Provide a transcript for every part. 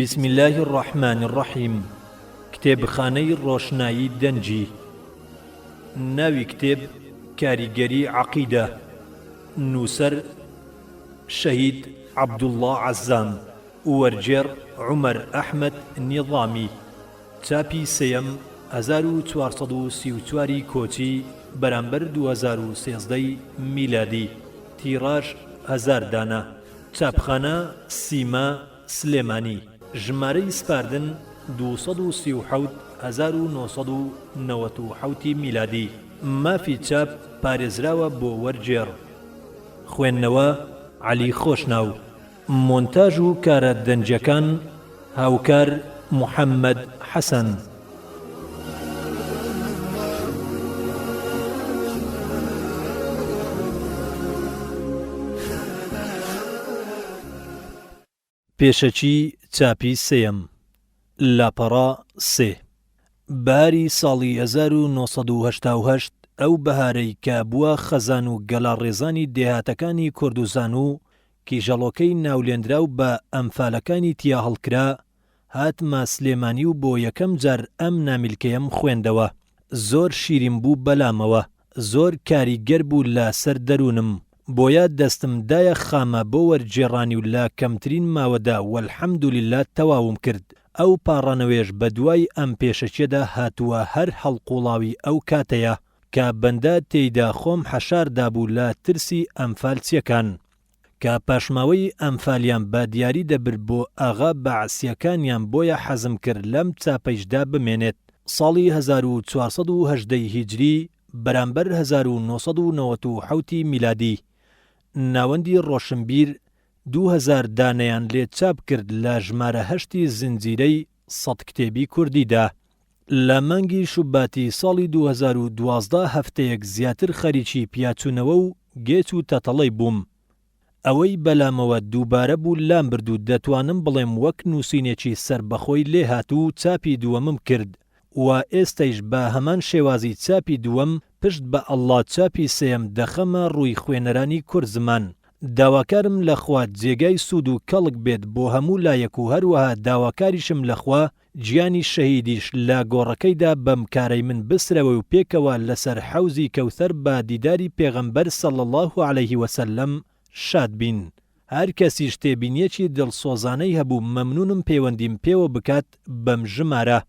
بسم الله الرحمن الرحيم. كتاب خاني الروشنايي دنجي. ناوي كتاب كاريگري عقيدة. نوسر شهيد عبد الله عزام. ورجر عمر أحمد النظامي. تابي سيم 1434 كوتي برامبر 2013 ميلادي. تيراج 1000 دانا. تابخانة سيما سليماني. ژمارەی سپاردن 237997 میلادی. مافی چاپ پارێزراوە بۆ وەرجێڕ. خوێندنەوە عەلی خۆشناو. مۆنتاژ و کارە دەنجەکان هاوکار محەممەد حەسەن. پێشەچی چاپی سێم. لاپەڕا سێ. بەهاری ساڵی 1970 ئەو بەهارەی کە بووە خەزان و گەڵاڕێزانی دێهاتەکانی کوردستان و کیژەڵۆکەی ناولێنراو بە ئەمفالەکانی تیا هەڵکرا، هاتمە سلێمانی و بۆ یەکەم جار ئەم نامیلکەیەم خوێندەوە. زۆر شیرین بوو بەلامەوە، زۆر کاریگەر بوو لە سەر دەروونم، بۆیە دەستم دایە خامە بۆ وەرجێڕانی و لە کەمترین ماوەدا وەلحەمدولیلا تەواوم کرد. ئەو پاڕانەوێژ بە دوای ئەم پێشەچێدا هاتووە هەر هەڵقوڵاوی ئەو کاتەیە کە بەندە تێیدا خۆم حەشاردا بوو لە ترسی ئەمفالچیەکان کە پاشماوەی ئەمفالیان بە دیاری دەبرد بۆ ئاغا بەعسیەکانیان، بۆیە حەزم کرد لەم چاپەیشدا بمێنێت. ساڵی 1418 هیجری بەرامبەر 1997 میلادی ناوەندی ڕۆشنبیر 2000 دانەیان لێ چاپ کرد لە ژمارە 8 زنجیرەی 100 کتێبی کوردیدا. لە مانگی شوباتی ساڵی 2012 هەفتەیەک زیاتر خەریکی پیاچوونەوە و گێچ و تەتەڵەی بووم. ئەوەی بەلامەوە دووبارە بوو لام برد و دەتوانم بڵێم وەک نووسینێکی سربەخۆی لێ هاتوو چاپی دووەمم کرد و ئێستەیش بە هەمان شێوازی چاپی دووەم پشت بە ئەڵڵا چاپی سێم دەخەمە ڕووی خوێنەرانی کورد زمان. داواکارم لەخوا جێگای سوود و کەڵک بێت بۆ هەموو لایەک و هەروەها داواکاریشم لەخوا گیانی شەهیدیش لە گۆڕەکەیدا بەم کارەی من بسرەوە و پێکەوە لەسەر حەوزی کەوثەر بە دیداری پێغەمبەر صلی الله علیه وسلم شاد بین. هەر کەسیش تێبینیەکی دڵسۆزانەی هەبوو مەمنونم پەیوەندیم پێوە بکات بەم ژمارە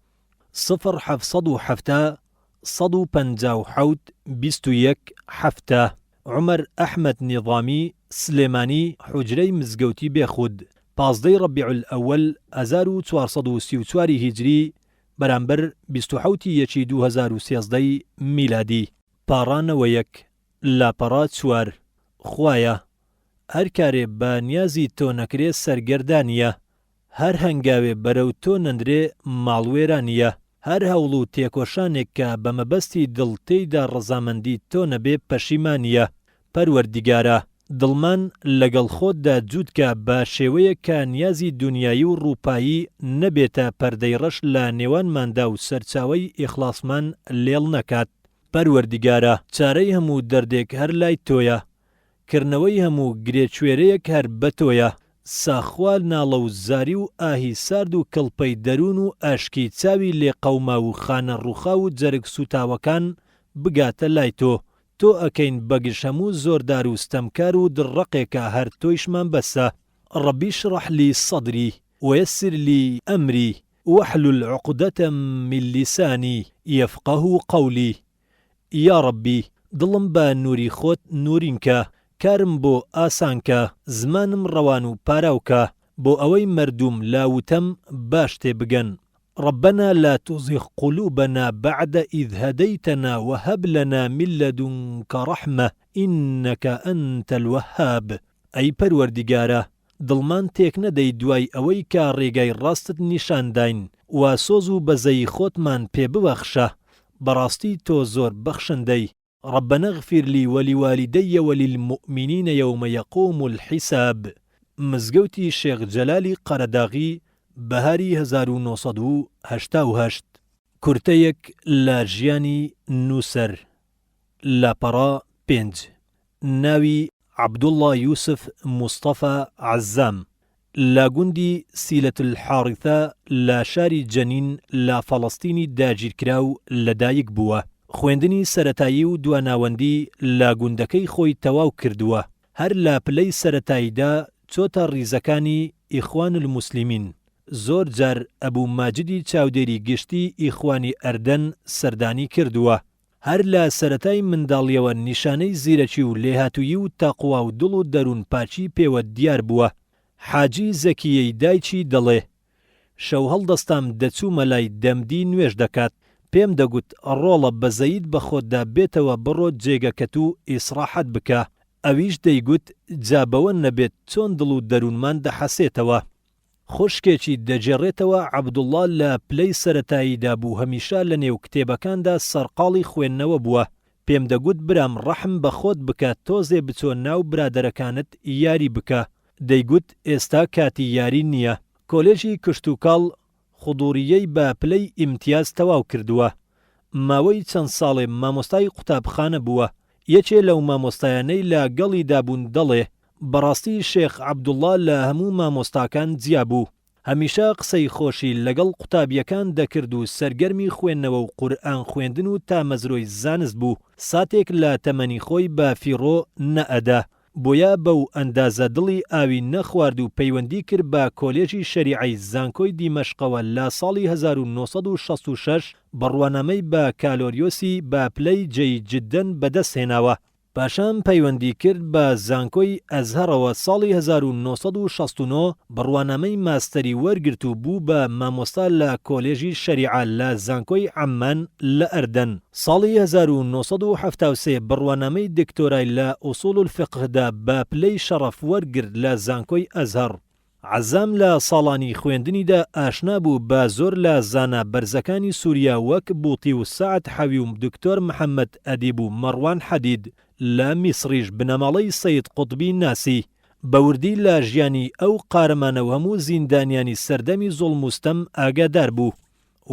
0770 157 21 7. عمر ئەحمەد نظامی، سلێمانی، حوجرەی مزگەوتی بێخود، 15 ڕەبیع الئەوەل 1434 هیجری بەرامبەر 27 2013 میلادی. پاڕانەوە 1. لاپەڕا 4. خوایە، هەر کارێ بە نیازی تۆ نەکرێ سەرگەردانیە، هەر هەنگاوێ بەرەو تۆ نەندرێ ماڵوێرانیە، هەر هەوڵ و تێکۆشانێک کە بە مەبەستی دڵ تێیدا ڕەزامەندی تۆ نەبێ پەشیمانیە. پەروەردیگارە، دڵمان لەگەڵ خۆتدا جوودکە بە شێوەیە کە نیازی دنیایی و ڕووپایی نەبێتە پەردەی ڕەش لە نێوانماندا و سەرچاوەی ئیخلاسمان لێڵ نەکات. پەروەردیگارە، چارەی هەموو دەردێک هەر لای تۆیە، کردنەوەی هەموو گرێچوێرەیەک هەر بە تۆیە. ساخوال ناڵە و زاری و ئاهی سارد و کڵپەی دەروون و ئاشکی چاوی لێ قەوما و خانە ڕووخا و جەرگ سوتاوەکان بگاتە لای تۆ. تۆ ئەکەین بەگشت هەموو زۆردار و ستەمکار و دڕەقێکە هەر تۆیشمان بەسە. ڕەبی شرح لی صدری ويسر لي أمري واحلل عقدة من لساني يفقه قولي. یا ربی، دڵم بە نووری خۆت نورینکە، کارم بۆ ئاسانکە، زمانم ڕەوان و پاراوکە، بۆ ئەوەی مردوم لاوتەم باش تێ بگەن. ربنا لا تزغ قلوبنا بعد إذ هديتنا وهب لنا من لدنك رحمة إنك أنت الوهاب. أي پەروەردیگارە، دڵمان تێک نەدەی دوای ئەوەی کە ڕێگای ڕاستت نیشانداین و سۆز و بەزەی خۆتمان پێ ببەخشە، بەڕاستی تۆ زۆر بەخشندەی. ربنا اغفر لي ولوالدي وللمؤمنين يوم يقوم الحساب. مزگەوتی شێخ جەلالی قەرەداغی بەهاری 1988 کورتەیەک لە ژیانی نووسەر لاپەڕا 5 ناوی عەبدوڵڵا یوسف مستەفا عەزام لە گوندی سیلەت الحاڕیثە لە شاری جەنین لە فەڵەستینی داگیرکرا و لەدایک بووە. خوێندنی سەرەتایی و دواناوەندی لە گوندەکەی خۆی تەواو کردووە. هەر لە پلەی سەرەتاییدا چۆتە ڕیزەکانی ئیخوان الموسلیمین. زۆر جار ئەبوو ماجدی چاودێری گشتی ئیخوانی ئەردەن سەردانی کردووە. هەر لە سەرەتای منداڵیەوە نیشانەی زیرەکی و لێهاتوویی و تەقوا و دڵ و دەروون پاچی پێوە دیار بووە. حاجی زەکیەی دایکی دەڵێ شەو هەڵدەستام دەچوومە لای دەمدی نوێژ دەکات پێم دەگوت ڕۆڵە بەزەید بە خۆتدا بێتەوە بڕۆ جێگەکەت و ئیسراحەت بکە. ئەویش دەیگوت جا بەوە نەبێت چۆن دڵ و دەروونمان دەحەسێتەوە. خوشکێکی دەجێڕێتەوە عەبدوڵڵا لە پلەی سەرەتاییدا بوو هەمیشە لە نێو کتێبەکاندا سەرقاڵی خوێندنەوە بووە. پێم دەگوت برام ڕەحم بە خۆت بکە تۆزێ بچۆ ناو برادەرەکانت یاری بکە. دەیگوت ئێستا کاتی یاری نییە. کۆلێژی کشتوکاڵ خوضوریەی بە پلەی ئیمتیاز تەواو کردووە. ماوەی چەند ساڵێ مامۆستای قوتابخانە بووە. یەکێ لەو مامۆستایانەی لە گەڵیدا بوون دەڵێ بەڕاستی شێخ عەبدوڵڵا لە هەموو مامۆستاکان جیا بوو. هەمیشە قسەی خۆشی لەگەڵ قوتابیەکان دەکرد و سەرگەرمی خوێندنەوە و قورئان خوێندن و تامەزرۆی زانست بوو. ساتێک لە تەمەنی خۆی بە فیڕۆ نەئەدا. بۆیە بەو ئەندازە دڵی ئاوی نەخوارد و پەیوەندی کرد بە کۆلێژی شەریعەی زانکۆی دیمەشقەوە لە ساڵی 1966 بڕوانامەی بە کالۆریۆسی بە پلەی جێی جددەن بەدەستهێناوە. پاشان پەیوەندی کرد بە زانکۆی ئەزهەرەوە ساڵی 1969 بڕوانامەی ماستەری وەرگرت و بوو بە مامۆستا لە کۆلێژی شەریعە لە زانکۆی عەمان لە ئەردەن. ساڵی 1973 بڕوانامەی دکتۆرای لە ئوسوڵ الفقهدا بە پلەی شەڕەف وەرگرت لە زانکۆی ئەزهەر. عەزام لە ساڵانی خوێندنیدا ئاشنا بوو بە زۆر لە زانە بەرزەکانی سووریا وەک بووتی و سەعەد حەوی و دکتۆر محەممەد ئەدیب و مەڕوان حەدید. لە میسریش بنەماڵەی سەید قوتبی ناسی. بەوردی لە ژیانی ئەو قارەمانە و هەموو زیندانیانی سەردەمی زوڵموستەم ئاگادار بوو.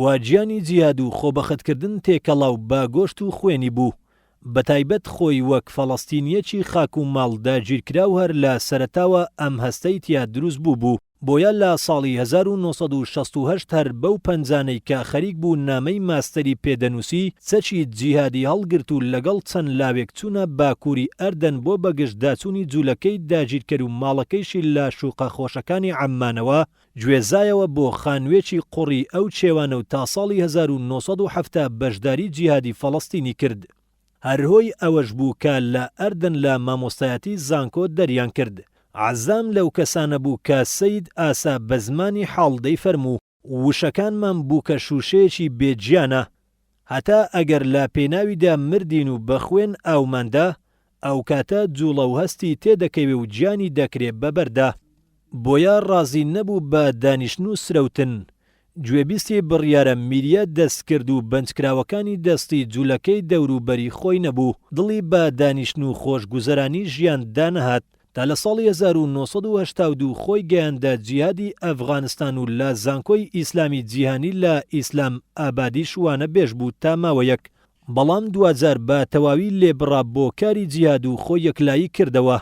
واجیانی جیاد و خۆبەختکردن تێکەڵاو بە گۆشت و خوێنی بوو. بەتایبەت خۆی وەک فەڵەستینیەکی خاک و ماڵدا گیرکرا و هەر لە سەرەتاوە ئەم هەستەی تیا دروست بوو. بۆیە لە ساڵی 1968 هەر بەو پەنجانەی کە خەریک بوو نامەی ماستەری پێدەنووسی چەکی جیهادی هەڵگرت و لەگەڵ چەند لاوێک چوونە باکووری ئەردەن بۆ بەگشت داچوونی جوولەکەی داگیرکەر و ماڵەکەیشی لە شوقە خۆشەکانی عەمانەوە گوێزایەوە بۆ خانوێکی قوڕی ئەو چێوانە و تا ساڵی 1970 بەشداری جیهادی فەڵەستینی کرد. هەرهۆی ئەوەش بوو کە لە ئەردەن لە مامۆستایەتی زانکۆ دەریان کرد. عەزام لەو کەسانە بوو کە سەید ئاسا بە زمانی حاڵ دەیفەرموو وشەکانمان بوو کە شوشەیەکی بێجیانە. هەتا ئەگەر لە پێناویدا مردین و بە خوێن ئاوماندا ئەو کاتە جوڵە و هەستی تێدەکەوێ و گیانی دەکرێت بەبەردا. بۆیە ڕازی نەبوو بە دانیشتن و سرەوتن. گوێبیستی بڕیارە میریە دەست کرد و بەنجکراوەکانی دەستی جوولەکەی دەوروبەری خۆی نەبوو. دڵی بە دانیشتن و خۆشگوزەرانی ژیان دانەهات. تا لە ساڵی 1982 خۆی گەیاندە جیهادی ئەفغانستان و لە زانکۆی ئیسلامی جیهانی لە ئیسلام ئابادی شوانە بێژ بوو تا ماوەیەک. بەڵام دوجار بە تەواوی لێبڕا بۆ کاری جیهاد و خۆی یەکلایی کردەوە.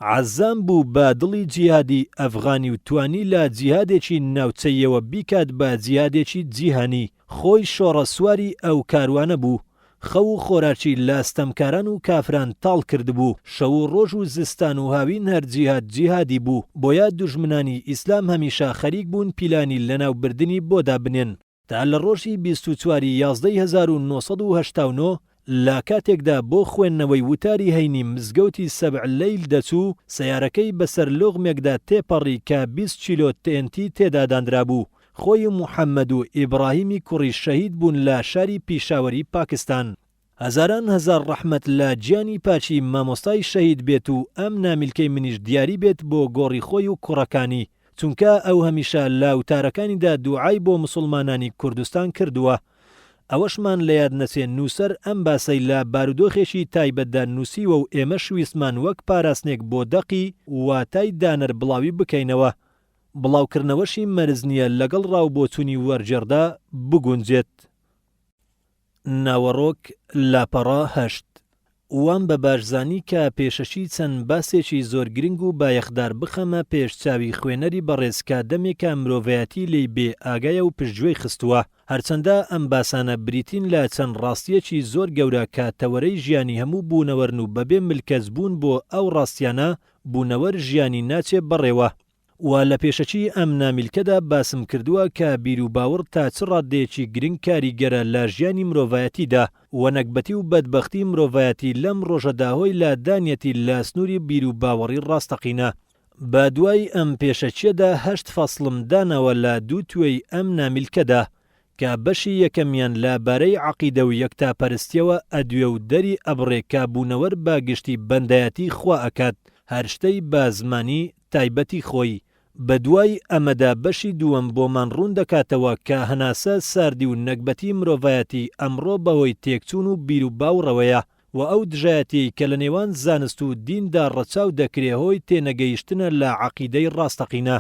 عەزام بوو بە دڵی جیهادی ئەفغانی و توانی لە جیهادێکی ناوچەیەوە بیکات بە جیهادێکی جیهانی. خۆی شۆڕە سواری ئەو کاروانە بوو. خەو و خۆراکی لە ستەمکاران و کافران تاڵ کردبوو. شەو و ڕۆژ و زستان و هاوین هەر جیهادی بوو. بۆیە دوژمنانی ئیسلام هەمیشە خەریک بوون پیلانی لەناوبردننی بۆدا بنێن. تا لە ڕۆژی 24 یازدەی 1989 لە کاتێکدا بۆ خوێندنەوەی وتاری هەینی مزگەوتی سەبع لەیل دەچوو سەیارەکەی بەسەر لۆغمێکدا تێپەڕی کە 20 کیلۆ TNT تێدا دانرا بوو. خۆی محەممەد و ئیبراهیمی کوڕی شەهید بوون لە شاری پیشاوەری پاکستان. هەزاران هەزار ڕەحمەت لە گیانی پاچی مامۆستای شەهید بێت و ئەم نامیلکەی منیش دیاری بێت بۆ گۆڕی خۆی و کوڕەکانی. چونکە ئەو هەمیشە لە وتارەکانیدا دوعای بۆ مسلمانانی کوردستان کردووە. ئەوەشمان لە یاد نەچێن نووسەر ئەم باسەی لە بارودۆخێکی تایبەتدا نووسیوە و ئێمە شویستمان وەک پاراستنێک بۆ دەقی واتای دانەر بڵاوی بکەینەوە. بڵاوکردنەوەشی مەرز نییە لەگەڵ ڕاوبۆچوونی وەرجێڕدا بگونجێت. ناوەڕۆک لاپەڕا 8 وان بە باشزانی کە پێشەشی چەند باسێکی زۆر گرنگ و بایەخدار بخەمە پێش چاوی خوێنەری بەڕێزکە دەمێکە مرۆڤایەتی لێی بێ ئاگایە و پشتگوێی خستووە، هەرچەندە ئەم باسانە بریتین لە چەند ڕاستیەکی زۆر گەورە کە تەوەرەی ژیانی هەموو بوونەوەرن و بەبێ ملکەز بوون بۆ ئەو ڕاستیانە بوونەوەر ژیانی ناچێ بەڕێوە. و لە پێشەکی ئەم نامیلکەدا باسم کردووە کە بیر و باوەڕ تا چ ڕادەیەکی گرنگ کاریگەرە لە ژیانی مرۆڤایەتیدا و نەکبەتی و بەدبەختی مرۆڤایەتی لەم ڕۆژەدا هۆی لە دانیەتی لە سنووری بیر و باوەڕی ڕاستەقینە. بە دوای ئەم پێشەچیەدا 8 فەسڵم دانەوە لە دوو توێی ئەم نامیلکەدا کە بەشی یەکەمیان لەبارەی عەقیدە و یەکتاپەرستیەوە ئەدوێ و دەری ئەبڕێ کە بوونەوەر بە گشتی بەندایەتی خوا ئەکات، هەر شتەی بە زمانی تایبەتی خۆی. بە دوای ئەمەدا بەشی دووەم بۆمان ڕوون دەکاتەوە کە هەناسە ساردی و نەکبەتی مرۆڤایەتی ئەمڕۆ بەهۆی تێکچوون و بیر و باوڕەوەیە و ئەو دژایەتی کە لە نێوان زانست و دیندا ڕەچاو دەکرێ هۆی تێنەگەیشتنە لە عەقیدەی ڕاستەقینە.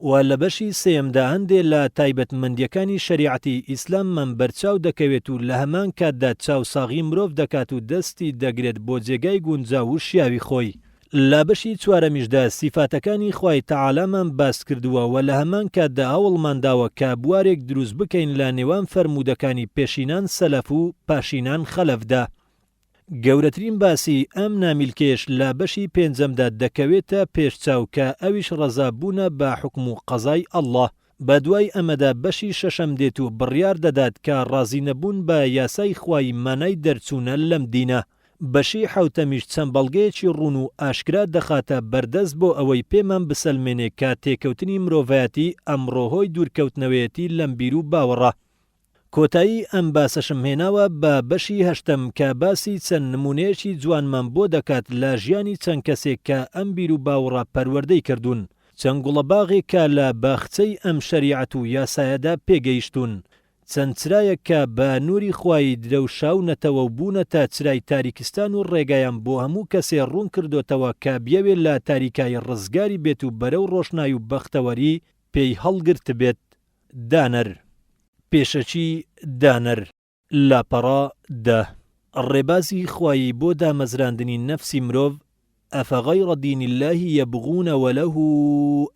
و لە بەشی سێیەمدا هەندێ لە تایبەتمەندیەکانی شەریعەتی ئیسلاممان بەرچاو دەکەوێت و لە هەمان کاتدا چاوساغی مرۆڤ دەکات و دەستی دەگرێت بۆ جێگای گونجاو و شیاوی خۆی. لە بەشی چوارەمیشدا سیفاتەکانی خوای تەعالامان باس کردووە و لە هەمان کاتدا هەوڵمانداوە کە بوارێک دروست بکەین لە نێوان فەرموودەکانی پێشینان سەلەف و پاشینان خەلەفدا. گەورەترین باسی ئەم نامیلکێش لە بەشی پێنجەمدا دەکەوێتە پێشچاو کە ئەویش ڕەزابوونە بە حکم و قەزای ئەڵڵا. بە دوای ئەمەدا بەشی شەشەم دێت و بڕیار دەدات کە ڕازی نەبوون بە یاسای خوای مانای دەرچوونە لەم دینە. بەشی حوتەمیش چەند بەڵگەیەکی ڕوون و ئاشکرا دەخاتە بەردەست بۆ ئەوەی پێمان بسەلمێنێ کە تێکەوتنی مرۆڤایەتی ئەمڕۆهۆی دوورکەوتنەوەیەتی لەم بیر و باوەڕە. کۆتایی ئەم باسەشم هێناوە بە بەشی هەشتم کە باسی چەند نمونەیەکی جوانمان بۆ دەکات لە ژیانی چەند کەسێک کە ئەم بیر و باوەڕە پەروەردەی کردوون، چەند گوڵەباغێک کە لە باخچەی ئەم شەریعەت و یاسایەدا پێگەیشتون، چەند چرایەک کە بە نووری خوای درەوشاونەتەوە و بوونەتە چرای تاریکستان و ڕێگایان بۆ هەموو کەسێ ڕوون کردوتەوە کە بیاوێت لە تاریکای ڕزگاری بێت و بەرەو ڕۆشنایی و بەختەوەری پێی هەڵگرت بێت. دانەر پێشەچی دانەر لاپەڕا 10 ڕێبازی خوایی بۆ دامەزراندنی نەفسی مرۆڤ. أفغير دين الله يبغون وله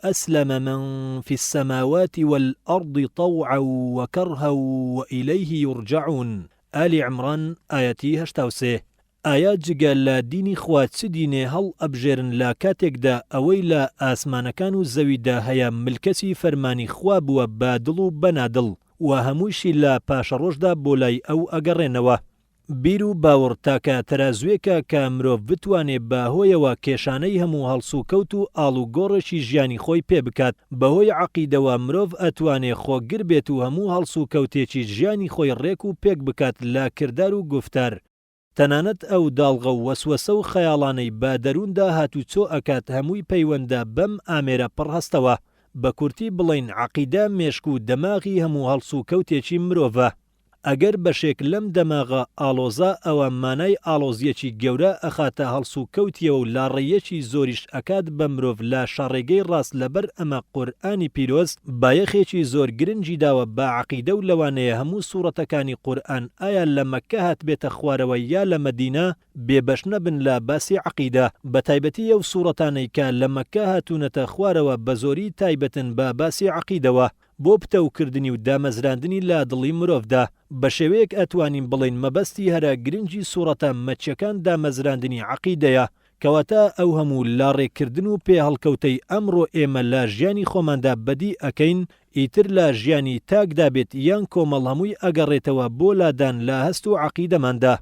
أسلم من في السماوات والأرض طوعا وكرها وإليه يرجعون. آل عمران آياتي 83 آيات جگال لا ديني خوات سديني هل أبجرن لا كاتكدا أويلا آسمان كانوا زويدا هيا ملكسي فرماني خواب وبادل بنادل وهموشي لا پاشروشدا بولاي أو أگرينوا. بیر و باوەڕ تاکە تەرازوێکە کە مرۆڤ بتوانێت بەهۆیەوە کێشانەی هەموو هەڵسوکەوت و ئاڵوگۆڕێکی ژیانی خۆی پێ بکات. بەهۆی عەقیدەوە مرۆڤ ئەتوانێت خۆگر بێت و هەموو هەڵسوکەوتێکی ژیانی خۆی ڕێک و پێک بکات لە کردار و گفتار. تەنانەت ئەو داڵغە و وەسوەسە و خەیاڵانەی با دەرووندا هاتوچۆ ئەکات هەمووی پەیوەندە بەم ئامێرە پڕهەستەوە. بە کورتی بڵین عەقیدە مێشک و دەماغی هەموو هەڵسوکەوتێکی مرۆڤە. ئەگەر بەشێک لەم دەماغە ئالۆزا ئەوە مانای ئالۆزیەکی گەورە ئەخاتە هەڵسوکەوتیەوە و لاڕێیەکی زۆریش ئەکات بە مرۆڤ لە شەڕێگەی ڕاست. لەبەر ئەمە قورئانی پیرۆز بایەخێکی زۆر گرنگی داوە بە عەقیدە و لەوانەیە هەموو سوورەتەکانی قورئان ئایا لە مەککە هات بێتە خوارەوە یا لە مەدینە بێبەش نەبن لە باسی عەقیدە. بە تایبەتی ئەو سوورەتانەی کە لە مەککە هاتوونەتە خوارەوە بە زۆری تایبەتن بە باسی عەقیدەوە بۆ پتەوکردنی و دامەزراندنی لە دڵی مرۆڤدا. بە شێوەیەک ئەتوانین بڵین مەبەستی هەرە گرنگی سوورەتە مەچیەکان دامەزراندنی عەقیدەیە، کەواتە ئەو هەموو لاڕێکردن و پێ هەڵکەوتەی ئەمڕۆ ئێمە لە ژیانی خۆماندا بەدی ئەکەین ئیتر لە ژیانی تاکدا بێت یان کۆمەڵ هەمووی ئەگەڕێتەوە بۆ لادان لە هەست و عەقیدەماندا.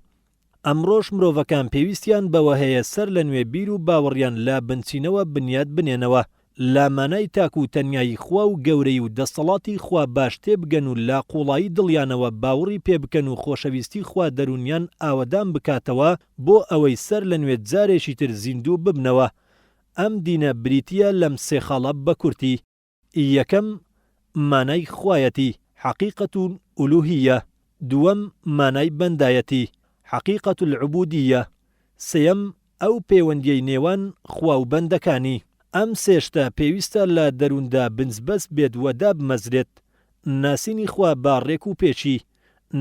ئەمڕۆژ مرۆڤەکان پێویستیان بەوە هەیە سەر لە نوێ بیر و باوەڕیان لە بنچینەوە بنیاد بنێنەوە، لا مانای تاک و تەنیایی خوا و گەورەی و دەسەڵاتی خوا باش تێبگەن و لا قوڵایی دڵیانەوە باوەڕی پێ بکەن و خۆشەویستی خوا دەرونیان ئاوەدان بکاتەوە بۆ ئەوەی سەر لە نوێ جارێکی تر زیندوو ببنەوە. ئەم دینە بریتیە لەم سێ خاڵە بە کورتی. یەکەم مانای خوایەتی حەقیقەت و ئولوهیە. دووەم مانای بەندایەتی حەقیقەت العبودیە. سێیەم ئەو پەیوەندیەی نێوان خوا و بەندەکانی. ئەم سێشتە پێویستە لە دەرووندا بنسبەست بێت و دابمەزرێت. ناسینی خوا باڕێک و پێچی،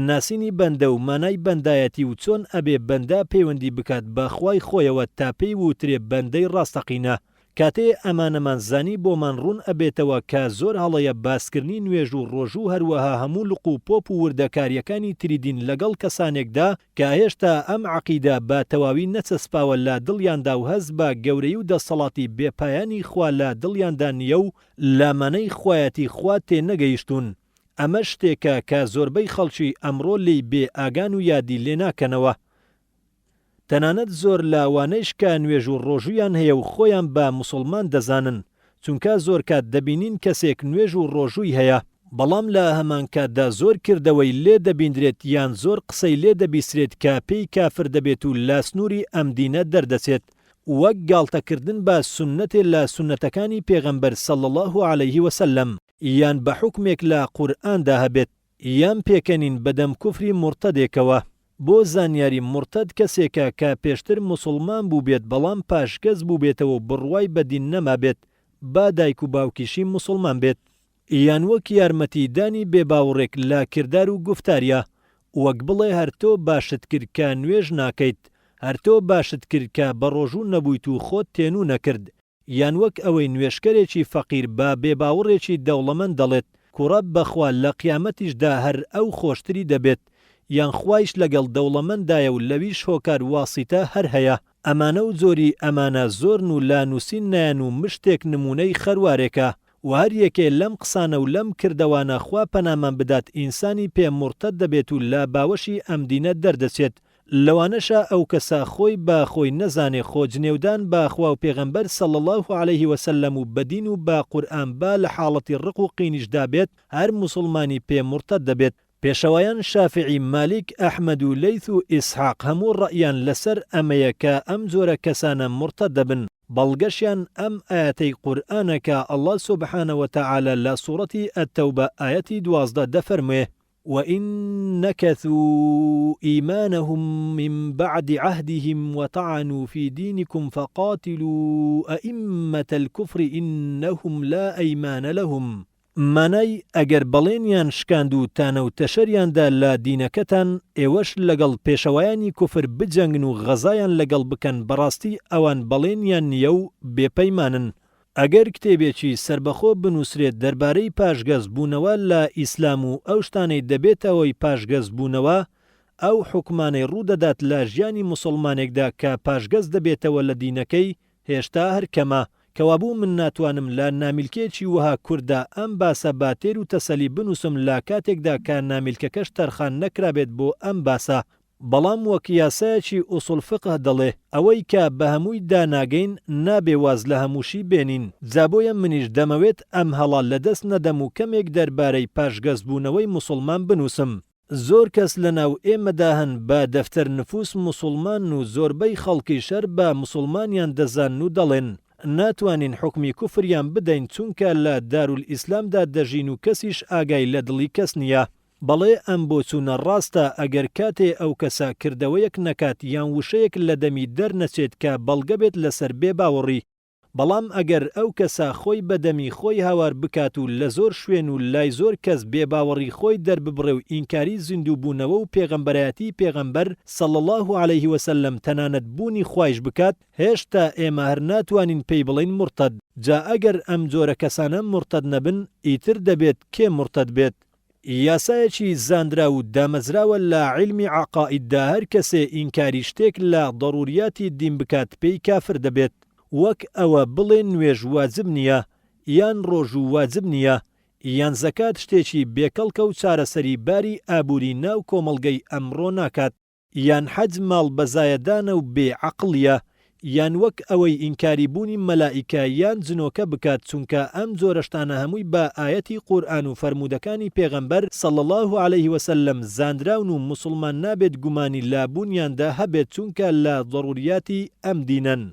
ناسینی بەندە و مانای بەندایەتی و چۆن ئەبێ بەندە پەیوەندی بکات بە خوای خۆیەوە تا پێی وترێ بەندەی ڕاستەقینە. کاتێ ئەمانەمان زانی بۆمان ڕوون ئەبێتەوە کە زۆر هەڵەیە باسکردنی نوێژ و ڕۆژ و هەروەها هەموو لق و پۆپ و وردەکاریەکانی تریدین لەگەڵ کەسانێکدا کە هێشتا ئەم عەقیدە بە تەواوی نەچەسپاوە لە دڵیاندا و هەز بە گەورەی و دەسەڵاتی بێپایانی خوا لە دڵیاندا نییە و لامانەی خوایەتی خوا تێ نەگەیشتون. ئەمە شتێکە کە زۆربەی خەڵکی ئەمڕۆ لێی بێ ئاگان و یادی لێ ناکەنەوە. تەنانەت زۆر لاوانەیش کە نوێژ و ڕۆژویان هەیە و خۆیان بە موسڵمان دەزانن، چونکە زۆر کات دەبینین کەسێک نوێژ و ڕۆژووی هەیە، بەڵام لە هەمان کاتدا زۆر کردەوەی لێ دەبیندرێت یان زۆر قسەی لێ دەبیسرێت کە پێی کافر دەبێت و لە سنووری ئەم دینە دەردەچێت، وەک گاڵتەکردن بە سونەتێ لە سونەتەکانی پێغەمبەر صلی الله علیه وسلم، یان بە حوکمێک لە قورئاندا هەبێت، یان پێکەنین بەدەم کوفری مرتەدێکەوە. بۆ زانیاری مرتەد کەسێکە کە پێشتر موسڵمان بوو بێت بەڵام پاشگەز بوو بێتەوە بڕوای بەدین نەما بێت، با دایک و باوکیشی موسڵمان بێت، یان وەک یارمەتیدانی بێباوڕێک لە کردار و گفتاریە، وەک بڵێ هەرتۆ باشت کرد کە نوێژ ناکەیت، هەرتۆ باشت کرد کە بە ڕۆژوو نەبوویت و خۆت تێنوو نەکرد، یان وەک ئەوەی نوێشکەرێکی فەقیر بە بێباوڕێکی دەوڵەمەند دەڵێت کوڕە بەخوا لە قیامەتیشدا هەر ئەو خۆشتری دەبێت، یان خوایش لەگەڵ دەوڵەمەندایە و لەویش هۆکار واسیتە هەر هەیە. ئەمانە و زۆری ئەمانە زۆرن و لا نووسین نایەن و مشتێک نمونەی خەروارێکە و هەر یەکێ لەم قسانە و لەم کردەوانە خوا پەنامان بدات ئینسانی پێ مرتەد دەبێت و لە باوەشی ئەم دینە دەردەچێت. لەوانەشە ئەو کەسە خۆی بە خۆی نەزانێ خۆجنێودان بە خوا و پێغەمبەر صلی الله علیه وسلم و بەدین و بە قورئان با لە حاڵەتی ڕق و قینیشدا بێت، هەر موسڵمانی پێ مرتەد دەبێت. پێشەوایان شافعی، مالیک، ئەحمەد و لەیث و ئیسحاق هەموو ڕەئیان لەسەر ئەمەیە کە ئەم جۆرە کەسانە مرتەد دەبن. بەڵگەشیان ئەم ئاەتەی قورئانە کە ئەڵڵا سوبحانە وتەعالە لە سوورەتی ئەتتەوبە ئاەتی 12 دەفەرموێ وَإِن نَكَثُوا إِيمَانَهُم مِّن بَعْدِ عَهْدِهِمْ وَطَعَنُوا فِي دِينِكُمْ فَقَاتِلُوا أَئِمَّةَ الْكُفْرِ إِنَّهُمْ لَا أَيْمَانَ لَهُمْ. مانای ئەگەر بەڵێنیان شکاند و تانە و تەشەریاندا لە دینەکەتان، ئێوەش لەگەڵ پێشەوایانی کوفر بجەنگن و غەزایان لەگەڵ بکەن، بەڕاستی ئەوان بەڵێنیان نییە و بێپەیمانن. ئەگەر کتێبێکی سربەخۆ بنووسرێت دەربارەی پاشگەز بوونەوە لە ئیسلام و ئەو شتانەی دەبێتەوەی پاشگەز بوونەوە، ئەو حکمانەی ڕوودەدات لە ژیانی موسڵمانێکدا کە پاشگەز دەبێتەوە لە دینەکەی، هێشتا هەر کەمە. کەوابوو من ناتوانم لە نامیلکێکی وها کووردا ئەم باسە باتێر و تەسەلی بنووسم لە کاتێکدا کە نامیلکەکەش تەرخان نەکرابێت بۆ ئەم باسە، بەڵام وەک یاسایەکی ئوسوڵ فقه دەڵێ ئەوەی کە بە هەمووی داناگەین نابێ واز لە هەمووشی بێنین. جابۆیە منیش دەمەوێت ئەم هەڵا لەدەست نەدەم و کەمێک دەربارەی پاشگەز بوونەوەی موسڵمان بنووسم. زۆر کەس لەناو ئێمەدا هەن بە دەفتەر نفوس موسڵمان و زۆربەی خەڵکی شەر بە موسڵمانیان دەزان و دەڵێن ناتوانین حکمی کوفریان بدەین چونکە لە دارولئیسلامدا دەژین و کەسیش ئاگای لە دڵی کەس نییە. بەڵێ ئەم بۆچوونە ڕاستە ئەگەر کاتێ ئەو کەسە کردەوەیەک نەکات یان وشەیەک لە دەمی دەرنەچێت کە بەڵگە بێت لەسەر بێ باوەڕی، بەڵام ئەگەر ئەو کەسە خۆی بەدەمی خۆی هاوار بکات و لە زۆر شوێن و لای زۆر کەس بێباوەڕی خۆی دەرببڕێ و ئینکاری زیندوو بوونەوە و پێغەمبەرایەتی پێغەمبەر صلی الله علیه وسلم تەنانەت بوونی خوایش بکات، هێشتا ئێمە هەر ناتوانین پێی بڵین مرتەد. جا ئەگەر ئەم جۆرە کەسانە مرتەد نەبن، ئیتر دەبێت کێ مرتەد بێت؟ یاسایەکی زاندرا و دامەزراوە لە عیلمی عەقائیددا هەر کەسێ ئینکاری شتێک لە ضەروریاتی دین بکات پێی کافر دەبێت. وەک ئەوە بڵێ نوێژ واجب نییە، یان ڕۆژوو واجب نییە، یان زەکات شتێکی بێکەڵکە و چارەسەری باری ئابووری ناو کۆمەڵگەی ئەمڕۆ ناکات، یان حەج ماڵ بەزایەدانە و بێعەقڵیە، یان وەک ئەوەی ئینکاری بوونی مەلائیکە یان جنۆکە بکات، چونکە ئەم جۆرەشتانە هەمووی بە ئایەتی قورئان و فەرموودەکانی پێغەمبەر صلی الله علیه وسلم زاندراون و موسڵمان نابێت گومانی لابوونیاندا هەبێت چونکە لە ضەروریاتی ئەم دینەن.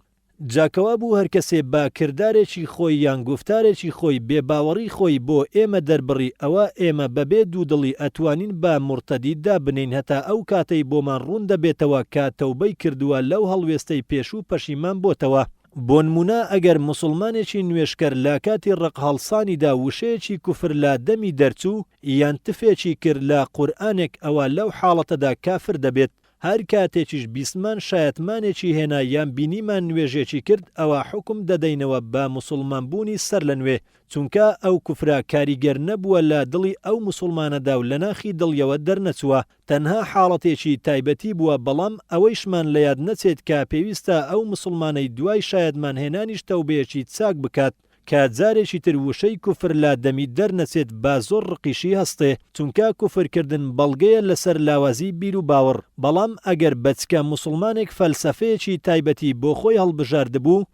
جاکەوا بوو هەر کەسێ با کردارێکی خۆی یان گفتارێکی خۆی بێباوەڕی خۆی بۆ ئێمە دەربڕی ئەوە ئێمە بەبێ دوودڵی ئەتوانین بە موڕتەدی دابنین هەتا ئەو کاتەی بۆمان ڕوون دەبێتەوە کە تەوبەی کردووە لەو هەڵوێستەی پێشوو پەشیمان بۆتەوە. بۆ نمونە ئەگەر موسڵمانێکی نوێشکەر لا کاتی ڕقهەڵسانیدا وشەیەکی کوفر لا دەمی دەرچوو یان تفێکی کرد لە قورئانێک ئەوە لەو حاڵەتەدا کافر دەبێت. هەر کاتێکیش بیسمان شایەتمانێکی هێنا یان بینیمان نوێژێکی کرد ئەوە حکم دەدەینەوە بە موسڵمان بوونی سەر لە نوێ، چونکە ئەو کوفرا کاریگەر نەبووە لە دڵی ئەو موسڵمانەدا و لە ناخی دڵیەوە دەرنەچووە، تەنها حاڵەتێکی تایبەتی بووە، بەڵام ئەوەیشمان لە یاد نەچێت کە پێویستە ئەو موسڵمانەی دوای شایەتمان هێنانیش تەوبەیەکی چاک بکات کە جارێکی تر وشەی کوفر لا دەمی دەرنەچێت با زۆر ڕقیشی هەستێ، چونکە کوفرکردن بەڵگەیە لەسەر لاوازی بیر و باوەڕ. بەڵام ئەگەر بەچکە موسڵمانێک فەلسەفەیەکی تایبەتی بۆ خۆی هەڵبژاردبوو،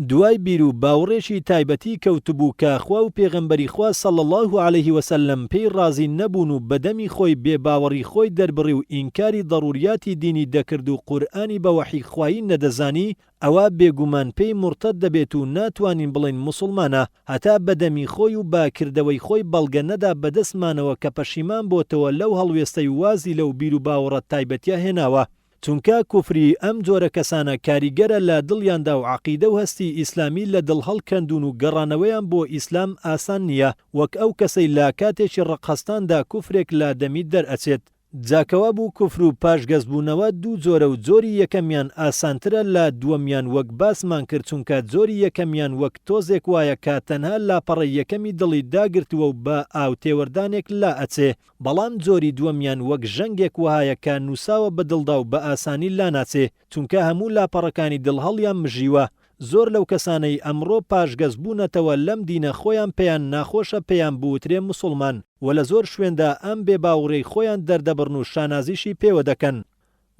دوای بیر و باوەڕێکی تایبەتی کەوتبوو کە خوا و پێغەمبەری خوا صلی الله علیه وسلم پێی ڕازی نەبوون و بەدەمی خۆی بێباوەڕی خۆی دەربڕی و ئینکاری ضروریاتی دینی دەکرد و قورئانی بە وەحی خوایی نەدەزانی، ئەوە بێگومان پێی موڕتەد دەبێت و ناتوانین بڵین موسڵمانە هەتا بەدەمی خۆی و باکردەوەی خۆی بەڵگە نەدا بەدەستمانەوە کە پەشیمان بۆتەوە لەو هەڵوێستەی وازی لەو بیر و باوەڕە تایبەتیە هێناوە. چونکە کوفری ئەم جۆرە کەسانە کاریگەرە لە دڵیاندا و عەقیدە و هەستی ئیسلامی لە دڵ هەڵکەندون و گەڕانەوەیان بۆ ئیسلام ئاسان نییە، وەک ئەو کەسەی لا کاتێکی ڕقهەستاندا کوفرێک لا دەمی دەرئەچێت. جاکەوا بوو کوفر و پاشگەزبوونەوە دوو جۆرە و جۆری یەکەمیان ئاسانترە لە دووەمیان، وەک باسمان کرد، چونکە جۆری یەکەمیان وەک تۆزێک وایە کە تەنها لاپەڕی یەکەمی دڵی داگرتووە و بە ئاوتێوەردانێک لا ئەچێ، بەڵام جۆری دووەمیان وەک ژەنگێک وایە کە نووساوە بە دڵدا و بە ئاسانی لا ناچێ، چونکە هەموو لاپەڕەکانی دڵ هەڵیان مژیوە. زۆر لەو کەسانەی ئەمڕۆ پاشگەز بوونەتەوە لەم دینە خۆیان پێیان ناخۆشە پێیان بوترێ موسڵمان، و لە زۆر شوێندا ئەم بێباوڕەی خۆیان دەردەبڕن و شانازیشی پێوە دەکەن.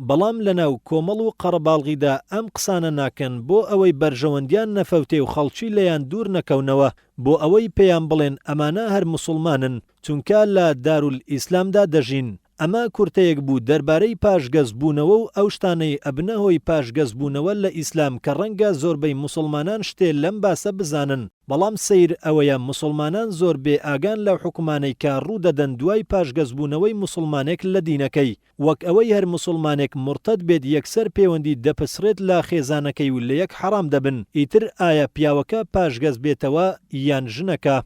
بەڵام لەناو کۆمەڵ و قەڕەباڵغیدا ئەم قسانە ناکەن بۆ ئەوەی بەرژەوەندیان نەفەوتێ و خەڵکی لەیان دوور نەکەونەوە، بۆ ئەوەی پێیان بڵێن ئەمانە هەر موسڵمانن، چونکە لە دارولئیسلامدا دەژین. ئەمە کورتەیەک بوو دەربارەی پاشگەز بوونەوە و ئەو شتانەی ئەبنە هۆی پاشگەز بوونەوە لە ئیسلام کە ڕەنگە زۆربەی موسڵمانان شتێ لەم باسە بزانن، بەڵام سەیر ئەوەیە موسڵمانان زۆر بێ ئاگان لەو حکومانەی کە ڕوودەدەن دوای پاشگەز بوونەوەی موسڵمانێک لە دینەکەی، وەک ئەوەی هەر موسڵمانێک مرتەد بێت یەکسەر پەیوەندی دەپسرێت لە خێزانەکەی و لە یەک حەرام دەبن، ئیتر ئایا پیاوەکە پاشگەز بێتەوە یان ژنەکە.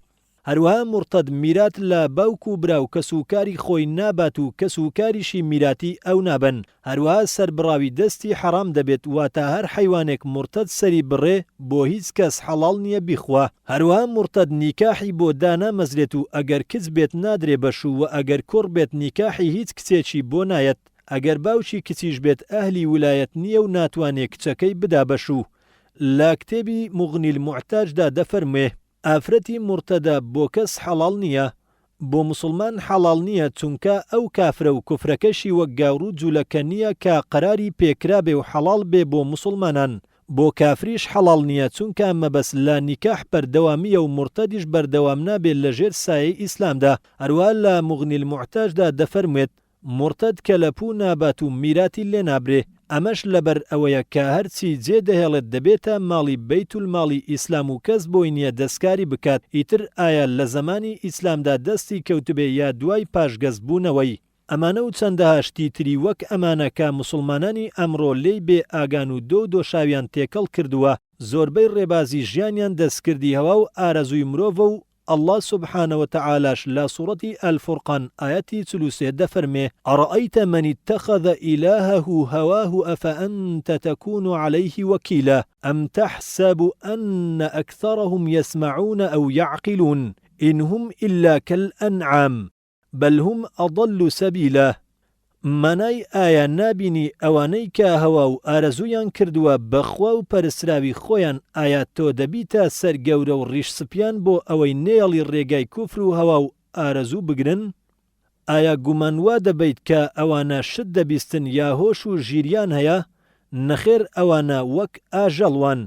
هەروەها مرتەد میرات لە باوک و برا و کەسوکاری خۆی نابات و کەسوکاریشی میراتی ئەو نابن. هەروەها سەربڕاوی دەستی حەرام دەبێت، واتە هەر حیوانێک مرتەد سەری بڕێ بۆ هیچ کەس حەڵاڵ نییە بیخوا. هەروەها مرتەد نیکاحی بۆ دانامەزرێت و ئەگەر کچ بێت نادرێ بەشوو، و ئەگەر کوڕ بێت نیکاحی هیچ کچێکی بۆ نایەت، ئەگەر باوکی کچیش بێت ئەهلی ویلایەت نییە و ناتوانێت کچەکەی بدا بەشوو. لە کتێبی مغنی المحتاجدا دەفەرمێ ئافرەتی مرتەدە بۆ کەس حەڵاڵ نییە، بۆ موسڵمان حەڵاڵ نییە، چونکە ئەو کافرە و کوفرەکەشی وەک گاور و جوولەکە نییە کە قەراری پێکرابێ و حەڵاڵ بێ بۆ موسڵمانان. بۆ کافریش حەڵاڵ نییە، چونکە مەبەست لە نیکاح بەردەوامیە و مرتەدیش بەردەوام نابێت لەژێر سایەی ئیسلامدا. هەروە لە مغنی المحتاجدا دەفەرمێت مرتەد کە لە پوو نابات و میراتی لێ نابرێ، ئەمەش لەبەر ئەوەیە کە هەرچی جێدەهێڵێت دەبێتە ماڵی بەیتولماڵی ئیسلام و کەس بۆی نییە دەستکاری بکات. ئیتر ئایا لە زمانی ئیسلامدا دەستی کەوتبێ یا دوای پاشگەز بوونەوەی؟ ئەمانە و چەندەها شتی تری وەک ئەمانە کە موسڵمانانی ئەمڕۆ لێی بێ ئاگان و دۆشاویان تێکەڵ کردووە، زۆربەی ڕێبازی ژیانیان دەستکردی هەوا و ئارەزووی مرۆڤە و الله سبحانه وتعالىش لا سورة الفرقان آياتي 43 دفرمي أرأيت من اتخذ إلهه هواه أفأنت تكون عليه وكيلا أم تحسب أن أكثرهم يسمعون أو يعقلون إن هم إلا كالأنعام بل هم أضل سبيلا. مانای ئایا نابینی ئەوانەی کە هەوا و ئارەزویان کردووە بەخوا و پەرسراوی خۆیان، ئایا تۆ دەبیتە سەرگەورە و ڕیش سپیان بۆ ئەوەی نێڵی ڕێگای کوفر و هەوا و ئارەزوو بگرن؟ ئایا گومانوا دەبیت کە ئەوانە شت دەبیستن یا هۆش و ژیریان هەیە؟ نەخێر، ئەوانە وەک ئاژەڵوان،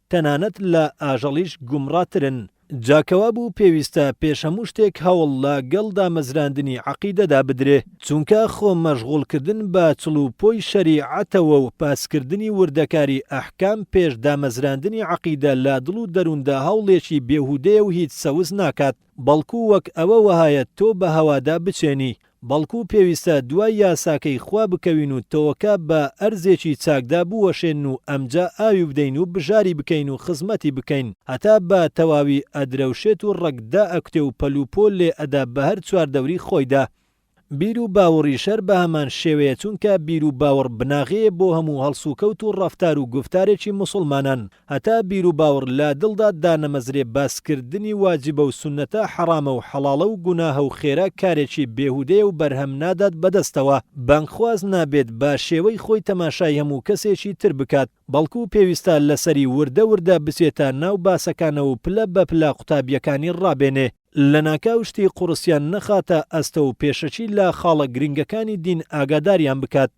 تەنانەت لە ئاژەڵیش گومڕاترن. جاکەوا بوو پێویستە پێش هەموو شتێک هەوڵ لە گەڵ دامەزراندنی عەقیدەدا بدرێ، چونکە خۆ مەشغوڵکردن بە چڵوپۆی شەریعەتەوە و پاسکردنی وردەکاری ئەحکام پێش دامەزراندنی عەقیدە لە دڵ و دەرووندا هەوڵێکی بێهودەیە و هیچ سەوز ناکات، بەڵکو وەک ئەوە وەهایە تۆ بە هەوادا بچێنی، بەڵکو پێویستە دوای یاساکەی خوا بکەوین و تۆوەکە بە ئەرزێکی چاکدا بوەشێن و ئەمجا ئاوی بدەین و بژاری بکەین و خزمەتی بکەین هەتا بە تەواوی ئەدرەوشێت و ڕەگدا ئەکتێ و پەلوپۆل لێ ئەدا بە هەر چواردەوری خۆیدا. بیر و باوەڕی شەر بە هەمان شێوەیە، چونکە بیر و باوەڕ بناغەیە بۆ هەموو هەڵسوکەوت و ڕەفتار و گفتارێکی موسڵمانان، هەتا بیر و باوەڕ لە دڵدا دانەمەزرێ باسکردنی واجبە و سونەتە حەرامە و حەڵاڵە و گوناهە و خێرا کارێکی بێهودەیە و بەرهەم نادات بەدەستەوە، بانگخواز نابێت بە شێوەی خۆی تەماشای هەموو کەسێکی تر بکات، بەڵکو پێویستە لەسەری وردە وردە بچێتە ناو باسەکانەوە و پلە بە پلە قوتابیەکانی ڕابێنێ، لە ناکاو شتی قورسیان نەخاتە ئەستە و پێشەچی لە خاڵە گرنگەکانی دین ئاگاداریان بکات،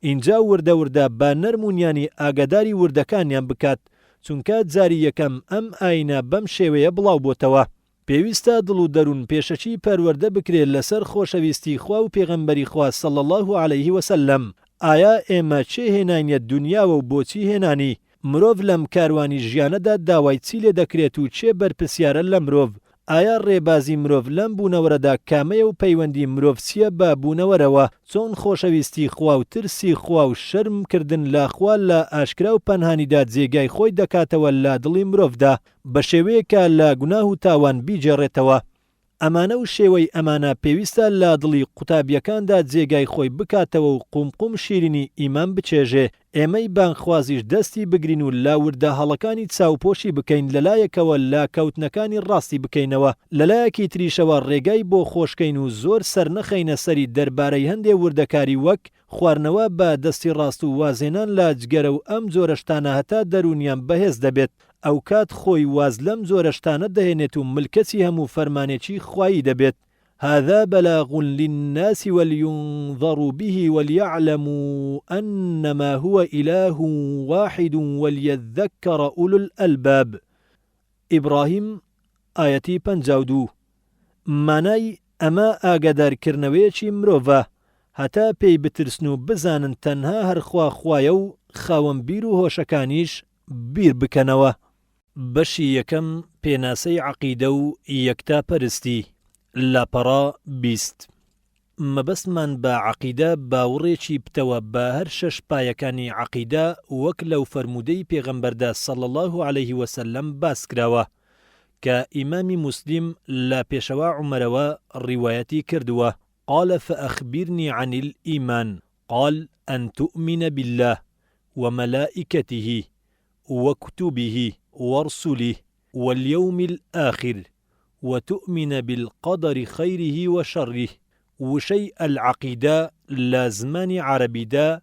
اینجا وردە وردە بە نەرمونیانی ئاگاداری وردەکانیان بکات، چونکە جاری یەکەم ئەم ئاینە بەم شێوەیە بڵاو بۆتەوە. پێویستە دڵ و دەروون پێشەچی پەروەردە بکرێت لەسەر خۆشەویستی خوا و پێغەمبەری خوا صلی الله علیه وسلم. ئایا ئێمە چێ هێناینە دنیاوە و بۆچی هێنانی؟ مرۆڤ لەم کاروانی ژیانەدا داوای چی لێ دەکرێت و چێ بەرپرسیارە لە مرۆڤ؟ ئایا ڕێبازی مرۆڤ لەم بوونەوەرەدا کامەیە و پەیوەندی مرۆڤ چییە بە بوونەوەرەوە؟ چۆن خۆشەویستی خوا و ترسی خوا و شەرمکردن لە خوا لە ئاشکرا و پەنهانیدا جێگای خۆی دەکاتەوە لە دڵی مرۆڤدا بە شێوەیەکە لە گوناه و تاوان بیجێڕێتەوە. ئەمانە و شێوەی ئەمانە پێویستە لە دڵی قوتابیەکاندا جێگای خۆی بکاتەوە و قومقوم شیرینی ئیمان بچێژێ، ئێمەی بانگخوازیش دەستی بگرین و لا وردە هەڵەکانی چاوپۆشی بکەین، لەلایەکەوە لا کەوتنەکانی ڕاستی بکەینەوە، لەلایەکی تریشەوە ڕێگای بۆ خۆشکەین و زۆر سەرنەخەینە سەری دەربارەی هەندێ وردەکاری وەک خواردنەوە بە دەستی ڕاست و وازێنان لە جگەرە و ئەم جۆرەشتانە هەتا دەرونیان بەهێز دەبێت، ئەو کات خۆی واز لەم جۆرەشتانە دەهێنێت و ملکەتی هەموو فەرمانێکی خوایی دەبێت. هذا بلاغ للناس ولينظروا به وليعلموا أنما هو إله واحد وليذكر أولو الألباب. إبراهيم آياتي 52. مانای ئەمە ئاگادارکردنەوەیەکی مرۆڤە هەتا پێی بترسن و بزانن تەنها هەرخوا خوایە و خاوەن بیر و هۆشەکانیش بیر بکەنەوە. بەشی یەکەم پێناسەی عەقیدە و یەکتاپەرستی. لاپەڕا 20. مەبەستمان بە عەقیدە باوەڕێکی بتەوە بە هەر شەش پایەکانی عەقیدە وەک لەو فەرموودەی پێغەمبەردا صلی الله علیه وسلم باس کراوە کە ئیمامی موسلیم لە پێشەوا عومەرەوە ڕیوایەتی کردووە. قال فأخبرني عن الإيمان قال أن تؤمن بالله وملائكته وكتبه ورسله واليوم الآخر وتؤمن بالقدر خيره وشره. وشيء العقيدة لازمان عربيدا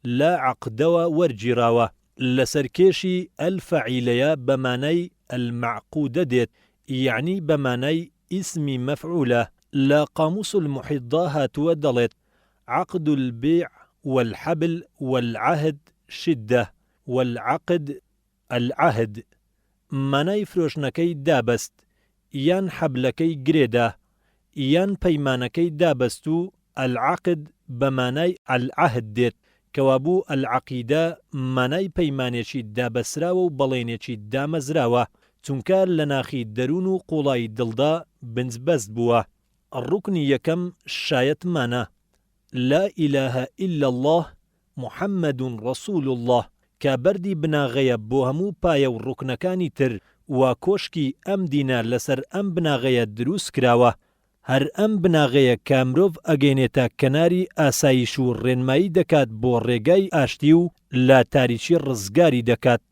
لا عقدوا ورجراوة لسركيشي الفعيلية بماني المعقودة ديت، يعني بماني اسم مفعولة. لا قاموس المحيط هاتوا دلت عقد البيع والحبل والعهد شدة والعقد العهد. مانای فرۆشنەکەی دابەست یان حەبلەکەی گرێدا یان پەیمانەکەی دابەست و العقد بە مانای العهد دێت کەوابوو العەقیدە مانای پەیمانێکی دابەسراوە و بەڵێنێکی دامەزراوە، چونکە لە ناخی دەروون و قوڵای دڵدا بنجبەست بووە. ڕوکنی یەکەم شایەتمانە لا إله إلا الله محمد رسول الله، کە بەردی بناغەیە بۆ هەموو پایە و ڕوکنەکانی تر و کۆشکی ئەم دینە لەسەر ئەم بناغەیە دروست کراوە. هەر ئەم بناغەیە کە مرۆڤ ئەگەینێتە کەناری ئاسایش و ڕێنمایی دەکات بۆ ڕێگای ئاشتی و لە تاریکی ڕزگاری دەکات.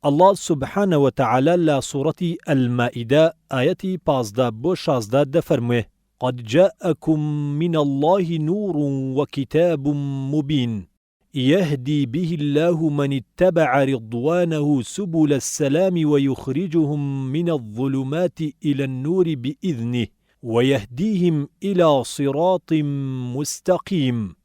الله سبحانه وتعالى لە سوورەتی المائدە ئاەتی 15 بۆ 16 دەفەرموێ قد جاءكم من الله نور وكتاب مبين يهدي به الله من اتبع رضوانه سبل السلام ويخرجهم من الظلمات إلى النور بإذنه ويهديهم إلى صراط مستقيم.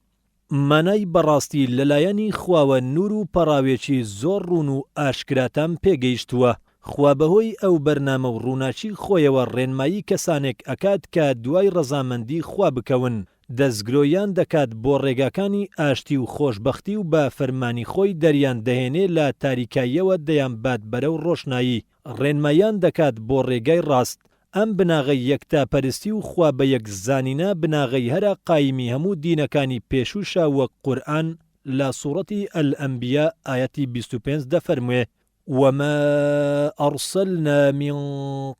مانای بەڕاستی لەلایەنی خواوە نور و پەراوێکی زۆر ڕوون و ئاشکراتان پێگەیشتووە. خوا بەهۆی ئەو بەرنامە و ڕووناچی خۆیەوە ڕێنمایی کەسانێک ئەکات کە دوای ڕەزامەندی خوا بکەون، دەستگرۆیان دەکات بۆ ڕێگاکانی ئاشتی و خۆشبەختی و بە فەرمانی خۆی دەریان دەهێنێ لە تاریکاییەوە دەیان بات بەرەو ڕۆشنایی، ڕێنماییان دەکات بۆ ڕێگای ڕاست. ئەم بناغەی یەکتاپەرستی و خوا بە یەکزانینە بناغەی هەرە قایمی هەموو دینەکانی پێشوشە وەک قورئان لە سوورەتی ئەلئەنبیا ئایەتی 25 دەفەرموێ: وما أرسلنا من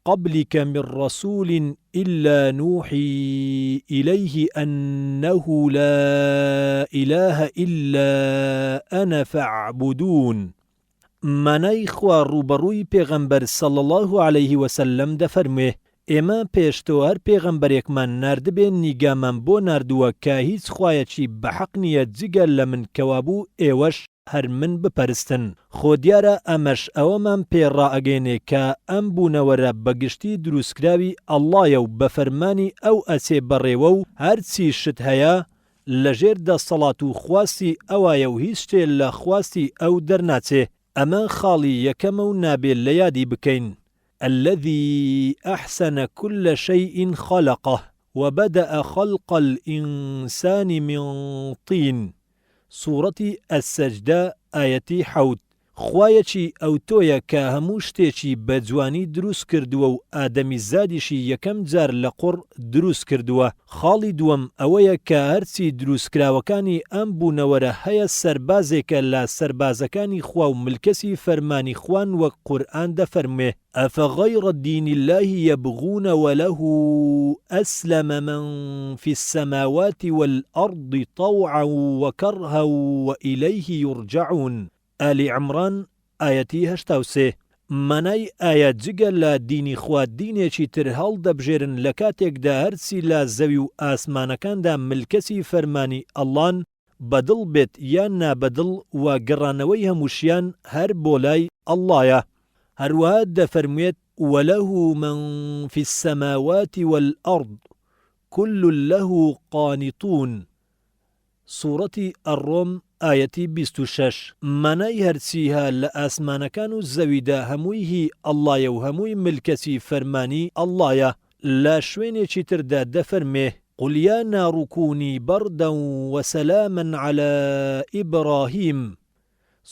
قبلك من رسول إلا نوحي إليه أنه لا إله إلا أنا فاعبدون. مانای خوا ڕوبەڕووی پێغەمبەر صلی الله عليه وسلم دەفەرموێ: ئێمە پێشتۆ هەر پێغەمبەرێکمان ناردبێ نیگامان بۆ ناردووە کە هیچ خوایەکی بەحەق نییە جگە لە من کەوابوو ئێوەش هەر من بپەرستن. خۆ دیارە ئەمەش ئەوەمان پێڕائەگەێنێ کە ئەم بوونەوەرە بەگشتی دروستکراوی ئەڵڵایە و بە فەرمانی ئەو ئەچێ بەڕێوە و هەرچی شت هەیە لەژێر دەسەڵات و خواستی ئەوایە و هیچ شتێ لە خواستی ئەو دەرناچێ. ئەمە خاڵی یەکەمە و نابێت لە یادی بکەین. الذي أحسن كل شيء خلقه وبدأ خلق الإنسان من طين. سوورەتی ئەسسەجدە ئایەتی 7. خوایەکی ئەو تۆیە کە هەموو شتێکی بە جوانی دروست کردووە و ئادەمی زادیشی یەکەم جار لە قوڕ دروست کردووە. خاڵی دووەم ئەوەیە کە هەرچی دروستکراوەکانی ئەم بوونەوەرە هەیە سەربازێکە لە سەربازەکانی خوا و ملکەسی فەرمانی خوان وەک قورئان دەفەرموێ: أفغير الدين الله يبغون وله أسلم من في السماوات والأرض طوعا وكرها وإليه يرجعون. آل عمران ئایەتی 83. مانای ئایا جگە لە دینی خوا دینێکی تر هەڵدەبژێرن لە کاتێکدا هەرچی لە زەوی و ئاسمانەکاندا ملکەسی فەرمانی ئەڵڵان بەدڵ بێت یان نابەدڵ و گەڕانەوەی هەمووشیان هەر بۆ لای ئەڵڵایە. هەروەها دەفەرموێت: وله من في السماوات والأرض كل له قانطون. سوورەتی ئەڕۆم ئایەتی 26. مانای هەرچیها لە ئاسمانەکان و زەویدا هەمووی هی ئەڵڵایە و هەمووی ملکەسی فەرمانی ئەڵڵایە. لە شوێنێکی تردا دەفەرمێ: قل يا نار كوني بردا وسلاما على إبراهيم.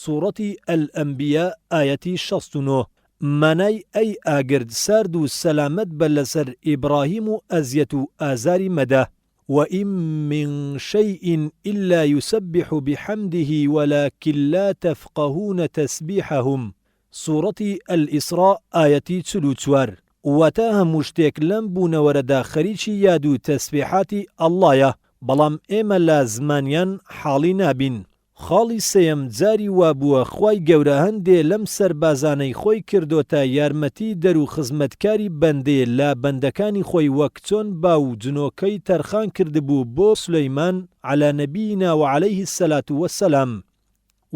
سوورەتی ئەلئەنبیا ئایەتی 69. مانای ئەی ئاگرد سارد و سەلامەت بە لەسەر ئیبراهیم و ئەزیەت و ئازاری مەدە. وإن من شيء إلا يسبح بحمده ولكن لا تفقهون تسبيحهم. سوورەتی الإسراء ئایەتی 44. واتە هەموو شتێک لەم بوونەوەرەدا خەریکی یاد و تەسبیحاتی ئەڵڵایە، بەڵام ئێمە لە زمانیان حاڵی نابین. خاڵی سێیەم جاری وابووە خوای گەورە هەندێ لەم سەربازانەی خۆی کردۆتە یارمەتی دەر و خزمەتکاری بەندێ لە بەندەکانی خۆی وەک چۆن باو جنۆکەی تەرخان کردبوو بۆ سولەیمان عەلە نەبینا و عەلەیه السەلات وەسسەلام.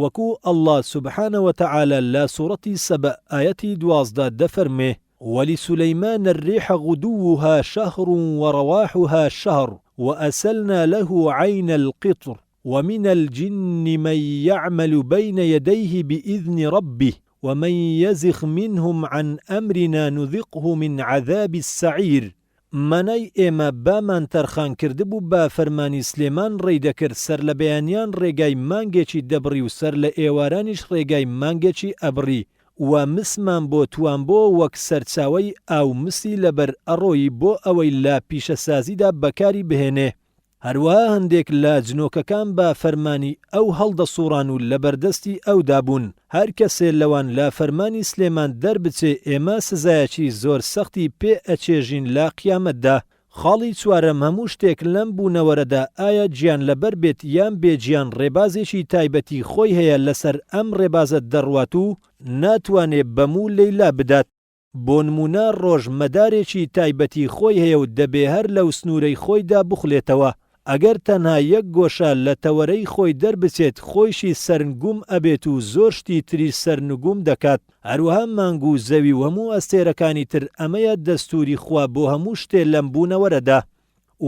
وەکو ئەڵڵا سوبحانە وتەعالە لە سوورەتی سەبە ئایەتی 12 دەفەرمێ: ولسليمان الريح غدوها شهر ورواحها شهر وأسلنا له عين القطر ومن الجن من يعمل بين يديه بإذن ربه ومن يزغ منهم عن أمرنا نذقه من عذاب السعير. مانای ئێمە بامان تەرخان کردبوو بە فەرمانی سلێمان ڕێیدەکرد سەر لە بەیانیان ڕێگای مانگێکی دەبڕی و سەر لە ئێوارانیش ڕێگای مانگێکی ئەبڕی و مسمان بۆ توان بۆ وەک سەرچاوەی ئاو مسی لەبەر ئەڕۆیی بۆ ئەوەی لە پیشەسازیدا بەکاری بهێنێ. هەروەها هەندێک لە جنۆکەکان بە فەرمانی ئەو هەڵدەسوڕان و لە بەردەستی ئەودا بوون. هەر کەسێ لەوان لە فەرمانی سلێمان دەربچێ ئێمە سزایەکی زۆر سەختی پێ ئەچێژین لە قیامەتدا. خاڵی چوارەم هەموو شتێک لەم بوونەوەرەدا ئایا گیان لەبەر بێت یان بێگیان ڕێبازێکی تایبەتی خۆی هەیە لەسەر ئەم ڕێبازە دەڕوات و ناتوانێت بەموو لەیلا بدات. بۆ نمونە ڕۆژمەدارێکی تایبەتی خۆی هەیە و دەبێ هەر لەو سنوورەی خۆیدا بخولێتەوە. ئەگەر تەنها یەک گۆشە لە تەوەرەی خۆی دەربچێت خۆیشی سەرنگوم ئەبێت و زۆر شتی تری سەرنگوم دەکات. هەروەها مانگ و زەوی و هەموو ئەستێرەکانی تر ئەمەیە دەستوری خوا بۆ هەموو شتێ لەم بوونەوەرەدا.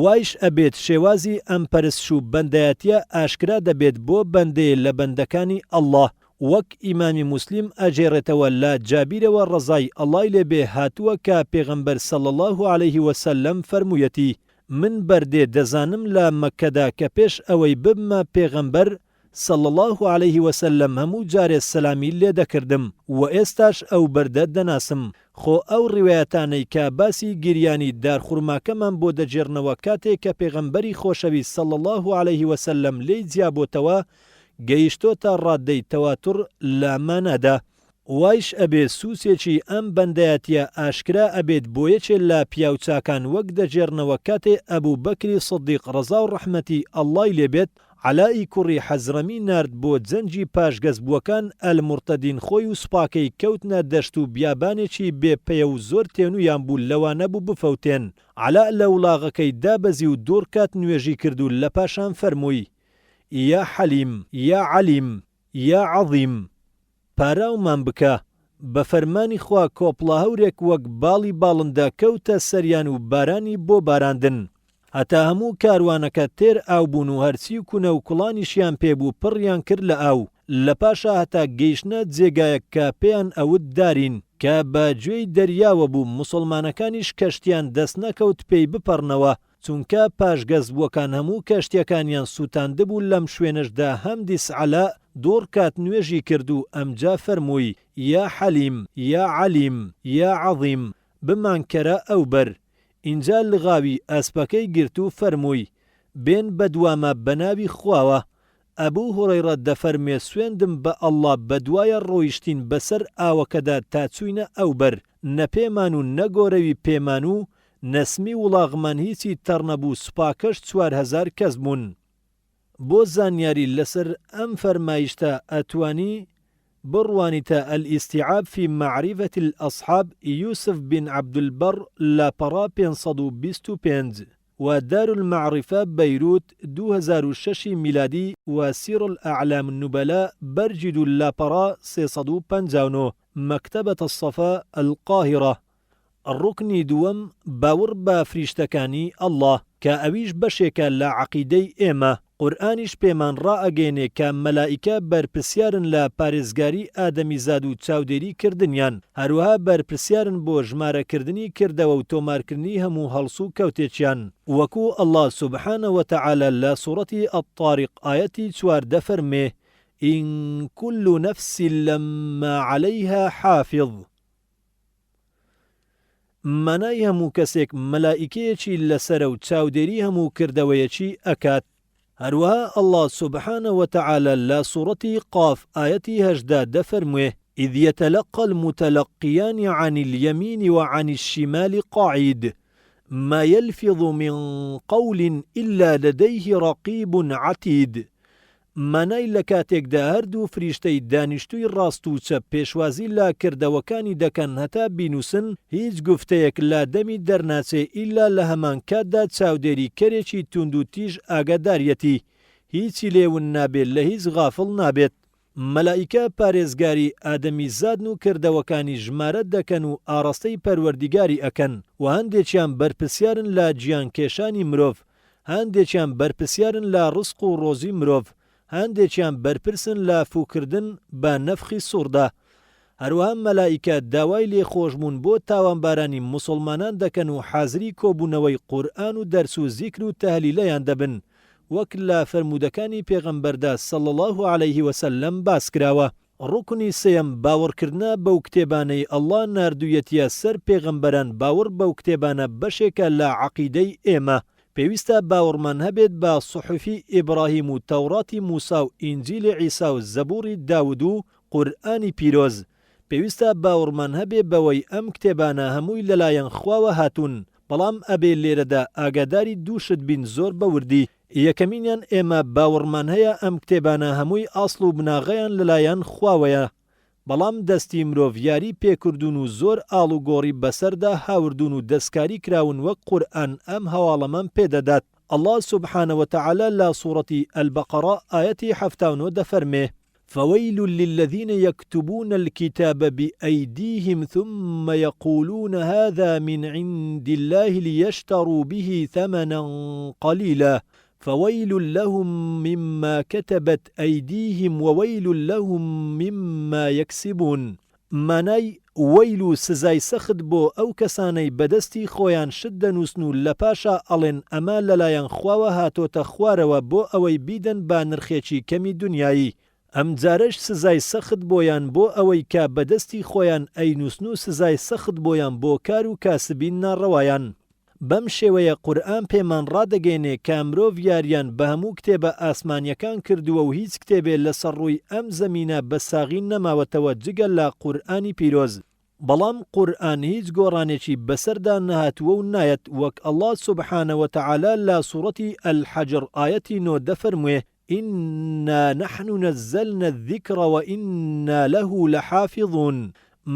وایش ئەبێت شێوازی ئەم پەرستش و بەندایەتیە ئاشکرا دەبێت بۆ بەندەیە لە بەندەکانی ئەڵڵا وەک ئیمامی موسلیم ئەجێڕێتەوە لە جابیرەوە ڕەزای ئەڵڵای لێبێ هاتووە کە پێغەمبەر صلی الله عليه وسلم فەرموویەتی من بەردێ دەزانم لە مەککەدا کە پێش ئەوەی ببمە پێغەمبەر صلی الله عليه وسلم هەموو جارێ سەلامی لێ دەکردم و ئێستاش ئەو بەردە دەناسم. خۆ ئەو ڕیوایەتانەی کە باسی گریانی دارخورماکەمان بۆ دەجێڕنەوە کاتێک کە پێغەمبەری خۆشەویست صلی الله عليه وسلم لێی جیابۆتەوە گەیشتۆتە ڕادەی تەواتر لە مانادا. وایش ئەبێ سووسێکی ئەم بەندایەتیە ئاشکرا ئەبێت بۆ یەکێ لە پیاوچاکان وەک دەجێڕنەوە کاتێ ئەبوو بەکری سدیق ڕەزا و ڕەحمەتی ئەڵڵای لێبێت عەلای کوڕی حەزرەمی نارد بۆ جەنجی پاشگەزبووەکان ئەلمورتەدین خۆی و سوپاکەی کەوتنە دەشت و بیابانێکی بێپەیە و زۆر تێنویان بوو لەوانە بوو بفەوتێن. عەلا لە وڵاغەکەی دابەزی و دوور کات نوێژی کرد و لە پاشان فەرمووی یا حەلیم یا عەلیم یا عەظیم پاراومان بکە. بە فەرمانی خوا کۆپڵە هەورێک وەک باڵی باڵندە کەوتە سەریان و بارانی بۆ باراندن هەتا هەموو کاروانەکە تێر ئاو بوون و هەرچی و کونە و کوڵانیشیان پێبوو پڕیان کرد لە ئاو لە پاشا هەتا گەیشتنە جێگایەک کە پێیان ئەوت دارین کە بە گوێی دەریاوە بوو مسلمانەکانیش کەشتیان دەست نەکەوت پێی بپەڕنەوە چونکە پاشگەزبووەکان هەموو کەشتیەکانیان سووتاندبوو لەم شوێنەشدا هەمدی سعەلا دوور کات نوێژی کرد و ئەمجا فەرمووی یا حەلیم یا عەلیم یا عەظیم بمانکەرە ئەو بەر. اینجا لغاوی ئەسپەکەی گرت و فەرمووی بێن بەدوامە بەناوی خواوە. ئەبوو هوڕەیرە دەفەرمێ سوێندم بە ئەڵڵا بەدوایە ڕۆیشتین بەسەر ئاوەکەدا تا چووینە ئەو بەر نەپێمان و نەگۆرەوی پێمان و نەسمی وڵاغمان هیچی تەڕنەبوو سوپاکەش 4000 کەس بوون. بۆ زانیاری لەسەر ئەم فەرمایشتە ئەتوانی بڕوانیتە ئەلیستیعاب فی معرفة الأصحاب یوسف بن عەبدولبەڕ لاپەڕا 525 و دار المعرفة بەیروت 2006 میلادی و سیر الأعلام النبلاء بەرجید و لاپەڕا 359 مەکتەبەتە الصەفا القاهرە. ڕوکنی دووەم باوەڕ بە فریشتەکانی ئەڵڵا کە ئەویش بەشێکە لە عەقیدەی ئێمە. قورئانیش پێمان ڕائەگەێنێ کە مەلائیکە بەرپرسیارن لە پارێزگاری ئادەمیزاد و چاودێری کردنیان هەروەها بەرپرسیارن بۆ ژمارەکردنی کردەوە و تۆمارکردنی هەموو هەڵسو و کەوتێکیان وەکو ئەڵڵا سوبحانە وتەعالە لە سوورەتی ئەطاریق ئایەتی 4 دەفەرمێ ئین كل نەفس لەما عەلەیها حافظ. مانای هەموو کەسێک مەلائیکەیەکی لەسەرە و چاودێری هەموو کردەوەیەکی ئەکات. هەروەها ئەڵڵا سوبحانە وتەعالە لە سوورەتی قاف ئایەتی 18 دەفەرموێ إذ يتلقى المتلقيان عن اليمين وعن الشمال قعيد ما يلفظ من قول إلا لديه رقيب عتيد. مانای لە کاتێکدا هەردوو فریشتەی دانیشتووی ڕاست و چەپ پێشوازی لە کردەوەکانی دەکەن هەتا بینوسن هیچ گفتەیەک لە دەمی دەرناچێ ئیلا لە هەمان کاتدا چاودێری کەرێکی توند و تیژ ئاگاداریەتی هیچی لێون نابێت لە هیچ غافڵ نابێت. مەلائیکە پارێزگاری ئادەمی زادن و کردەوەکانی ژمارە دەکەن و ئاڕاستەی پەروەردیگاری ئەکەن و هەندێکیان بەرپرسیارن لە گیان کێشانی مرۆڤ هەندێکیان بەرپرسیارن لە ڕزق و ڕۆزی مرۆڤ هەندێکیان بەرپرسن لە فوکردن بە نەفخی سووردا. هەروەها مەلائیکە داوای لێخۆشبوون بۆ تاوانبارانی مسلمانان دەکەن و حازری کۆبوونەوەی قورئان و دەرس و زیکر و تەهلیلەیان دەبن وەک لە فەرمودەکانی پێغەمبەردا صلی الله عليه وسلم باس کراوە. ڕوکنی سێیەم باوەڕکردنە بەو کتێبانەی ئەڵڵا ناردوویەتیە سەر پێغەمبەران باوەڕ بەو کتێبانە بەشێکە لە عەقیدەی ئێمە. پێویستە باوەڕمان هەبێت بە سوحوفی ئیبراهیم و تەوڕاتی موسا و ئینجیلی عیسا و زەبووری داود و قورئانی پیرۆز. پێویستە باوەڕمان هەبێ بەوەی ئەم کتێبانە هەمووی لەلایەن خواوە هاتوون بەڵام ئەبێ لێرەدا ئاگاداری دووشت بین زۆر بەوردی. یەکەمینیان ئێمە باوەڕمان هەیە ئەم کتێبانە هەمووی ئاسڵ و بناغەیان لەلایەن خواوەیە بەڵام دەستی مرۆڤ یاری پێکردون و زۆر ئاڵ و گۆڕی بەسەردا هاوردون و دەستکاری کراون وەک قورئان ئەم هەواڵەمان پێدەدات. ئەڵڵا سوبحانە وتەعالە لە سوورەتی ئەلبەقەڕە ئایەتی 79 دەفەرمێ فويل للذين يكتبون الكتاب بأيديهم ثم يقولون هذا من عند الله ليشتروا به ثمنا قليلا فويل لهم مما كتبت أيديهم وويل لهم مما يكسبون. مانای وەیل و سزای سەخت بۆ ئەو کەسانەی بەدەستی خۆیان شت دەنووسن و لە پاشا ئەڵێن ئەمە لەلایەن خواوە هاتۆتە خوارەوە بۆ ئەوەی بیدەن با نرخێکی کەمی دنیایی. ئەم جارەش سزای سەخت بۆیان بۆ ئەوەی کا بەدەستی خۆیان ئەینووسن و سزای سەخت بۆیان بۆ کار و کاسبین ناڕەوایان. بەم شێوەیە قورئان پێمان ڕادەگەێنێ کە مرۆڤ یاریان بە هەموو کتێبە ئاسمانیەکان کردووە و هیچ کتێبێ لەسەر ڕووی ئەم زەمینە بە ساغی نەماوەتەوە جگە لە قورئانی پیرۆز. بەڵام قورئان هیچ گۆڕانێکی بەسەردا نەهاتووە و نایەت، وەک ئەڵڵا سوبحانە وتەعالا لە سوورەتی ئەلحەجر ئایەتی 9 دەفەرموێ: ئینا نەحن نەزەلنە الذیکڕ وئینا لەه لەحافیظون.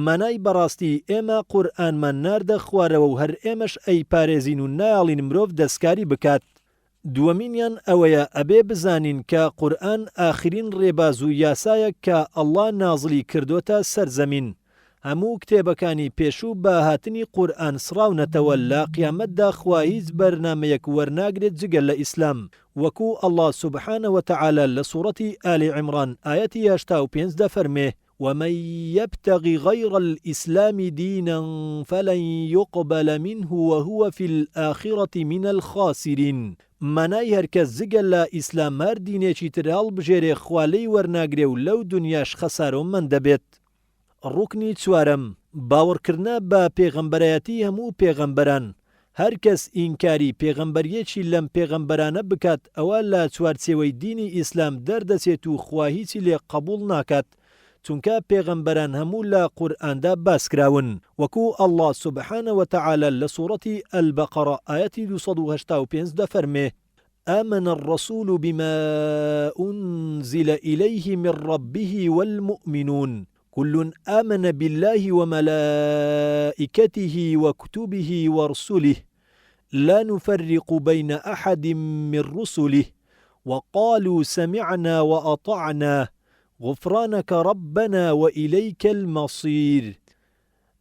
مانای بەڕاستی ئێمە قورئانمان ناردە خوارەوە و هەر ئێمەش ئەی پارێزین و نایاڵین مرۆڤ دەستکاری بکات. دووەمینیان ئەوەیە ئەبێ بزانین کە قورئان ئاخرین ڕێباز و یاسایە کە ئەڵڵا نازڵی کردوتە سەرزەمین. هەموو کتێبەکانی پێشوو بە هاتنی قورئان سڕاونەتەوە، لە قیامەتدا خوا هیچ بەرنامەیەک وەرناگرێت جگە لە ئیسلام، وەکوو ئەڵڵا سوبحانە وتەعالا لە سوورەتی ئالی عیمڕان ئایەتی 85 دەفەرمێ: ومن يبتغ غير الإسلام دينا فلن يقبل منه وهو في الآخرة من الخاسرين. مانای هەرکەس جگە لە ئیسلام هەر دینێکی تر هەڵبژێرێ خوالەی وەرناگرێ و لەو دنیاش خەسارەمەند دەبێت. ڕوکنی چوارەم، باوەڕکردنە بە پێغەمبەرایەتی هەموو پێغەمبەران. هەر کەس ئینکاری پێغەمبەریەکی لەم پێغەمبەرانە بکات ئەوە لە چوارچێوەی دینی ئیسلام دەردەچێت و خوا هیچی لێ قبول ناکات، چونکە پێغەمبەران هەموو لە قورئاندا باسکراون، وەکوو ئەڵڵا سوبحانە وتەعالا لە سوورەتی ئەلبەقەرە ئایەتی 285 دەفەرمێ: آمن الرسول بما أنزل إليه من ربه والمؤمنون كل آمن بالله وملائكته وكتبه ورسله لا نفرق بين أحد من رسله وقالوا سمعنا وأطعنا غفرانك ربنا وإليك المصير.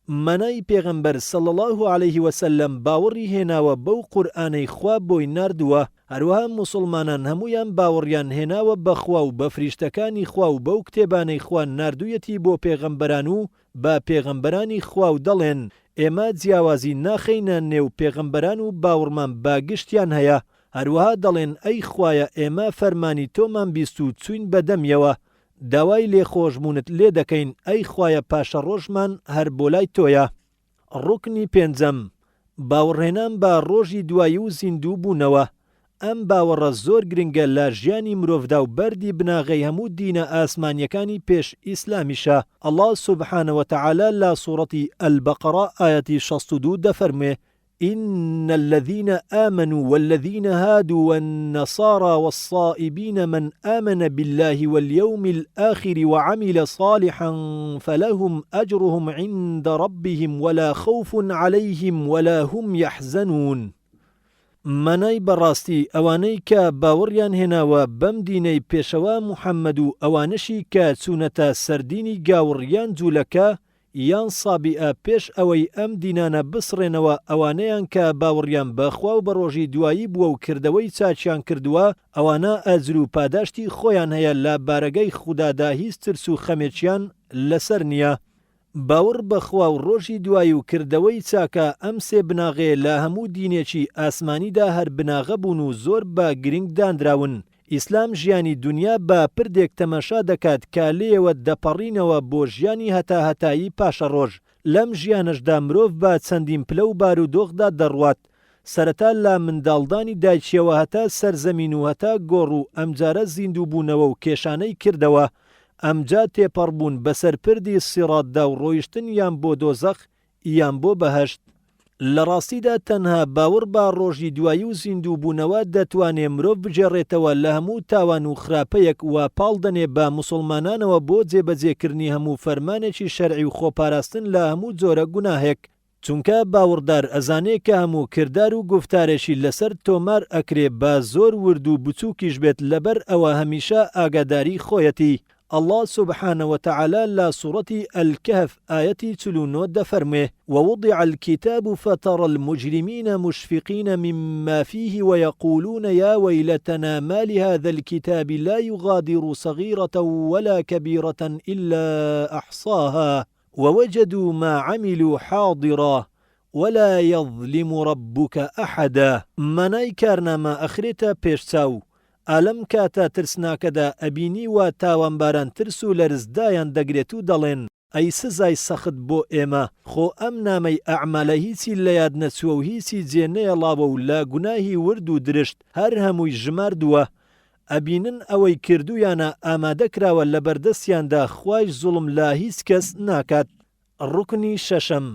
مانای پێغەمبەر صلی الله عليه وسلم باوەڕی هێناوە بەو قورئانەی خوا بۆی ناردووە، هەروەها موسڵمانان هەمویان باوەڕیان هێناوە بە خوا و بە فریشتەکانی خوا و بەو کتێبانەی خوا ناردوویەتی بۆ پێغەمبەران و بە پێغەمبەرانی خوا و دەڵێن ئێمە جیاوازی ناخەینە نێو پێغەمبەران و باوەڕمان باگشتیان هەیە، هەروەها دەڵێن ئەی خوایە ئێمە فەرمانی تۆمان بیست و چوین بەدەمیەوە، داوای لێخۆشبوونت لێ دەکەین ئەی خوایە پاشە ڕۆژمان هەر بۆ لای تۆیە. ڕوکنی پێنجەم، باوەڕهێنان بە ڕۆژی دوایی و زیندوو بوونەوە. ئەم باوەڕە زۆر گرنگە لە ژیانی مرۆڤدا و بەردی بناغەی هەموو دینە ئاسمانیەکانی پێش ئیسلامیشە. ئەڵڵا سوبحانە وتەعالا لە سوورەتی ئەلبەقەرە ئایەتی 62 دەفەرمێ: إن الذين آمنوا والذين هادوا والنصارى والصائبين من آمن بالله واليوم الآخر وعمل صالحا فلهم أجرهم عند ربهم ولا خوف عليهم ولا هم يحزنون. مانای بەڕاستی ئەوانەی کە باوەڕیان هێناوە بەم دینەی پێشەوە محەممەد و ئەوانەشی کە چوونەتە سەردینی گاوڕیان جوولەکە یان سابیئە پێش ئەوەی ئەم دینانە بسڕێنەوە، ئەوانەیان کە باوەڕیان بەخوا و بە ڕۆژی دوایی بووە و کردەوەی چاچیان کردووە، ئەوانە ئەجر و پاداشتی خۆیان هەیە لە بارەگەی خوددادا، هیچ ترس و خەمێکیان لەسەر نییە. باوەڕ بەخوا و ڕۆژی دوایی و کردەوەی چاکە ئەم سێ بناغێ لە هەموو دینێکی ئاسمانیدا هەر بناغە بوون و زۆر بە گرنگ دانراون. ئیسلام ژیانی دنیا بە پردێک تەماشا دەکات کە لێوە دەپەڕینەوە بۆ ژیانی هەتاهەتایی پاشە ڕۆژ. لەم ژیانەشدا مرۆڤ بە چەندین پلە و بارودۆخدا دەڕوات، سەرەتا لە منداڵدانی دایکیەوە هەتا سەرزەمین و هەتا گۆڕ و ئەمجارە زیندوو بوونەوە و کێشانەی کردەوە، ئەمجا تێپەڕبوون بەسەر پردی سیڕاتدا و ڕۆیشتن یان بۆ دۆزەخ یان بۆ بەهەشت. لە ڕاستیدا تەنها باوەڕ بە ڕۆژی دوایی و زیندوو بوونەوە دەتوانێ مرۆڤ بجێڕێتەوە لە هەموو تاوان و خراپەیەک و پاڵ دەنێ بە موسڵمانانەوە بۆ جێبەجێکردنی هەموو فەرمانێکی شەرعی و خۆپاراستن لە هەموو جۆرە گوناهێک، چونکە باوەڕدار ئەزانێ کە هەموو کردار و گفتارێکی لەسەر تۆمار ئەکرێ بە زۆر ورد و بچووکیش بێت، لەبەر ئەوە هەمیشە ئاگاداری خۆیەتی. الله سبحانه وتعالى لا سورة الكهف آية 49 دفرمه ووضع الكتاب فترى المجرمين مشفقين مما فيه ويقولون يا ويلتنا ما لهذا الكتاب لا يغادر صغيرة ولا كبيرة إلا أحصاها ووجدوا ما عملوا حاضرا ولا يظلم ربك أحدا منای کارنامە ئەخرێتە پێشچاو ئالەم کاتە ترسناکەدا ئەبینی و تاوانباران ترس و لەرزدایان دەگرێت و دەڵێن ئەی سزای سەخت بۆ ئێمە خۆ ئەم نامەی ئەعمالە هیچی لە یاد نەچووە و هیچی جێ نەیەڵاوە و لە گوناهی ورد و درشت هەر هەمووی ژماردووە ئەبینن ئەوەی کردویانە ئامادەکراوە لە بەردەستیاندا خوای زوڵم لا هیچ کەس ناکات. ڕوکنی شەشەم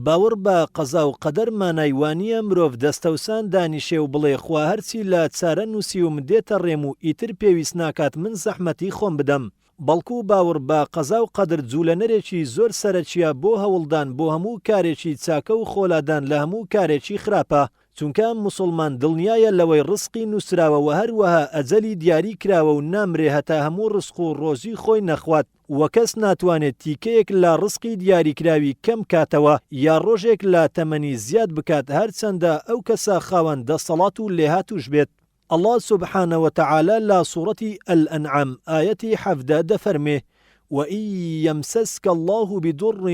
باوەڕ بە قەزا و قەدەر مانایوانیە مرۆڤ دەستەوسان دانیشێ و بڵێ خوا هەرچی لە چارە نووسیوم دێتە ڕێم و ئیتر پێویست ناکات من زەحمەتی خۆم بدەم بەڵکو باوەڕ بە قەزا و قەدر جوولەنەرێکی زۆر سەرەکیە بۆ هەوڵدان بۆ هەموو کارێکی چاکە و خۆلادان لە هەموو کارێکی خراپە چونکە مسلمان دڵنیایە لەوەی ڕزقی نووسراوە و هەروەها ئەجەلی دیاری کراوە و نامرێ هەتا هەموو ڕزق و ڕۆزی خۆی نەخوات وە کەس ناتوانێت تیکەیەک لە ڕزقی دیاریکراوی کەم کاتەوە یا ڕۆژێک لە تەمەنی زیاد بکات هەرچەندە ئەو کەسە خاوەن دەسەڵات و لێهاتوش بێت. الله سبحانه وتعالى لا سورة الأنعام آية 17 دفرمه وإن يمسسك الله بضر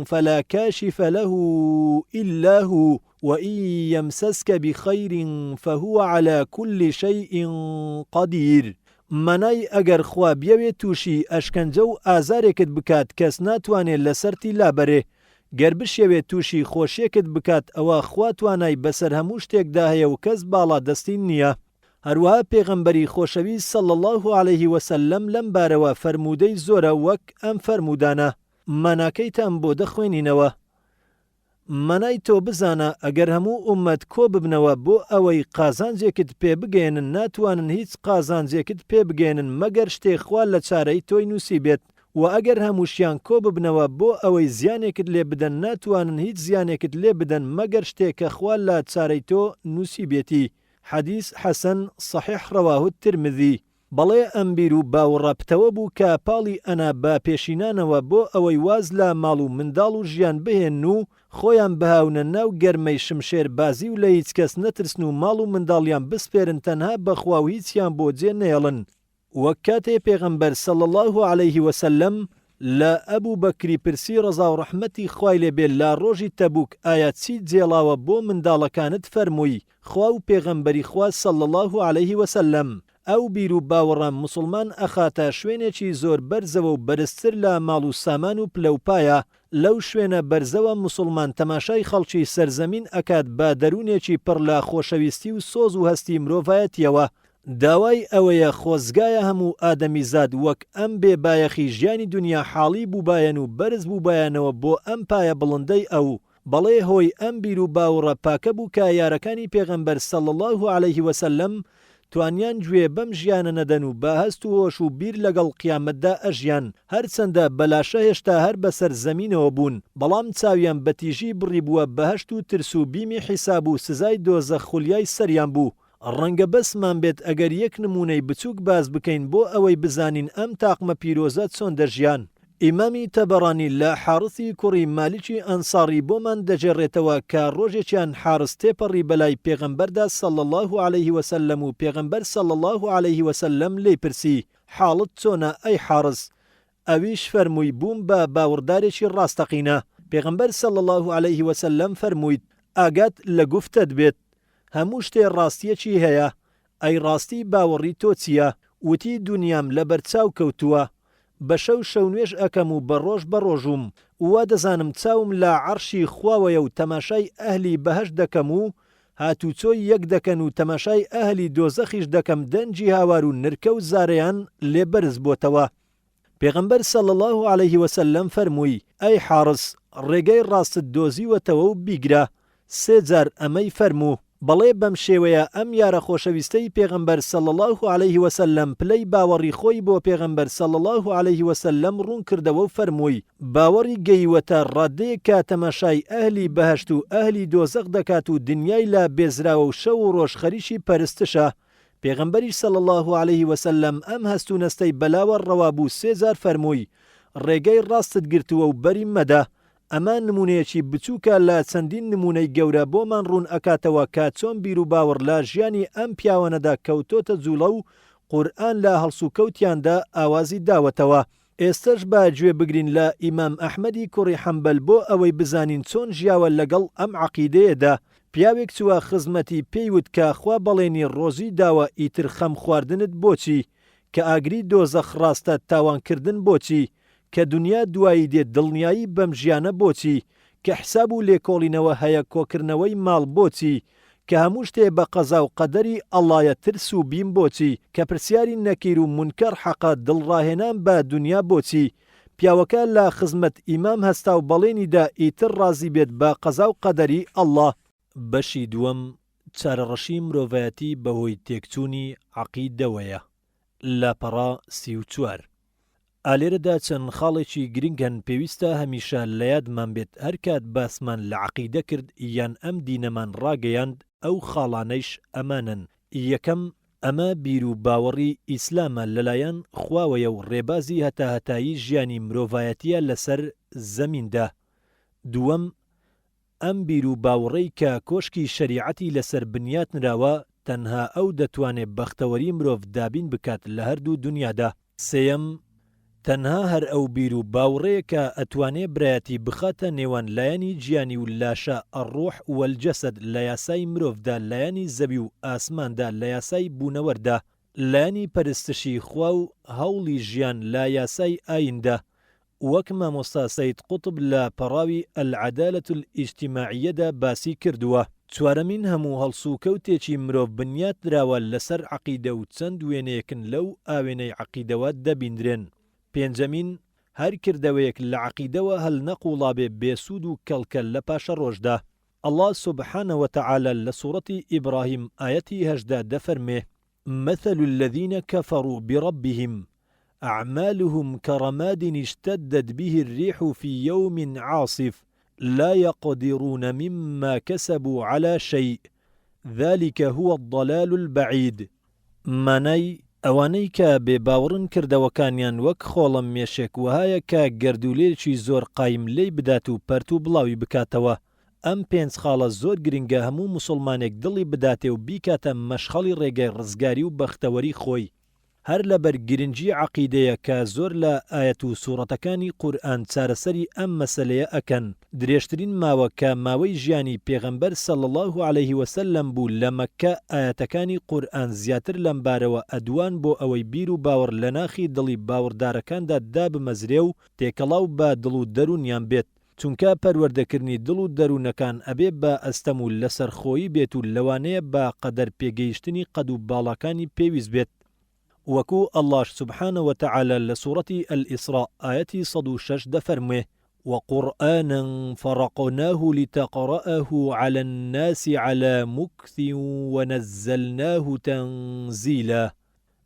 فلا كاشف له إلا هو وإن يمسسك بخير فهو على كل شيء قدير منای ئەگەر خوا بیەوێت تووشی ئەشکەنجە و ئازارێکت بکات کەس ناتوانێت لەسەرتی لابەرێ گەر بشێوێت تووشی خۆشیێکت بکات ئەوە خوا توانای بەسەر هەموو شتێکدا هەیە و کەس باڵا دەستی نییە. هەروەها پێغەمبەری خۆشەویست صلی الله عليه وسلم لەم بارەوە فەرموودەی زۆرە وەک ئەم فەرمودانە ماناکەیتان بۆ دەخوێنینەوە منای تۆ بزانە ئەگەر هەموو ئومەت کۆ ببنەوە بۆ ئەوەی قازانجێکت پێ بگەێنن ناتوانن هیچ قازانجێکت پێ بگەێنن مەگەر شتێک خوا لە چارەی تۆی نووسی بێت و ئەگەر هەمووشیان کۆ ببنەوە بۆ ئەوەی زیانێکت لێ بدەن ناتوانن هیچ زیانێکت لێ بدەن مەگەر شتێک کە خوا لە چارەی تۆ نووسی بێتی. حديث حسن صحيح رواه الترمذي بەڵێ ئەمبیر و باوەڕەپتەوە بوو کە پاڵی ئەنا با پێشینانەوە بۆ ئەوەی واز لە ماڵ و منداڵ و ژیان بهێن و خۆیان بهاونە ناو گەرمەی شمشێر بازی و لە هیچ کەس نەترسن و ماڵ و منداڵیان بسپێرن تەنها بەخوا و هیچیان بۆ جێ نێڵن وەک کاتێ پێغەمبەر صلی الله عليه وسلم لە ئەبوو بەکری پرسی ڕەزا و ڕەحمەتی خوای لێبێ لە ڕۆژی تەبوک ئایا چی جێڵاوە بۆ منداڵەکانت فەرمووی خوا و پێغەمبەری خوا صلی الله عليه وسلم ئەو بیر و باوەڕە مسلمان ئەخاتە شوێنێکی زۆر بەرزەوە و بەرزتر لە ماڵ و سامان و پلەوپایە لەو شوێنە بەرزەوە مسلمان تەماشای خەڵکی سەرزەمین ئەکات بە دەروونێکی پڕ لە خۆشەویستی و سۆز و هەستی مرۆڤایەتیەوە داوای ئەوەیە خۆزگایە هەموو ئادەمی زاد وەک ئەم بێبایەخی ژیانی دنیا حاڵی بووبایەن و بەرز بووبایەنەوە بۆ ئەم پایە بڵندەی ئەو بەڵێ هۆی ئەم بیر و باوەڕە پاکە بوو کە یارەکانی پێغەمبەر صلی الله عليه وسلم توانیان گوێ بەم ژیانە نەدەن و بە هەست و هۆش و بیر لەگەڵ قیامەتدا ئەژیان هەرچەندە بەلاشە هێشتا هەر بەسەر زەمینەوە بوون بەڵام چاویان بەتیژی بڕی بووە بەهەشت و ترس و بیمی حیساب و سزای دۆزەخ خولیای سەریان بوو. ڕەنگە بەسمان بێت ئەگەر یەک نمونەی بچووک باز بکەین بۆ ئەوەی بزانین ئەم تاقمە پیرۆزە چۆن دەژیان. ئیمامی تەبەڕانی لە حارثی کوڕی مالیکی ئەنساری بۆمان دەجێڕێتەوە کە ڕۆژێکیان حارس تێپەڕی بەلای پێغەمبەردا صلی الله عليه وسلم و پێغەمبەر صلی الله عليه وسلم لێی پرسی حاڵت چۆنە ئەی حارس ئەویش فەرمووی بووم بە باوەڕدارێکی ڕاستەقینە پێغەمبەر صلی الله عليه وسلم فەرموویت ئاگات لە گوفتت بێت هەموو شتێ ڕاستیەکی هەیە ئەی ڕاستی باوەڕی تۆ چییە وتی دونیام لە بەرچاو کەوتووە بە شەو شەونێژ ئەەکەم و بە ڕۆژ بە ڕۆژوم وا دەزانم چاوم لە عەرشی خواوەیە و تەماشای ئەهلی بەهەشت دەکەم و هاتوچۆی یەک دەکەن و تەماشای ئەهلی دۆزەخیش دەکەم دەنجی هاوار و نرکە و زارەیان لێبەرز بۆتەوە. پێغەمبەر صلی الله عليه وسلم فەرمووی ئەی حارس ڕێگەی ڕاستت دۆزیوەتەوە و بیگرە 3 جار ئەمەی فەرموو بەڵێ بەم شێوەیە ئەم یارە خۆشەویستەی پێغەمبەر صلی الله عليه وسلم پلەی باوەڕی خۆی بۆ پێغەمبەر صلی الله عليه وسلم ڕوون کردەوە و فەرمووی باوەڕی گەیوەتە ڕادەیەک کە تەماشای ئەهلی بەهەشت و ئەهلی دۆزەخ دەکات و دنیای لا بێزراوە و شەو و ڕۆژ خەریکی پەرستشە. پێغەمبەریش صلی الله عليه وسلم ئەم هەست و نەستەی بەلاوە ڕەوابوو 3000 فەرمووی ڕێگەی ڕاستت گرتووە و بەری مەدە. ئەمە نمونەیەکی بچووکە لە چەندین نمونەی گەورە بۆمان ڕوون ئەکاتەوە کە چۆن بیر و باوەڕ لە ژیانی ئەم پیاوانەدا کەوتۆتە جوڵە و قورئان لە هەڵسوکەوتیاندا ئاوازی داوەتەوە. ئێستش با گوێ بگرین لە ئیمام ئەحمەدی کوڕی حەمبەل بۆ ئەوەی بزانین چۆن ژیاوە لەگەڵ ئەم عەقیدەیەدا. پیاوێک چووە خزمەتی پێیوت کە خوا بەڵێنی ڕۆژی داوە ئیتر خەم خواردنت بۆچی، کە ئاگری دۆزەخ ڕاستە تاوانکردن بۆچی، کە دنیا دوایی دێت دڵنیایی بەم ژیانە بۆچی، کە حساب و لێکۆڵینەوە هەیە کۆکردنەوەی ماڵ بۆچی، کە هەموو شتێ بە قەزا و قەدەری ئەڵڵایە ترس و بیم بۆچی، کە پرسیاری نەکیر و منکەر حەقە دڵڕاهێنان بە دنیا بۆچی. پیاوەکە لە خزمەت ئیمام هەستا و بەڵێنیدا ئیتر ڕازی بێت بە قەزا و قەدەری ئەڵڵا. بەشی دووەم، چارەڕەشی مرۆڤایەتی بەهۆی تێکچوونی عەقیدەوەیە. لاپەڕا 34. ئالێرەدا چەند خاڵێکی گرنگەن پێویستە هەمیشە لە یادمان بێت هەر کات باسمان لە عەقیدە کرد یان ئەم دینەمان ڕاگەیاند ئەو خاڵانەیش ئەمانن. یەکەم، ئەمە بیر و باوەڕی ئیسلامە لەلایەن خواوەیە و ڕێبازی هەتاهەتایی ژیانی مرۆڤایەتیە لەسەر زەمیندا. دووەم، ئەم بیر و باوەڕەی کە کۆشکی شەریعەتی لەسەر بنیات نراوە تەنها ئەو دەتوانێت بەختەوەری مرۆڤ دابین بکات لە هەردوو دنیادا. سێیەم، تەنها هەر ئەو بیر و باوڕەیە کە ئەتوانێ برایەتی بخاتە نێوان لایەنی گیانی و لاشە ئەڕۆح وەلجەسەد لە یاسای مرۆڤدا، لایەنی زەوی و ئاسماندا لە یاسای بوونەوەردا، لایەنی پەرستشی خوا و هەوڵی ژیان لە یاسای ئایندا، وەک مامۆستا سەید قوتب لە پەڕاوی ئەلعەدالەت ئیجتیماعیەدا باسی کردووە. چوارەمین، هەموو هەڵسوکەوتێکی مرۆڤ بنیات دراوە لەسەر عەقیدە و چەند وێنەیەکن لەو ئاوێنەی عەقیدەوە دەبیندرێن. پێنجەمین، هەر کردەوەیەک لە عەقیدەوە هەل نەقوڵابێ بێسوود و کەڵکەل لە پاشە ڕۆژدا. الله سبحانه وتعالى لە سوورەتی ئیبراهیم ئایەتی 18 دەفەرمێ: مثل الذين كفروا بربهم أعمالهم كرماد اشتدت به الريح في يوم عاصف لا يقدرون مما كسبوا على شيء ذلك هو الضلال البعيد. مانای ئەوانەی کە بێباوڕن کردەوەکانیان وەک خۆڵم مێشێک وهایە کە گەردوولێکی زۆر قایم لێی بدات و پەرت و بڵاوی بکاتەوە. ئەم 5 خاڵە زۆر گرنگە هەموو موسڵمانێک دڵی بداتێ و بیکاتە مەشخەڵی ڕێگەی ڕزگاری و بەختەوەری خۆی. هەر لەبەر گرنگی عەقیدەیە کە زۆر لە ئایەت و سوورەتەکانی قورئان چارەسەری ئەم مەسەلەیە ئەکەن. درێژترین ماوە کە ماوەی ژیانی پێغەمبەر صلی الله عليه وسلم بوو لە مەککە ئایەتەکانی قورئان زیاتر لەمبارەوە ئەدوان بۆ ئەوەی بیر و باوەڕ لە ناخی دڵی باوەڕدارەکاندا دابمەزرێ و تێکەڵاو بە دڵ و دەروونیان بێت، چونکە پەروەردەکردنی دڵ و دەروونەکان ئەبێ بە ئەستەم و لەسەرخۆیی بێت و لەوانەیە بە قەدەر پێگەیشتنی قەد و باڵەکانی پێویست بێت. وەکو ئەڵڵاش سبحانه وتعالى لە سوورەتی الئیسراء ئایەتی 106 دەفەرمێ: وقرآنا فرقناه لتقرأه على الناس على مكث ونزلناه تنزيلا.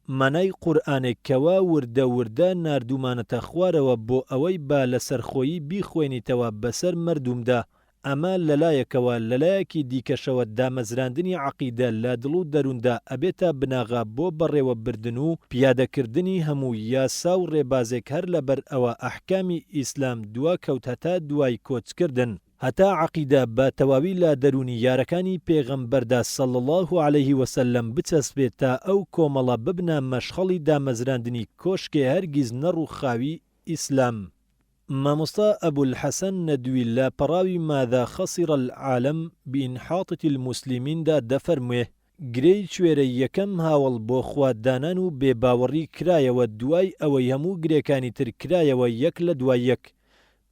مانای قورئانێک کەوا وردە وردە ناردومانەتە خوارەوە بۆ ئەوەی با لەسەرخۆیی بیخوێنیتەوە بەسەر مردومدا. ئەمە لەلایەکەوە لەلایەکی دیکەشەوە دامەزراندنی عەقیدە لە دڵ و دەرووندا ئەبێتە بناغا بۆ بەڕێوە بردن و پیادەکردنی هەموو یاسا و ڕێبازێک هەر لەبەر ئەوە ئەحکامی ئیسلام دوا کەوت هەتا دوای کۆچکردن، هەتا عەقیدە بە تەواوی لە دەرونی یارەکانی پێغەمبەردا صلی الله عليه وسلم بچەسبێت تا ئەو کۆمەڵە ببنە مەشخەڵی دامەزراندنی کۆشکێ هەرگیز نەڕووخاوی ئیسلام. مامۆستا ئەبولحەسەن نەدوی لە پەڕاوی ماذا خەسر العالم بئینحاطة المسلمین دا دەفەرموێ: گرەی کوێرە یەکەم هاوڵ بۆ خوادانان و بێباوەڕی کرایەوە دوای ئەوەی هەموو گرێکانی تر کرایەوە یەک لە دوای یەک.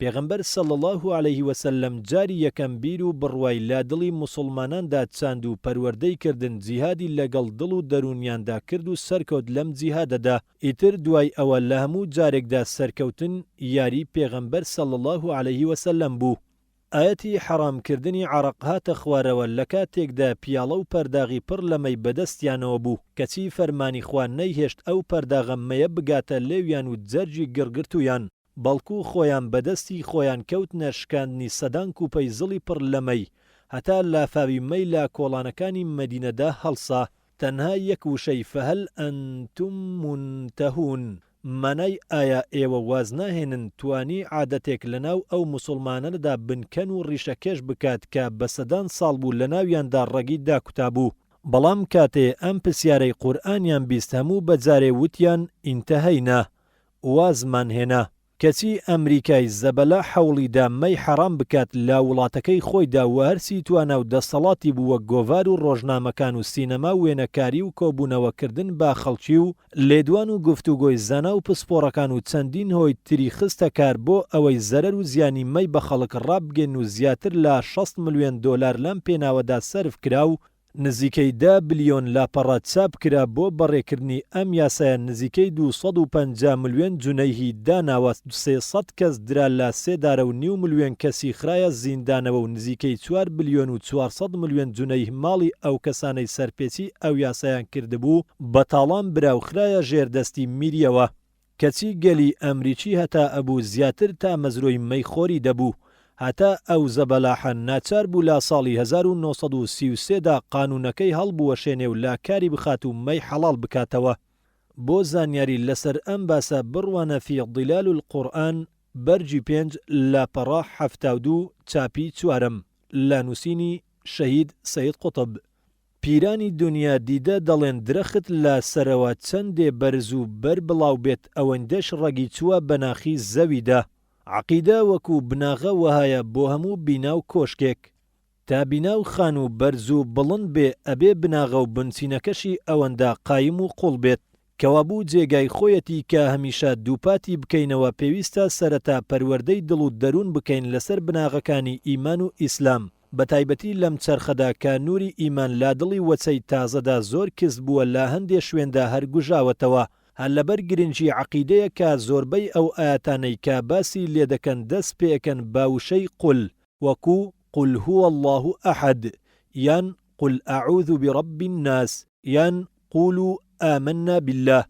پێغەمبەر صلی الله عليه وسلم جاری یەکەم بیر و بڕوای لا دڵی موسڵماناندا چاند و پەروەردەی کردن جیهادی لەگەڵ دڵ و دەروونیاندا کرد و سەرکەوت لەم جیهادەدا. ئیتر دوای ئەوە لە هەموو جارێکدا سەرکەوتن یاری پێغەمبەر صلی الله عليه وسلم بوو. ئاەتی حەرامکردنی عەرەق هاتە خوارەوە لە کاتێکدا پیاڵە و پەرداغی پڕ لەمەی بەدەستیانەوە بوو، کەچی فەرمانی خوا نەیهێشت ئەو پەرداغە مەیە بگاتە لێویان و جەرجی گڕگرتویان، بەڵکو خۆیان بەدەستی خۆیان کەوتنە شکاندنی سەدان کوپەی زڵی پڕ لەمەی، هەتا لافاوی مەی لە کۆڵانەکانی مەدینەدا هەڵسا، تەنها یەک وشەی فەهەل ئەنتم منتەهون مانای ئایا ئێوە واز ناهێنن توانی عادەتێک لەناو ئەو موسڵمانەدا بنکەن و ڕیشەکێش بکات کە بە سەدان ساڵ بوو لە ناویاندا ڕەگی داکوتابوو. بەڵام کاتێ ئەم پرسیارەی قورئانیان بیست هەموو بەجارێ وتیان ئینتەهەینا وازمان هێنا. کەچی ئەمریکای زەبەلە حەوڵیدا مەی حەرام بکات لا وڵاتەکەی خۆیدا و هەرسی توانە و دەسەڵاتی بووە گۆڤار و ڕۆژنامەکان و سینەما و وێنەکاری و کۆبوونەوەکردن با خەڵکی و لێدوان و گفتوگۆی زەنا و پسپۆڕەکان و چەندین هۆی تری خستە کار بۆ ئەوەی زەرەر و زیانی مەی بە خەڵک ڕابگەن و زیاتر لە 60 ملیۆن دۆلار لەم پێناوەدا سەرف کرا و نزیکەی 10 بلیۆن لاپەڕە چاپ کرا بۆ بەڕێکردنی ئەم یاسایە نزیکەی 250 ملیۆن جونەیهی داناوە 300 کەس درا لە 3.5 ملیۆن کەسی خرایە زیندانەوە و نزیکەی 4 بلیۆن و 400 ملیۆن جونەی ماڵی ئەو کەسانەی سەرپێچی ئەو یاسایان کردبوو بەتاڵان براو خرایە ژێردەستی میریەوە. کەچی گەلی ئەمریکی هەتا ئەبوو زیاتر تا مەزرۆی مەیخۆری دەبوو. هەتا ئەو زەبەلاحە ناچار بوو لا ساڵی 1933دا قانونەکەی هەڵبوەشێنێ و لا کاری بخات و مەی حەڵال بکاتەوە. بۆ زانیاری لەسەر ئەم باسە بڕوانە فی ظیلال القورئان بەرجی 5 لاپەڕە 72 چاپی 4 لا نووسینی شەهید سەید قوتب. پیرانی دنیا دیدە دەڵێن درەخت لە سەرەوە چەندێ بەرز و بەر بڵاو بێت ئەوەندەش ڕەگی چووە بەناخی زەویدا. عقیدە وەکو بناغە وهایە بۆ هەموو بینا و کۆشکێک. تا بینا و خان و بەرز و بڵند بێ ئەبێ بناغە و بنچینەکەشی ئەوەندە قایم و قوڵ بێت کەوابوو جێگای خۆیەتی کە هەمیشە دووپاتی بکەینەوە پێویستە سەرەتا پەروەردەی دڵ و دەروون بکەین لەسەر بناغەکانی ئیمان و ئیسلام. بەتایبەتی لەم چەرخەدا کە نووری ئیمان لا دڵی وەچەی تازەدا زۆر کەس بووە لا هەندێ شوێندا هەرگوژاوەتەوە. هەر لەبەر گرنگی عەقیدەیە کە زۆربەی ئەو ئاەتانەی کە باسی لێ دەکەن دەست پێەکەن باوشەی قول وەکو قل هو الله ئەحەد یان قل ئەعوذ برب الناس یان قولوا آمنا بالله.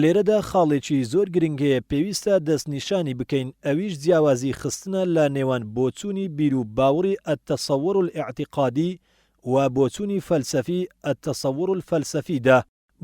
لێرەدا خاڵێکی زۆر گرنگەیە پێویستە دەستنیشانی بکەین ئەویش جیاوازی خستنە لە نێوان بۆچوونی بیر و باوەڕی التەسەووڕ الاعتیقادی و بۆچوونی فەلسەفی التەسەووڕ الفەلسەفیدا.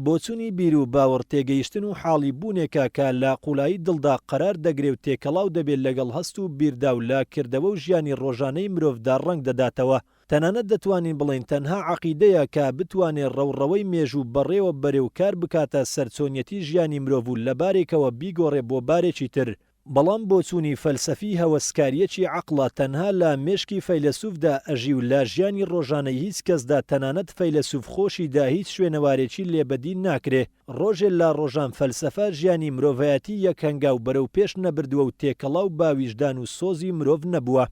بۆچوونی بیر و باوەڕ تێگەیشتن و حاڵی بوونێکە کە لە قوڵایی دڵدا قەرار دەگرێ و تێکەڵاو دەبێت لەگەڵ هەست و بیردا و لا کردەوە و ژیانی ڕۆژانەی مرۆڤدا ڕەنگ دەداتەوە. تەنانەت دەتوانین بڵین تەنها عەقیدەیە کە بتوانێت ڕەوڕەوەی مێژوو بەڕێوە بەرێوکار بکاتە سەرچۆنیەتی ژیانی مرۆڤ و لە بارێکەوە بیگۆڕێ بۆ بارێکی تر. بەڵام بۆچوونی فەلسەفی هەوەسکاریەکی عەقڵە تەنها لە مێشکی فەیلسوفدا ئەژی و لە ژیانی ڕۆژانەی هیچ کەسدا تەنانەت فەیلسوف خۆشیدا هیچ شوێنەوارێکی لێبەدی ناکرێ. ڕۆژێ لە ڕۆژان فەلسەفە ژیانی مرۆڤایەتی یەک هەنگاو بەرەو پێش نەبردووە و تێکەڵاو باویژدان و سۆزی مرۆڤ نەبووە.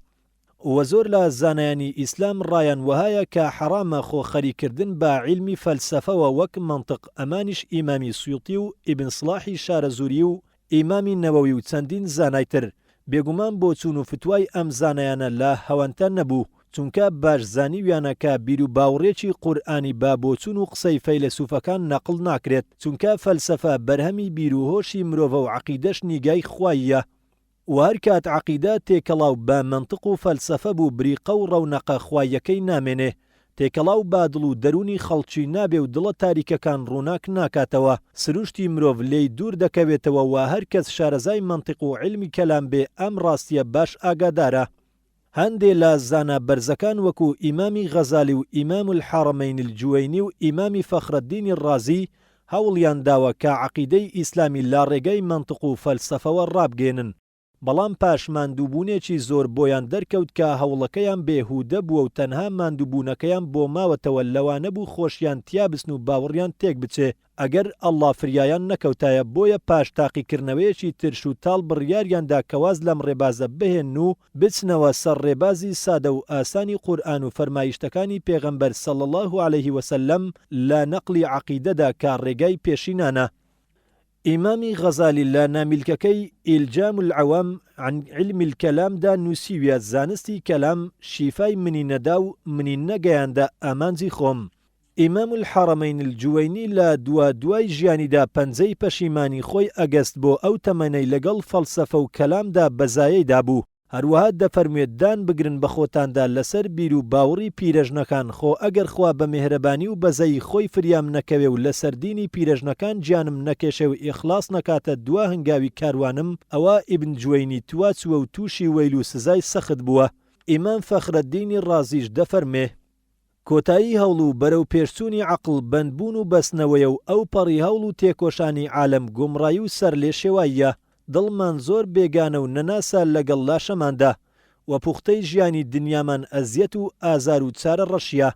و زۆر لە زانایانی ئیسلام ڕایان وهایە کە حەرامە خۆخەریکردن بە عیلمی فەلسەفەوە وەک منطق. ئەمانیش ئیمامی سویوطی و ئیبن سڵاحی شارەزووری و ئیمامی نەوەوی و چەندین زانایتر. بێگومان بۆچوون و فتوای ئەم زانایانە لە هەوەنتە نەبوو چونکە باش زانیویانە کە بیر و باوڕێکی قورئانی با بۆچوون و قسەی فەیلسوفەکان نەقڵ ناکرێت چونکە فەلسەفە بەرهەمی بیر و هۆشی مرۆڤە و عەقیدەش نیگای خواییە. و هەر کات عەقیدە تێکەڵاو بە منطق و فەلسەفە بوو بریقە و ڕەونەقە خواییەکەی نامێنێ. تێکەڵاو با دڵ و دەرونی خەڵکی نابێ و دڵە تاریکەکان ڕووناک ناکاتەوە. سروشتی مرۆڤ لێی دوور دەکەوێتەوە و هەر کەس شارەزای منطق و عیلمی کەلام بێ ئەم ڕاستیە باش ئاگادارە. هەندێ لە زانە بەرزەکان وەکو ئیمامی غەزالی و ئیمام الحەرەمەین الجوەینی و ئیمامی فەخرەددینی ڕازی هەوڵیان داوە کە عەقیدەی ئیسلامی لا ڕێگەی منطق و فەلسەفەوە ڕابگێنن. بەڵام پاش ماندووبوونێکی زۆر بۆیان دەرکەوت کە هەوڵەکەیان بێهودە بووە و تەنها ماندووبوونەکەیان بۆ ماوەتەوە لەوانە بوو خۆشیان تیابسن و باوەڕیان تێک بچێ ئەگەر ئەڵڵا فریایان نەکەوتایە. بۆیە پاش تاقیکردنەوەیەکی ترش و تاڵ بڕیاریاندا کەواز لەم ڕێبازە بهێن و بچنەوە سەر ڕێبازی سادە و ئاسانی قورئان و فەرمایشتەکانی پێغەمبەر صلی الله علیه وسلم لە نەقلی عەقیدەدا کە ڕێگای پێشینانە. ئیمامی غەزالی لە نامیلکەکەی ئیلجام العەوام عن علم الکەلامدا نووسیویە زانستی کەلام شیفای منی نەدا و منی نەگەیاندا ئامانجی خۆم. ئیمام الحەرەمەین الجوەینی لە دوای ژیانیدا پەنجەی پەشیمانی خۆی ئەگەست بۆ ئەو تەمەنەی لەگەڵ فەلسەفە و کەلامدا بەزایەیدا بوو. هەروەها دەفەرموێت دان بگرن بە خۆتاندا لەسەر بیر و باوەڕی پیرەژنەکان خۆ ئەگەر خوا بە میهرەبانی و بەزەی خۆی فریام نەکەوێ و لەسەر دینی پیرەژنەکان گیانم نەکێشێ و ئیخلاس نەکاتە دوا هەنگاوی کاروانم ئەوە ئیبن جوەینی تواچوە و تووشی وەیل و سزای سەخت بووە. ئیمام فەخرەددینی ڕازیش دەفەرمێ کۆتایی هەوڵ و بەرەو پێشچوونی عەقڵ بەندبوون و بەسنەوەیە و ئەو پەڕی هەوڵ و تێکۆشانی عالەم گومڕایی و سەر لێ شێواییە. دڵمان زۆر بێگانە و نەناسە لەگەڵ لاشەماندا و پوختەی ژیانی دنیامان ئەزیەت و ئازار و چارە ڕەشیە.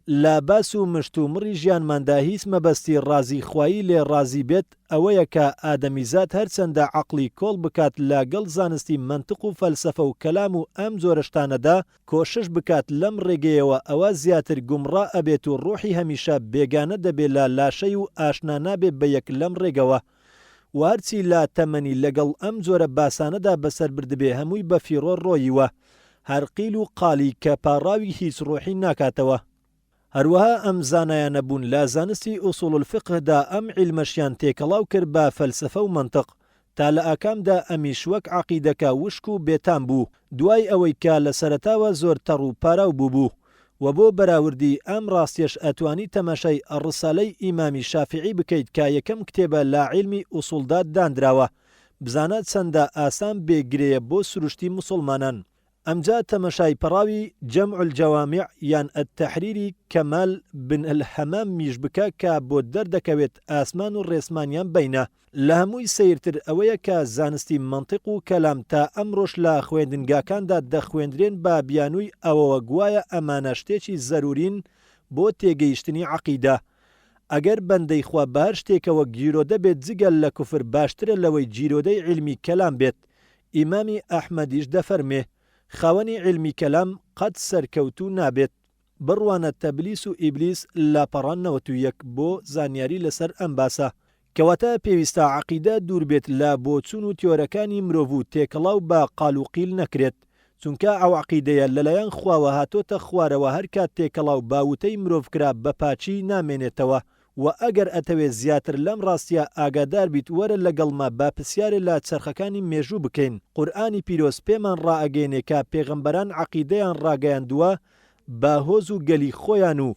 لاباس و مشت و مڕی ژیانماندا هیچ مەبەستی ڕازی خوایی لێ ڕازی بێت ئەوەیە کە ئادەمیزاد هەرچەندە عەقڵی کۆڵ بکات لەگەڵ زانستی منتق و فەلسەفە و کەلام و ئەم جۆرەشتانەدا کۆشش بکات لەم ڕێگەیەوە ئەوە زیاتر گومڕا ئەبێت و ڕۆحی هەمیشە بێگانە دەبێت لە لاشەی و ئاشنا نابێت بە یەک لەم ڕێگەوە. و هەرچی لا تەمەنی لەگەڵ ئەم جۆرە باسانەدا بەسەر بردبێ هەمووی بە فیڕۆ ڕۆیوە هەر قیل و قالی کە پاڕاوی هیچ ڕۆحی ناکاتەوە. هەروەها ئەم زانایانە بوون لە زانستی ئوسوڵ الفقهدا ئەم عیلمەشیان تێکەڵاو کرد بە فەلسەفە و منتق تا لە ئاکامدا ئەمیش وەک عەقیدەکە وشک و بێتام بوو دوای ئەوەی کە لە سەرەتاوە زۆر تەڕ و پاراو بوو و بۆ بەراوردی ئەم ڕاستیەش ئەتوانی تەماشای ئەڕسالەی ئیمامی شافعی بکەیت کە یەکەم کتێبە لە عیلمی ئوسوڵدا دانراوە بزانە چەندە ئاسان بێگرەیە بۆ سروشتی موسڵمانان. ئەمجا تەمەشای پەڕاوی جەمع الجەوامع یان التەحریری کەمال بن الحەمام میش بکە کە بۆ دەردەکەوێت ئاسمان و ڕێسمانیان بینە. لە هەمووی سەیرتر ئەوەیە کە زانستی منتیق و کەلام تا ئەمڕۆژ لە خوێندنگاکاندا دەخوێندرێن بە بیانووی ئەوەوە گوایە ئەمانە شتێکی زەرورین بۆ تێگەیشتنی عەقیدە. ئەگەر بەندەی خوا بە هەر شتێکەوە گیرۆدە بێت جگەل لە کوفر باشترە لەوەی گیرۆدەی عیلمی کەلام بێت. ئیمامی ئەحمەدیش دەفەرمێ خاوەنی عیلمی کەلام قەت سەرکەوتوو نابێت بڕوانە تەبلیس و ئیبلیس لاپەڕانەوە و یەک بۆ زانیاری لەسەر ئەم باسە کەواتە پێویستە عەقیدە دوور بێت لە بۆچوون و تیۆرەکانی مرۆڤ و تێکەڵاو بە قالوقیل نەکرێت چونکە ئەو عەقیدەیە لەلایەن خواوە هاتۆتە خوارەوە هەر کات تێکەڵاو باوتەی مرۆڤ کرا بە پاچی نامێنێتەوە و ئەگەر ئەتەوێت زیاتر لەم ڕاستیە ئاگادار بیت وەرە لەگەڵما با پرسیارێ لە چەرخەکانی مێژوو بکەین. قورئانی پیرۆز پێمان ڕائەگەێنێ کە پێغەمبەران عەقیدەیان ڕاگەیاندووە بە هۆز و گەلی خۆیان و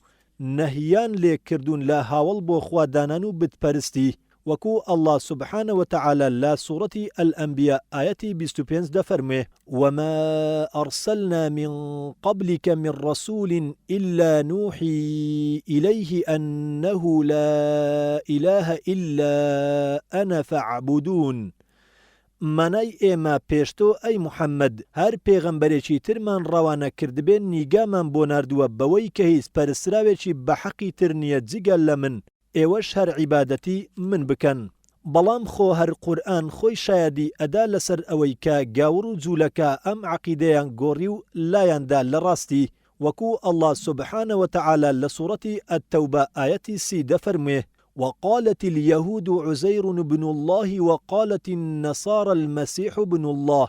نەهیان لێکردوون لە هاوڵ بۆ خوادانان و بتپەرستی وەکو ئەڵڵا سوبحانە وتەعالە لە سوورەتی ئەلئەنبیا ئایەتی 25 دەفەرمێ وما أرسلنا من قبلك من رسول إلا نوحي إليه أنه لا إله إلا أنا فاعبدون. مانای ئێمە پێشتۆ ئەی محەممەد هەر پێغەمبەرێکی ترمان ڕەوانە کردبێن نیگامان بۆ ناردووە بەوەی کە هیچ پەرستراوێکی بە حەقی تر نییە جگەل لە من ئێوەش هەر عیبادەتی من بکەن. بەڵام خۆ هەر قورئان خۆی شایەدی ئەدا لەسەر ئەوەی کە گاور و جوولەکە ئەم عەقیدەیان گۆڕی و لایەندا لە ڕاستی وەکو ئەڵڵا سوبحانە وتەعالە لە سوورەتی ئەتتەوبە ئایەتی 30 دەفەرموێ وقالت اليهود عزير بن الله وقالت النصارى المسيح بن الله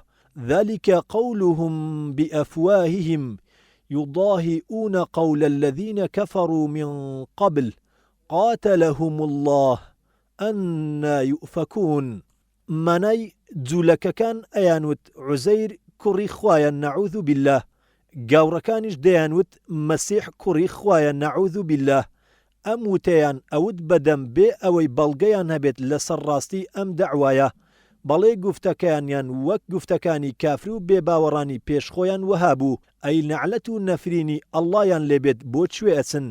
ذلك قولهم بأفواههم يضاهئون قول الذين كفروا من قبل قاتلهم الله أنا يؤفكون. مناي جولك كان أيانوت عزير كري خوايا نعوذ بالله قاوركانش ديانوت مسيح كري خوايا نعوذ بالله ئەم وتەیان ئەوت بەدەم بێ ئەوەی بەڵگەیان هەبێت لەسەر ڕاستی ئەم دەعوایە بەڵێ گوفتەکانیان وەک گوفتەکانی کافر و بێباوەڕانی پێشخۆیان وەها بوو ئەی نەعلەت و نەفرینی ئەڵڵایان لێبێت بۆ کوێ ئەچن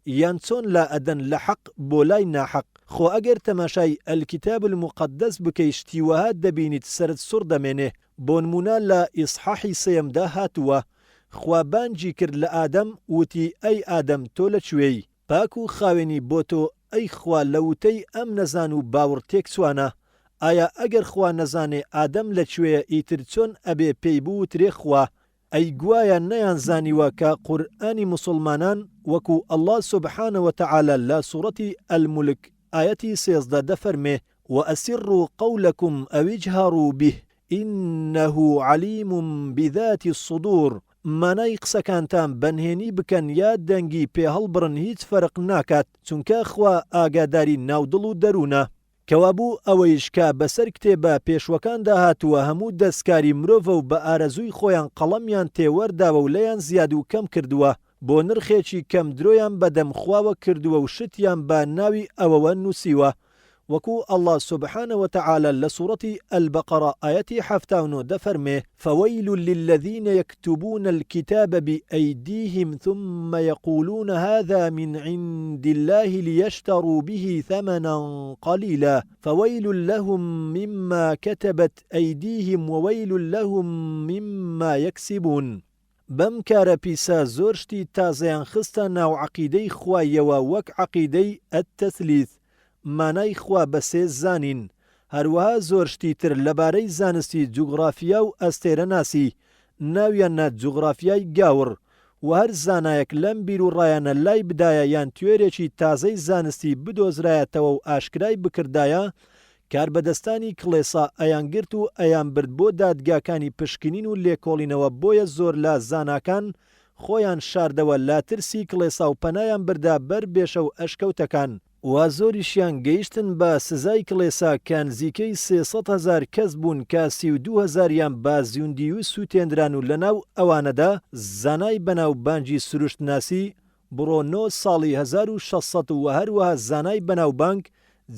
یان چۆن لا ئەدەن لە حەق بۆ لای ناحەق. خۆ ئەگەر تەماشای ئەلکیتاب المقەدەس بکەی شتیوەها دەبینیت سرت سوڕ دەمێنێ. بۆ نمونە لە ئیسحاحی سەیەمدا هاتووە خوا بانگی کرد لە ئادەم وتی ئەی ئادەم تۆ لەکوێی پاک و خاوێنی بۆ تۆ ئەی خوا لەوتەی ئەم نەزان و باوەڕ تێک سوانە. ئایا ئەگەر خوا نەزانێ ئادەم لەکوێیە ئیتر چۆن ئەبێ پێی بوو ترێ خوا ئەی گوایە نەیان زانیوە کە قورئانی موسڵمانان وەکو ئەڵڵا سوبحانە وتەعالە لە سوورەتی ئەلمولک ئایەتی 13 دەفەرمێ وأسروا قولكم أو اجهروا به إنه عليم بذات الصدور. مانای قسەکانتان بەنهێنی بکەن یا دەنگی پێ هەڵبڕن هیچ فەرق ناکات چونکە خوا ئاگاداری ناودڵ و دەروونە. کەوابوو ئەوەیش کە بەسەر کتێبە پێشوەکاندا هاتووە هەموو دەستکاری مرۆڤە و بە ئارەزووی خۆیان قەڵەمیان تێوەرداوە و لەیان زیاد و کەم کردووە بۆ نرخێکی کەم درۆیان بەدەمخواوە کردووە و شتیان بە ناوی ئەوەوە نووسیوە وەکو الله سبحانه وتعالى لسورة البقرة آية 79 دفرمه فويل للذين يكتبون الكتاب بأيديهم ثم يقولون هذا من عند الله ليشتروا به ثمنا قليلا فويل لهم مما كتبت أيديهم وويل لهم مما يكسبون بەم کارە پیسە زۆر شتی تازەیان خستە ناو عەقیدەی خوایەوە وەک عەقیدەی ئەتتەثلیث مانای خوا بەسێ زانین هەروەها زۆر شتی تر لەبارەی زانستی جوگرافیا و ئەستێرە ناسی ناویان نات جوگرافیای گاور و هەر زانایەک لەم بیر و ڕایانە لای بدایە یان توێرێکی تازەی زانستی بدۆزرایەتەوە و ئاشکرای بکردایە کاربەدەستانی کڵێسا ئەیان گرت و ئەیان برد بۆ دادگاکانی پشکنین و لێکۆڵینەوە بۆیە زۆر لە زاناکان خۆیان شاردەوە لا ترسی کڵێسا و پەنایان بردا بەر بێشە و ئەشکەوتەکان و زۆریشیان گەیشتن بە سزای کڵێسا کە نزیکەی 300,000 کەس بوون کە 32,000یان بە زیوندی و سووتێنران و لەناو ئەوانەدا زانای بەناو بانگی سروشت ناسی بڕۆنۆ ساڵی 1600 و هەروەها زانای بەناو بانگ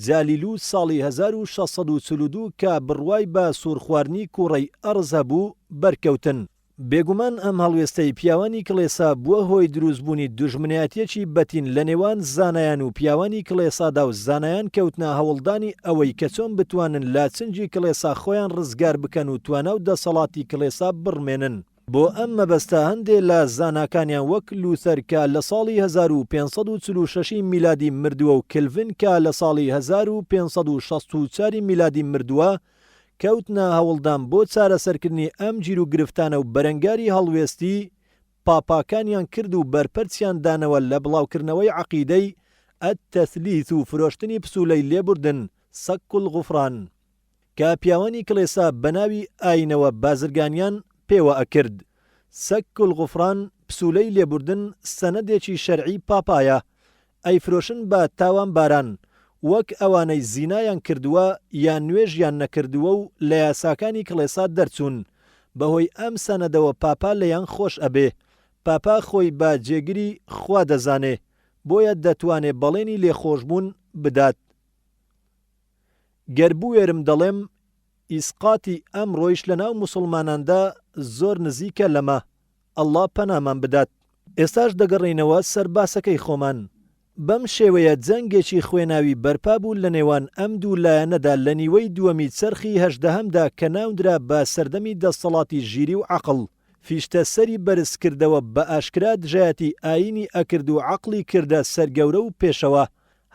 جالیلو ساڵی 1642 کە بڕوای بە سوورخواردنی کوڕەی ئەرز هەبوو بەرکەوتن بێگومان ئەم هەڵوێستەی پیاوانی کڵێسا بووە هۆی دروستبوونی دوژمنایەتیەکی بەتین لە نێوان زانایان و پیاوانی کڵێسادا و زانایان کەوتنە هەوڵدانی ئەوەی کە چۆن بتوانن لاچنجی کڵێسا خۆیان ڕزگار بکەن و توانە و دەسەڵاتی کڵێسا بڕمێنن بۆ ئەم مەبەستە هەندێک لە زاناکانیان وەک لوثەر کە لە ساڵی 1546 میلادی مردووە و کلڤن کە لە ساڵی 1564 میلادی مردووە کەوتنە هەوڵدان بۆ چارەسەرکردنی ئەم گیر و گرفتانە و بەرەنگاری هەڵوێستی پاپاکانیان کرد و بەرپەرچیان دانەوە لە بڵاوکردنەوەی عەقیدەی ئەتتەثلیث و فرۆشتنی پسوولەی لێبوردن سەک الغوفران کە پیاوانی کڵێسا بەناوی ئاینەوە بازرگانیان پێوە ئەکرد سەک الغوفران پسوولەی لێبوردن سەنەدێکی شەرعی پاپایە ئەیفرۆشن بە تاوان باران وەک ئەوانەی زینایان کردووە یان نوێژیان نەکردووە و لە یاساکانی کڵێسا دەرچوون بەهۆی ئەم سەنەدەوە پاپا لەیان خۆش ئەبێ پاپا خۆی بە جێگیری خوا دەزانێ بۆیە دەتوانێ بەڵێنی لێخۆشبوون بدات گەر بوێرم دەڵێم ئیسقاتی ئەم ڕۆیش لە ناو موسڵماناندا زۆر نزیکە لەمە ئەڵڵا پەنامان بدات ئێستاش دەگەڕێینەوە سەر باسەکەی خۆمان بەم شێوەیە جەنگێکی خوێناوی بەرپا بوو لە نێوان ئەم دوو لایەنەدا لە نیوەی دووەمی چەرخی هەژدەهەمدا کە ناوندرا بە سەردەمی دەسەڵاتی ژیری و عەقڵ فیشتە سەری بەرز کردەوە بە ئاشکرا دژایەتی ئاینی ئەکرد و عەقڵی کردە سەرگەورە و پێشەوە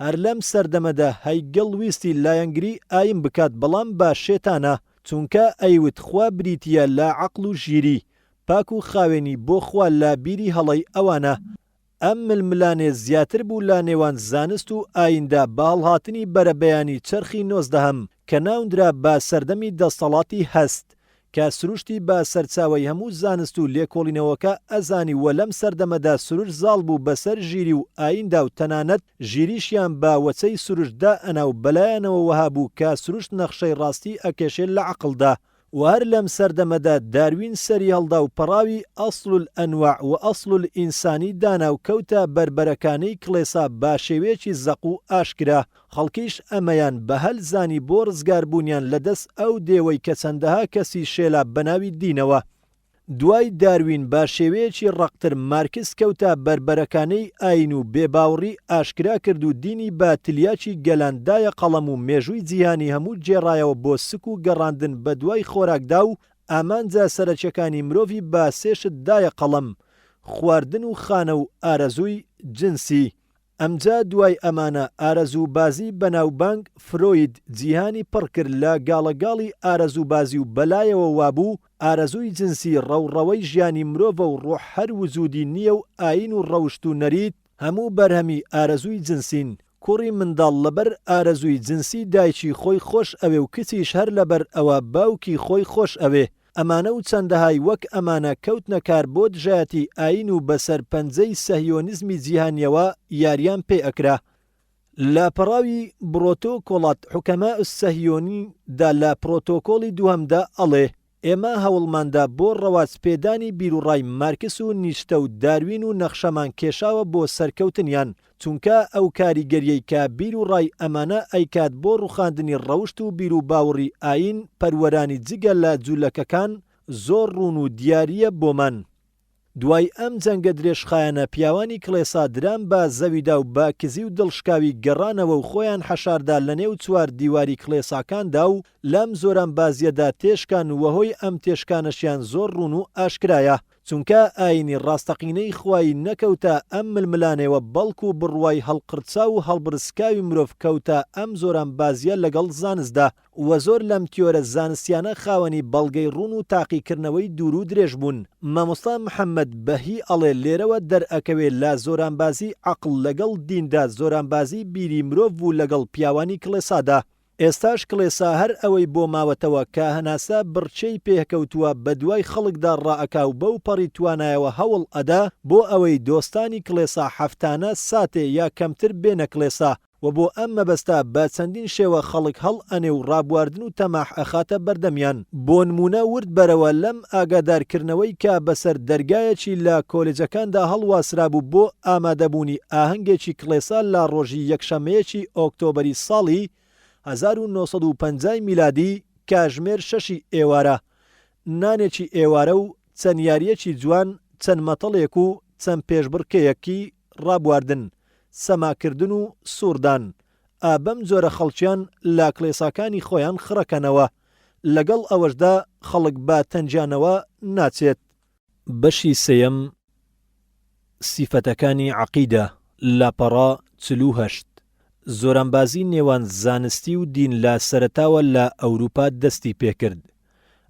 هەر لەم سەردەمەدا هەیگەڵ ویستی لایەنگری ئاین بکات بەڵام با شێتانە چونکە ئەیوت خوا بریتیە لە عەقڵ و ژیری پاک و خاوێنی بۆ خوا لە بیری هەڵەی ئەوانە ئەم ململانێ زیاتر بوو لە نێوان زانست و ئایندا بە هەڵهاتنی بەرەبەیانی چەرخی 19ەم کە ناوندرا بە سەردەمی دەسەڵاتی هەست کە سروشتی بە سەرچاوەی هەموو زانست و لێکۆڵینەوەکە ئەزانی وە لەم سەردەمەدا سروش زاڵ بوو بەسەر ژیری و ئایندا و تەنانەت ژیریشیان بە وەچەی سروشدا ئەنا و بەلایەنەوە وەها بوو کە سروش نەخشەی ڕاستی ئەکێشێت لە عەقڵدا وهر لەم سەردەمەدا داروین سەری هەڵدا و پەڕاوی ئەسڵ الئەنواع و ئەسڵ الئینسانی دانا و کەوتە بەربەرەکانەی کڵێسا با شێوەیەکی زەق و ئاشکرا خەڵکیش ئەمەیان بە هەل زانی بۆ ڕزگاربوونیان لەدەست ئەو دێوەی کە چەندەها کەسی شێلا بەناوی دینەوە دوای داروین با شێوەیەکی ڕەقتر مارکس کەوتە بەربەرەکانەی ئاین و بێباوڕی ئاشکرا کرد و دینی باتلیاکی گەلاندایە قەڵەم و مێژووی جیهانی هەموو جێڕایەوە بۆ سک و گەڕاندن بە دوای خۆراکدا و ئامانجا سەرچەکانی مرۆڤی بە سێشت دایە قەڵەم خواردن و خانە و ئارەزووی جنسی ئەمجا دوای ئەمانە ئارەزوو بازی بەناوبانگ فرۆید جیهانی پڕ کرد لە گاڵەگاڵی ئارەزوو بازی و بەلایەوە وابوو ئارەزووی جنسی ڕەوڕەوەی ژیانی مرۆڤە و ڕۆح هەر وجودی نییە و ئاین و ڕەوشت و نەریت هەموو بەرهەمی ئارەزووی جنسین کوڕی منداڵ لەبەر ئارەزووی جنسی دایکی خۆی خۆش ئەوێ و کچیش هەر لەبەر ئەوە باوکی خۆی خۆش ئەوێ ئەمانە و چەندەهای وەک ئەمانە کەوتنە کار بۆ دژایەتی ئاین و بەسەر پەنجەی سەهیۆنیزمی جیهانیەوە یاریان پێ ئەکرا لاپەڕاوی بڕۆتۆکۆڵات حوکەما سەهیۆنیدا لە پرۆتۆکۆڵی دووەمدا ئەڵێ ئێمە هەوڵماندا بۆ ڕەوازپێدانی بیرروڕای مارکس و نیشتە و داروین و نەخشەمان کێشاوە بۆ سەرکەوتنیان چونکە ئەو کاریگەریەی کە بیرروڕای ئەمانە ئەیکات بۆ ڕوخاندنی ڕەوشت و بیر و باوەڕی ئاین پەروەرانی جگە لە جوولەکەکان زۆر ڕوون و دیاریە بۆمان. دوای ئەم جەنگە درێژخایەنە پیاوانی کڵێسا دران بە زەویدا و بە کزی و دڵشکاوی گەڕانەوە و خۆیان حەشاردا لە نێو چوار دیواری کڵێساکاندا و لەم زۆران بازیەدا تێشکان و وەهۆی ئەم تێشکانەشیان زۆر ڕوون و ئاشکرایە چونکە ئاینی ڕاستەقینەی خوای نەکەوتە ئەم ململانەوە بەڵکو و بڕوای هەڵقرچا و هەڵبرسکاوی مرۆڤ کەوتە ئەم زۆران بازیە لەگەڵ زانستدا وە زۆر لەم تیۆرە زانستیانە خاوەنی بەڵگەی ڕوون و تاقیکردنەوەی دوور و درێژ بوون. مامۆستا محەممەد بەهی ئەڵێ لێرەوە دەرئەکەوێت لە زۆرانبازی عەقڵ لەگەڵ دیندا زۆرانبازی بیری مرۆڤ بوو لەگەڵ پیاوانی کڵێسادا. ئێستاش کڵێسا هەر ئەوەی بۆ ماوەتەوە کە هەناسە بڕچەی پێکەوتووە بە دوای خەڵکدا ڕائەکا و بەو پەڕی توانایەوە هەوڵ ئەدا بۆ ئەوەی دۆستانی کڵێسا هەفتانە ساتێ یا کەمتر بێنە کڵێسا و بۆ ئەم مەبەستا بە چەندین شێوە خەڵک هەڵ ئەنێ و ڕابواردن و تەماح ئەخاتە بەردەمیان. بۆ نمونە ورد بەرەوە لەم ئاگادارکردنەوەی کە بەسەر دەرگایەکی لە کۆلێجەکاندا هەڵواسرا بوو بۆ ئامادەبوونی ئاهەنگێکی کڵێسا لە ڕۆژی یەکشەمەیەکی ئۆکتۆبەری ساڵی 1950 میلادی کاژمێر 6 ئێوارە نانێکی ئێوارە و چەند یاریەکی جوان چەند مەتەڵێک و چەند پێشبڕکەیەکی ڕابواردن سەماکردن و سووردان ئابەم جۆرە خەڵکیان لا کڵێساکانی خۆیان خڕەکەنەوە لەگەڵ ئەوەشدا خەڵک بە تەنجانەوە ناچێت. بەشی سێیەم سیفەتەکانی عەقیدە لاپەڕا 48 زۆرانبازی نێوان زانستی و دین لە سەرەتاوە لە ئەوروپا دەستی پێکرد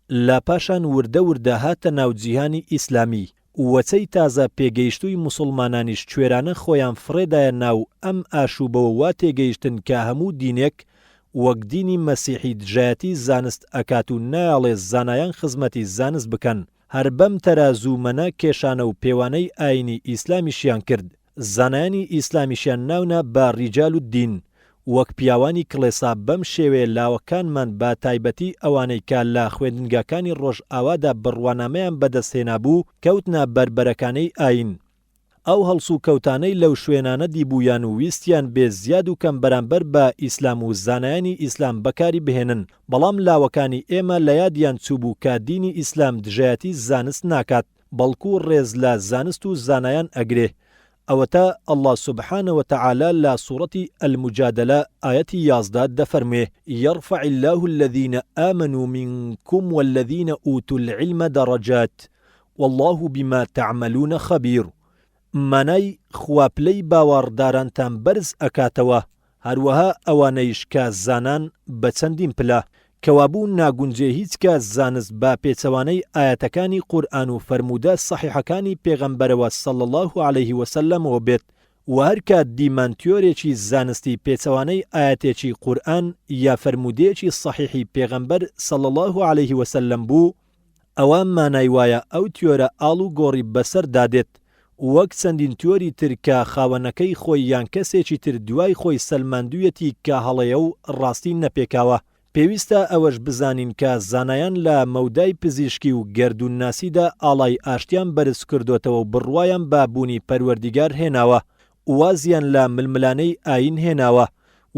لا پاشان وردە وردە هاتە ناو جیهانی ئیسلامی وەچەی تازە پێگەیشتووی موسڵمانانیش کوێرانە خۆیان فڕێدایە ناو ئەم ئاشوبەوە وا تێگەیشتن کە هەموو دینێک وەک دینی مەسیحی دژایەتی زانست ئەکات و نایاڵێ زانایان خزمەتی زانست بکەن هەر بەم تەرازومەنە کێشانە و پێوانەی ئاینی ئیسلامیشیان کرد. زانایانی ئیسلامیشیان ناونە بە ڕیجال و دین وەک پیاوانی کڵێسا بەم شێوێ لاوەکانمان بە تایبەتی ئەوانەی کە لە خوێندنگاکانی ڕۆژ ئاوادا بڕوانامەیان بەدەستهێنا بوو کەوتنە بربەرەکانەی ئاین. ئەو هەڵسو کەوتانەی لەو شوێنانە دیبوویان و ویستیان بێ زیاد و کەم بەرامبەر بە ئیسلام و زانایانی ئیسلام بەکاری بهێنن بەڵام لاوەکانی ئێمە لە یادیان چووبوو کە دینی ئیسلام دژایەتی زانست ناکات بەڵکو ڕێز لە زانست و زانایان ئەگرێ. ئەوەتە ئەڵڵا سوبحانە وتەعالە لە سوورەتی ئەلموجادەلە ئایەتی 11 دەفەرمێ يرفع الله الذين آمنوا منكم والذين أوتوا العلم درجات والله بما تعملون خبير. مانای خواپلەی باوەڕدارانتان بەرز ئەکاتەوە هەروەها ئەوانەیش کە زانان بە چەندین پلە کەوابوو ناگونجێ هیچ کە زانست بە پێچەوانەی ئاەتەکانی قورئان و فەرموودە سەحیحەکانی پێغەمبەرەوە صلی الله عليه وسلم و بێت و هەر کات دیمانتیۆرێکی زانستی پێچەوانەی ئاەتێکی قورئان یا فەرمودەیەکی سەحیحی پێغەمبەر صلی الله عليه وسلم بوو ئەوە مانای وایە ئەو تیۆرە ئاڵ و گۆڕی بەسەر دادێت وەک چەندین تیۆری تر کە خاوەنەکەی خۆی یان کەسێکی تر دوای خۆی سەلماندوویەتی کە هەڵەیە و ڕاستی نەپێکاوە. پێویستە ئەوەش بزانین کە زانایان لە مەودای پزیشکی و گەردوونناسیدا ئاڵای ئاشتیان بەرز کردوتەوە و بڕوایان بە بوونی پەروەردیگار هێناوە وازیان لە ململانەی ئاین هێناوە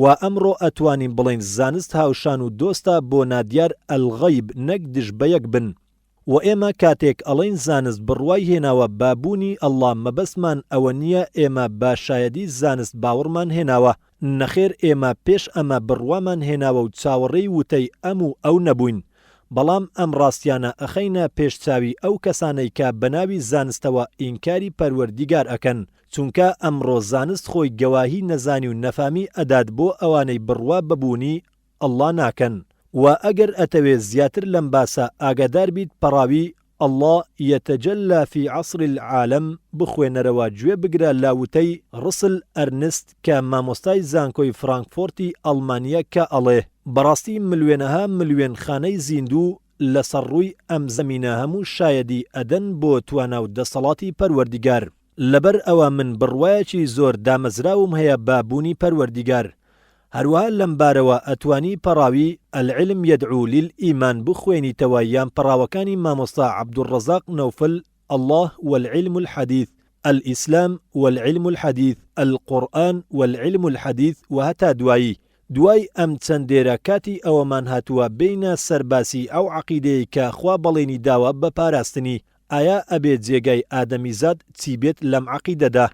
و ئەمڕۆ ئەتوانین بڵین زانست هاوشان و دۆستە بۆ نادیار ئەلغەیب نەک دژ بەیەک بن و ئێمە کاتێک ئەڵێن زانست بڕوای هێناوە بابوونی ئەڵڵا مەبەستمان ئەوە نییە ئێمە بە شایەدی زانست باوەڕمان هێناوە نەخێر ئێمە پێش ئەمە بڕوامان هێناوە و چاوەڕێی وتەی ئەم و ئەو نەبووین بەڵام ئەم ڕاستیانە ئەخەینە پێشچاوی ئەو کەسانەی کە بەناوی زانستەوە ئینکاری پەروەردیگار ئەکەن چونکە ئەمڕۆ زانست خۆی گەواهی نەزانی و نەفامی ئەدات بۆ ئەوانەی بڕوا ببوونی ئەڵڵا ناکەن و ئەگەر ئەتەوێت زیاتر لەم باسە ئاگادار بیت پەڕاوی الله يتجلى في عصر العالم بخوێنەرەوە گوێ بگرە لاوتەی ڕسل ئەرنست کە مامۆستای زانکۆی فرانکفۆرتی ئەڵمانیا کە ئەڵێ بەڕاستی ملوێنەها ملوێن خانەی زیندوو لەسەر ڕووی ئەم زەمینە هەموو شایەدی ئەدەن بۆ توانا و دەسەڵاتی پەروەردیگار لەبەر ئەوە من بڕوایەکی زۆر دامەزراوم هەیە بە بوونی پەروەردیگار. هەروەها لەم بارەوە ئەتوانی پەڕاوی العلم يدعو للإيمان بخوێنیتەوە یان پەڕاوەکانی مامۆستا عەبدوڕەزاق نەوفل الله والعلم الحديث، الإسلام والعلم الحديث، القرآن والعلم الحديث وهتا دوای ئەم چەندێرە کاتی ئەوەمان هاتووە بینە سەرباسی ئەو عەقیدەیە کە خوا بەڵێنی داوە بە پاراستنی. ئایا ئەبێت جێگای ئادەمیزاد چی بێت لەم عەقیدەدا؟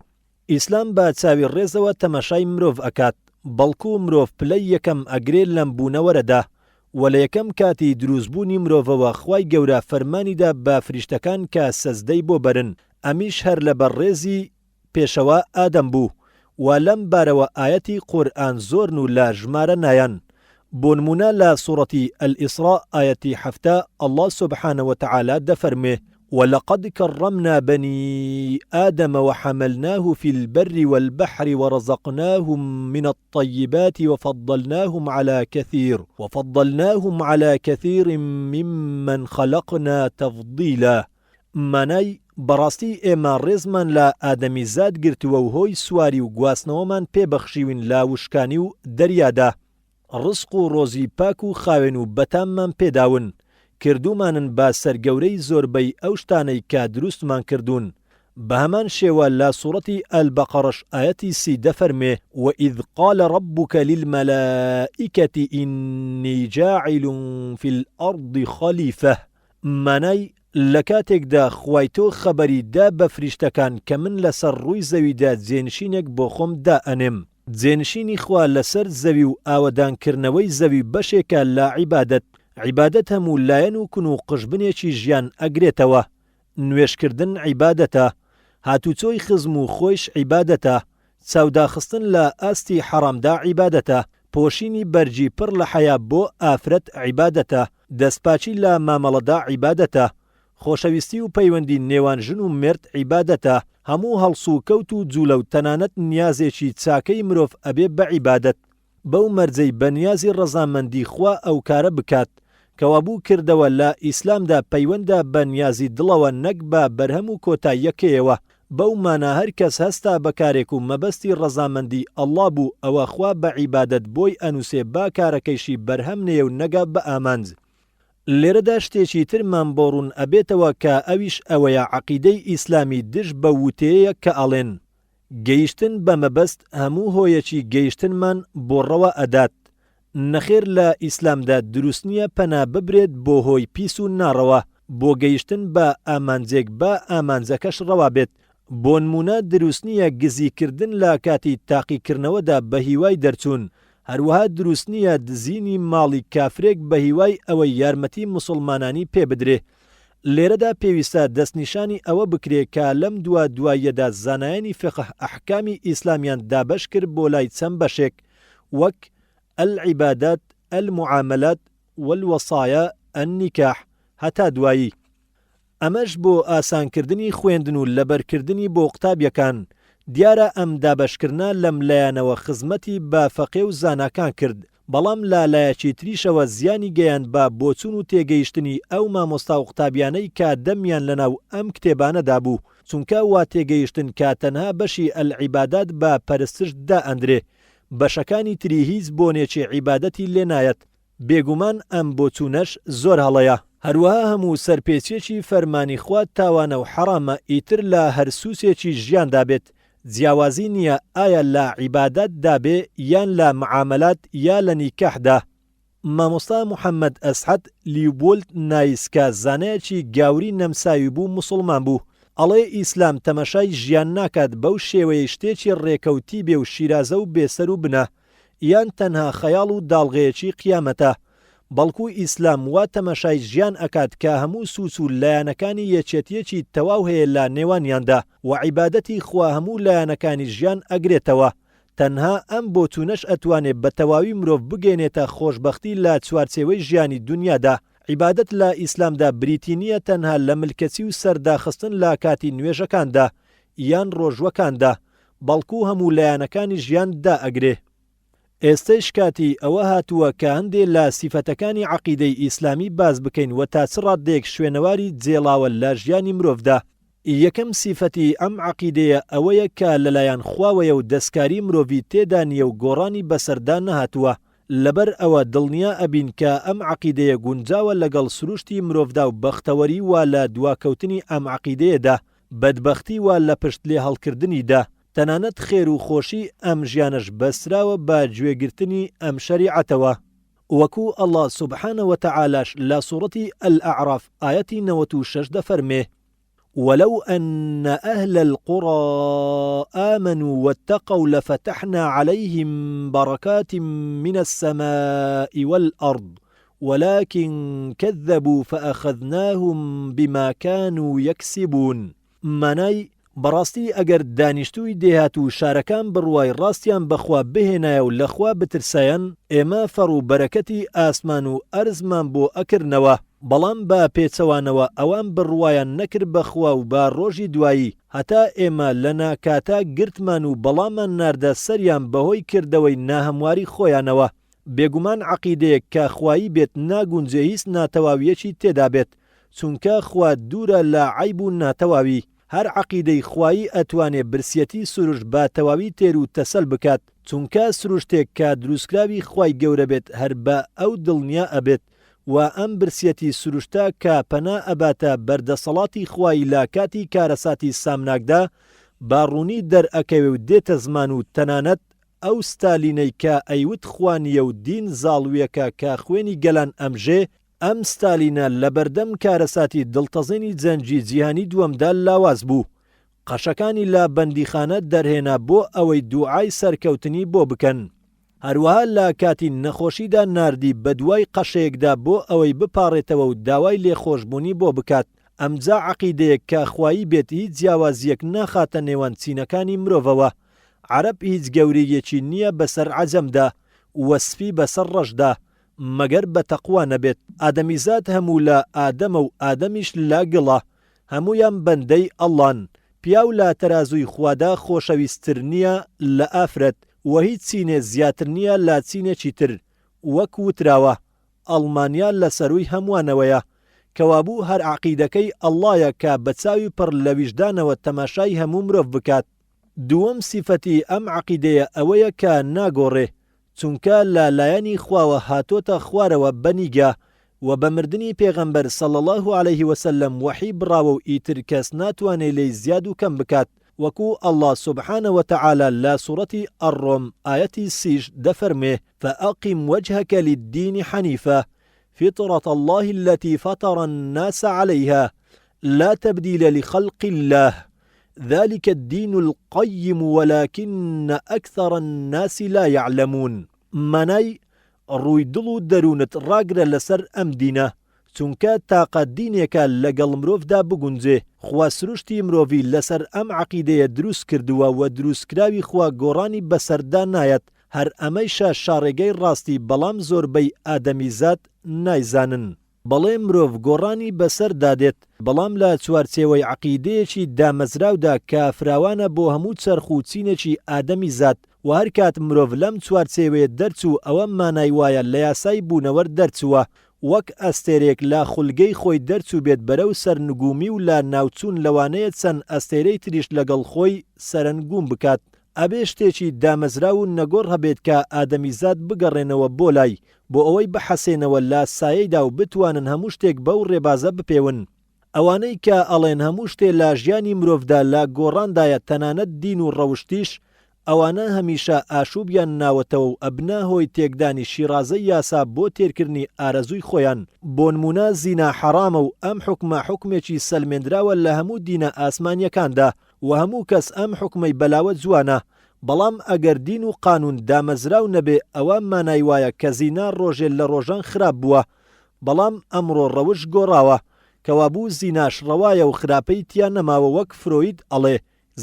ئیسلام بە چاوی ڕێزەوە تەماشای مرۆڤ ئەکات، بەڵکو مرۆڤ پلەی یەکەم ئەگرێت لەم بوونەوەرەدا و لە یەکەم کاتی دروستبوونی مرۆڤەوە خوای گەورە فەرمانیدا بە فریشتەکان کە سەجدەی بۆ بەرن، ئەمیش هەر لە بەڕێزی پێشەوە ئادەم بوو. و لەم بارەوە ئایەتی قورئان زۆرن و لە ژمارە نایەن. بۆ نمونە لە سوورەتی الئیسراء ئایەتی 7 الله سبحانه وتعالى دەفەرمێ ولقد كرمنا بني آدم وحملناه في البر والبحر ورزقناهم من الطيبات وفضلناهم على كثير ممن خلقنا تفضيلا. مانای بەڕاستی ئێمە ڕێزمان لە ئادەمی زاد گرتووە و هۆی سواری و گواستنەوەمان پێبەخشیون لە وشکانی و دەریادا. ڕزق و ڕۆزی پاک و خاوێن و بەتاممان پێداون، کردومانن بە سەرگەورەی زۆربەی ئەو شتانەی کە دروستمان کردوون. بە هەمان شێوە لە سوورەتی ئەلبەقەڕەش ئایەتی 30 دەفەرمێ وإذ قال ربك للملائكة إني جاعل في الأرض خليفة. مانای لە کاتێکدا خوای تۆ خەبەری دا بە فریشتەکان کە من لەسەر ڕووی زەویدا جێنشینێک بۆ خۆم دائەنێم. جێنشینی خوا لەسەر زەوی و ئاوەدانکردنەوەی زەوی بەشێکە لە عیبادەت هەموو لایەن و کون و قژبنێکی ژیان ئەگرێتەوە. نوێشکردن عیبادەتە، هاتوچۆی خزم و خۆیش عیبادەتە، چاوداخستن لە ئاستی حەرامدا عیبادەتە، پۆشینی بەرجی پڕ لە حەیا بۆ ئافرەت عیبادەتە، دەستپاچی لە مامەڵەدا عیبادەتە، خۆشەویستی و پەیوەندی نێوان ژن و مرد عیبادەتە، هەموو هەڵس و کەوت و جوولە و تەنانەت نیازێکی چاکەی مرۆڤ ئەبێ بە عیبادەت. بەو مەرجەی بە نیازی ڕەزامەندی خوا ئەو کارە بکات کەوابوو کردەوە لە ئیسلامدا پەیوەندە بە نیازی دڵەوە نەک بە بەرهەم و کۆتاییەکەیەوە. بەو مانە هەر کەس هەستا بەکارێک و مەبەستی ڕەزامەندی ئەڵڵا بوو ئەوە خوا بە عیبادەت بۆی ئەنووسێ با کارەکەیشی بەرهەم نێ و نەگا بە ئامانج. لێرەدا شتێکی ترمان بۆ ڕوون ئەبێتەوە کە ئەویش ئەوەیە عەقیدەی ئیسلامی دژ بە وتەیە کە ئەڵێن گەیشتن بە مەبەست هەموو هۆیەکی گەیشتنمان بۆ ڕەوە ئەدات. نەخێر لە ئیسلامدا دروست نییە پەنا ببرێت بۆ هۆی پیس و ناڕەوە، بۆ گەیشتن بە ئامانجێک بە ئامانجەکەش ڕەوا بێت. بۆ نمونە دروست نییە گزیکردن لە کاتی تاقیکردنەوەدا بە هیوای دەرچوون، هەروەها دروست نییە دزینی ماڵی کافرێک بە هیوای ئەوەی یارمەتی موسڵمانانی پێ بدرێ. لێرەدا پێویستە دەستنیشانی ئەوە بکرێ کە لەم دواییەدا زانایانی فقه ئەحکامی ئیسلامیان دابەش کرد بۆ لای چەند بەشێک وەک العیبادات، المعاملات والوصايا، النکاح هەتا دوایی. ئەمەش بۆ ئاسانکردنی خوێندن و لەبەرکردنی بۆ قوتابیەکان. دیارە ئەم دابەشکردە لەم لایەنەوە خزمەتی بە فەقێ و زاناکان کرد، بەڵام لە لایەکی تریشەوە زیانی گەیان بە بۆچوون و تێگەیشتنی ئەو مامۆستا و قوتابیانەی کە دەمیان لەناو ئەم کتێبانەدا بوو، چونکە وا تێگەیشتن کە تەنها بەشی ئەلعیبادات بە پەرستش دائەندرێ، بەشەکانی تری هیچ بۆنێکی عیبادەتی لێ نایەت. بێگومان ئەم بۆچوونەش زۆر هەڵەیە. هەروەها هەموو سەرپێچێکی فەرمانی خوا تاوانە و حەرامە ئیتر لە هەر سووسێکی ژیاندا بێت. جیاوازی نییە ئایا لە عیبادات دابێ یان لە معاملات یا لە نیکاحدا. مامۆستا محەممەد ئەسعەد لیوبۆلت نایسکە زانایەکی گاوری نەمساوی بوو موسڵمان بوو. ئەڵێ ئیسلام تەمەشای ژیان ناکات بەو شێوەیە شتێکی ڕێکەوتی بێ و شیرازە و بێسەر و بنە یان تەنها خەیاڵ و داڵغەیەکی قیامەتە، بەڵکو ئیسلام وا تەمەشای ژیان ئەکات کە هەموو سووس و لایەنەکانی یەکێتیەکی تەواو هەیە لە نێوانیاندا و عیبادەتی خوا هەموو لایەنەکانی ژیان ئەگرێتەوە. تەنها ئەم بۆچوونەش ئەتوانێت بە تەواوی مرۆڤ بگەێنێتە خۆشبەختی لە چوارچێوەی ژیانی دنیادا. عیبادەت لە ئیسلامدا بریتی نییە تەنها لە ملکەچی و سەرداخستن لە کاتی نوێژەکاندا یان ڕۆژوەکاندا، بەڵکو هەموو لایەنەکانی ژیان دائەگرێ. ئێستەش کاتی ئەوە هاتووە کە هەندێک لە سیفەتەکانی عەقیدەی ئیسلامی باز بکەین و تا چ ڕادێک شوێنەواری جێڵاوە لە ژیانی مرۆڤدا. یەکەم سیفەتی ئەم عەقیدەیە ئەوەیە کە لەلایەن خواوەیە و دەستکاری مرۆڤی تێدا نییە و گۆڕانی بەسەردا نەهاتووە. لەبەر ئەوە دڵنیا ئەبین کە ئەم عەقیدەیە گونجاوە لەگەڵ سروشتی مرۆڤدا و بەختەوەری وا لە دواکەوتنی ئەم عەقیدەیەدا، بەدبەختی وا لە پشت لێ هەڵکردنیدا. تەنانەت خێر و خۆشی ئەم ژیانش بەستراوە بە گوێگرتنی ئەم شەریعەتەوە. وەکو ئەڵڵا سوبحانە وتەعالاش لە سوورەتی ئەلئەعراف ئایەتی 96 دەفەرمێ: ولو أن أهل القرى آمنوا واتقوا لفتحنا عليهم بركات من السماء والأرض ولكن كذبوا فأخذناهم بما كانوا يكسبون. مانای بەڕاستی ئەگەر دانیشتووی دێهات و شارەکان بڕوای ڕاستیان بەخوا بهێنایە و لەخوا بترسایەن، ئێمە فەڕ و بەرەکەتی ئاسمان و ئەرزمان بۆ ئەکردنەوە، بەڵام بە پێچەوانەوە ئەوان بڕوایان نەکرد بەخوا و با ڕۆژی دوایی، هەتا ئێمە لە ناکاتا گرتمان و بەڵامان ناردە سەریان بەهۆی کردەوەی ناهەمواری خۆیانەوە. بێگومان عەقیدەیەک کە خوایی بێت ناگونجێ هیچ ناتەواویەکی تێدا بێت، چونکە خوا دوورە لە عەیب و ناتەواوی. هەر عەقیدەی خوایی ئەتوانێ برسیەتی سروشت بە تەواوی تێر و تەسەل بکات، چونکە سروشتێک کە دروستکراوی خوای گەورە بێت هەر بە ئەو دڵنیا ئەبێت و ئەم برسیەتی سروشتە کە پەنا ئەباتە بەردەسەڵاتی خوای لە کاتی کارەساتی سامناکدا باڕوونی دەرئەکەوێ و دێتە زمان و تەنانەت ئەو ستالینەی کە ئەیوت خوانیە و دین زاڵویەکە کە خوێنی گەلان ئەمژێ، ئەم ستالینە لە بەردەم کارەساتی دڵتەزێنی جەنگی جیهانی دووەمدا لاواز بوو. قەشەکانی لە بەندیخانە دەرهێنا بۆ ئەوەی دوعای سەرکەوتنی بۆ بکەن. هەروەها لە کاتی نەخۆشیدا ناردی بە دوای قەشەیەکدا بۆ ئەوەی بپاڕێتەوە و داوای لێخۆشبوونی بۆ بکات. ئەمجا عەقیدەیەک کە خوایی بێت هیچ جیاوازیەک ناخاتە نێوان چینەکانی مرۆڤەوە. عەرەب هیچ گەورەیەکی نییە بەسەر عەجەمدا، وەسفی بەسەر ڕەشدا، مەگەر بە تەقوا نەبێت. ئادەمیزاد هەموو لە ئادەمە و ئادەمیش لا گڵە، هەمویان بەندەی ئەڵڵان. پیاو لە تەرازووی خوادا خۆشەویستتر نییە لە ئافرەت، و هیچ چینێ زیاتر نییە لە چینێکی تر. وەک وتراوە، ئەڵمانیا لە سەرووی هەمووانەوەیە، کەوابوو هەر عەقیدەکەی ئەڵڵایە کە بە چاوی پڕ لە ویژدانەوە تەماشای هەموو مرۆڤ بکات. دووەم سیفەتی ئەم عەقیدەیە ئەوەیە کە ناگۆڕێ، چونکە لە لایەنی خواوە هاتۆتە خوارەوە بەنیگە و بە مردنی پێغەمبەر صلی الله عليه وسلم وحی بڕاوە و ئیتر کەس ناتوانێ لێی زیاد و کەم بکات، وەکو ئەڵڵا سوبحانە وتەعالا لە سوورەتی ئەڕۆم ئایەتی 30 دەفەرمێ: فأقم وجهك للدين حنيفا فطرة الله التي فطر الناس عليها لا تبديل لخلق الله ذلك الدين القيم ولكن أكثر الناس لا يعلمون. مانای ڕووی دڵ و دەروونت ڕاگرە لەسەر ئەم دینە، چونکە تاقە دینێکە لەگەڵ مرۆڤدا بگونجێ. خوا سروشتی مرۆڤی لەسەر ئەم عەقیدەیە دروست کردووە و دروستکراوی خوا گۆڕانی بەسەردا نایەت. هەر ئەمەیشە شاڕێگەی ڕاستی، بەڵام زۆربەی ئادەمیزاد نایزانن. بەڵێ مرۆڤ گۆڕانی بەسەر دادێت، بەڵام لە چوارچێوەی عەقیدەیەکی دامەزراودا کە فراوانە بۆ هەموو چەرخ و چینێکی ئادەمی زاد، و هەر کات مرۆڤ لەم چوارچێوەیە دەرچوو ئەوە مانای وایە لە یاسای بوونەوەر دەرچووە، وەک ئەستێرێک لە خولگەی خۆی دەرچوو بێت بەرەو سەرنگومی و لە ناوچوون لەوانەیە چەند ئەستێرەی تریش لەگەڵ خۆی سەرنگوم بکات. ئەبێ شتێکی دامەزرا و نەگۆڕ هەبێت کە ئادەمیزاد بگەڕێنەوە بۆ لای، بۆ ئەوەی بەحەسێنەوە لە سایەیدا و بتوانن هەموو شتێک بەو ڕێبازە بپێون. ئەوانەی کە ئەڵێن هەموو شتێ لە ژیانی مرۆڤدا لە گۆڕاندایە، تەنانەت دین و ڕەوشتیش، ئەوانە هەمیشە ئاشوبیان ناوەتەوە و ئەبنا هۆی تێکدانی شیرازەی یاسا بۆ تێرکردنی ئارەزووی خۆیان. بۆ نمونە زینا حەرامە و ئەم حوکمە حوکمێکی سەلمێنراوە لە هەموو دینە ئاسمانیەکاندا، و هەموو کەس ئەم حوکمەی بەلاوە جوانە. بەڵام ئەگەر دین و قانون دامەزراو نەبێ، ئەوە مانای وایە کە زینا ڕۆژێ لە ڕۆژان خراپ بووە، بەڵام ئەمڕۆ ڕەوش گۆڕاوە، کەوابوو زیناش ڕەوایە و خراپەی تیان نەماوە. وەک فرۆید ئەڵێ،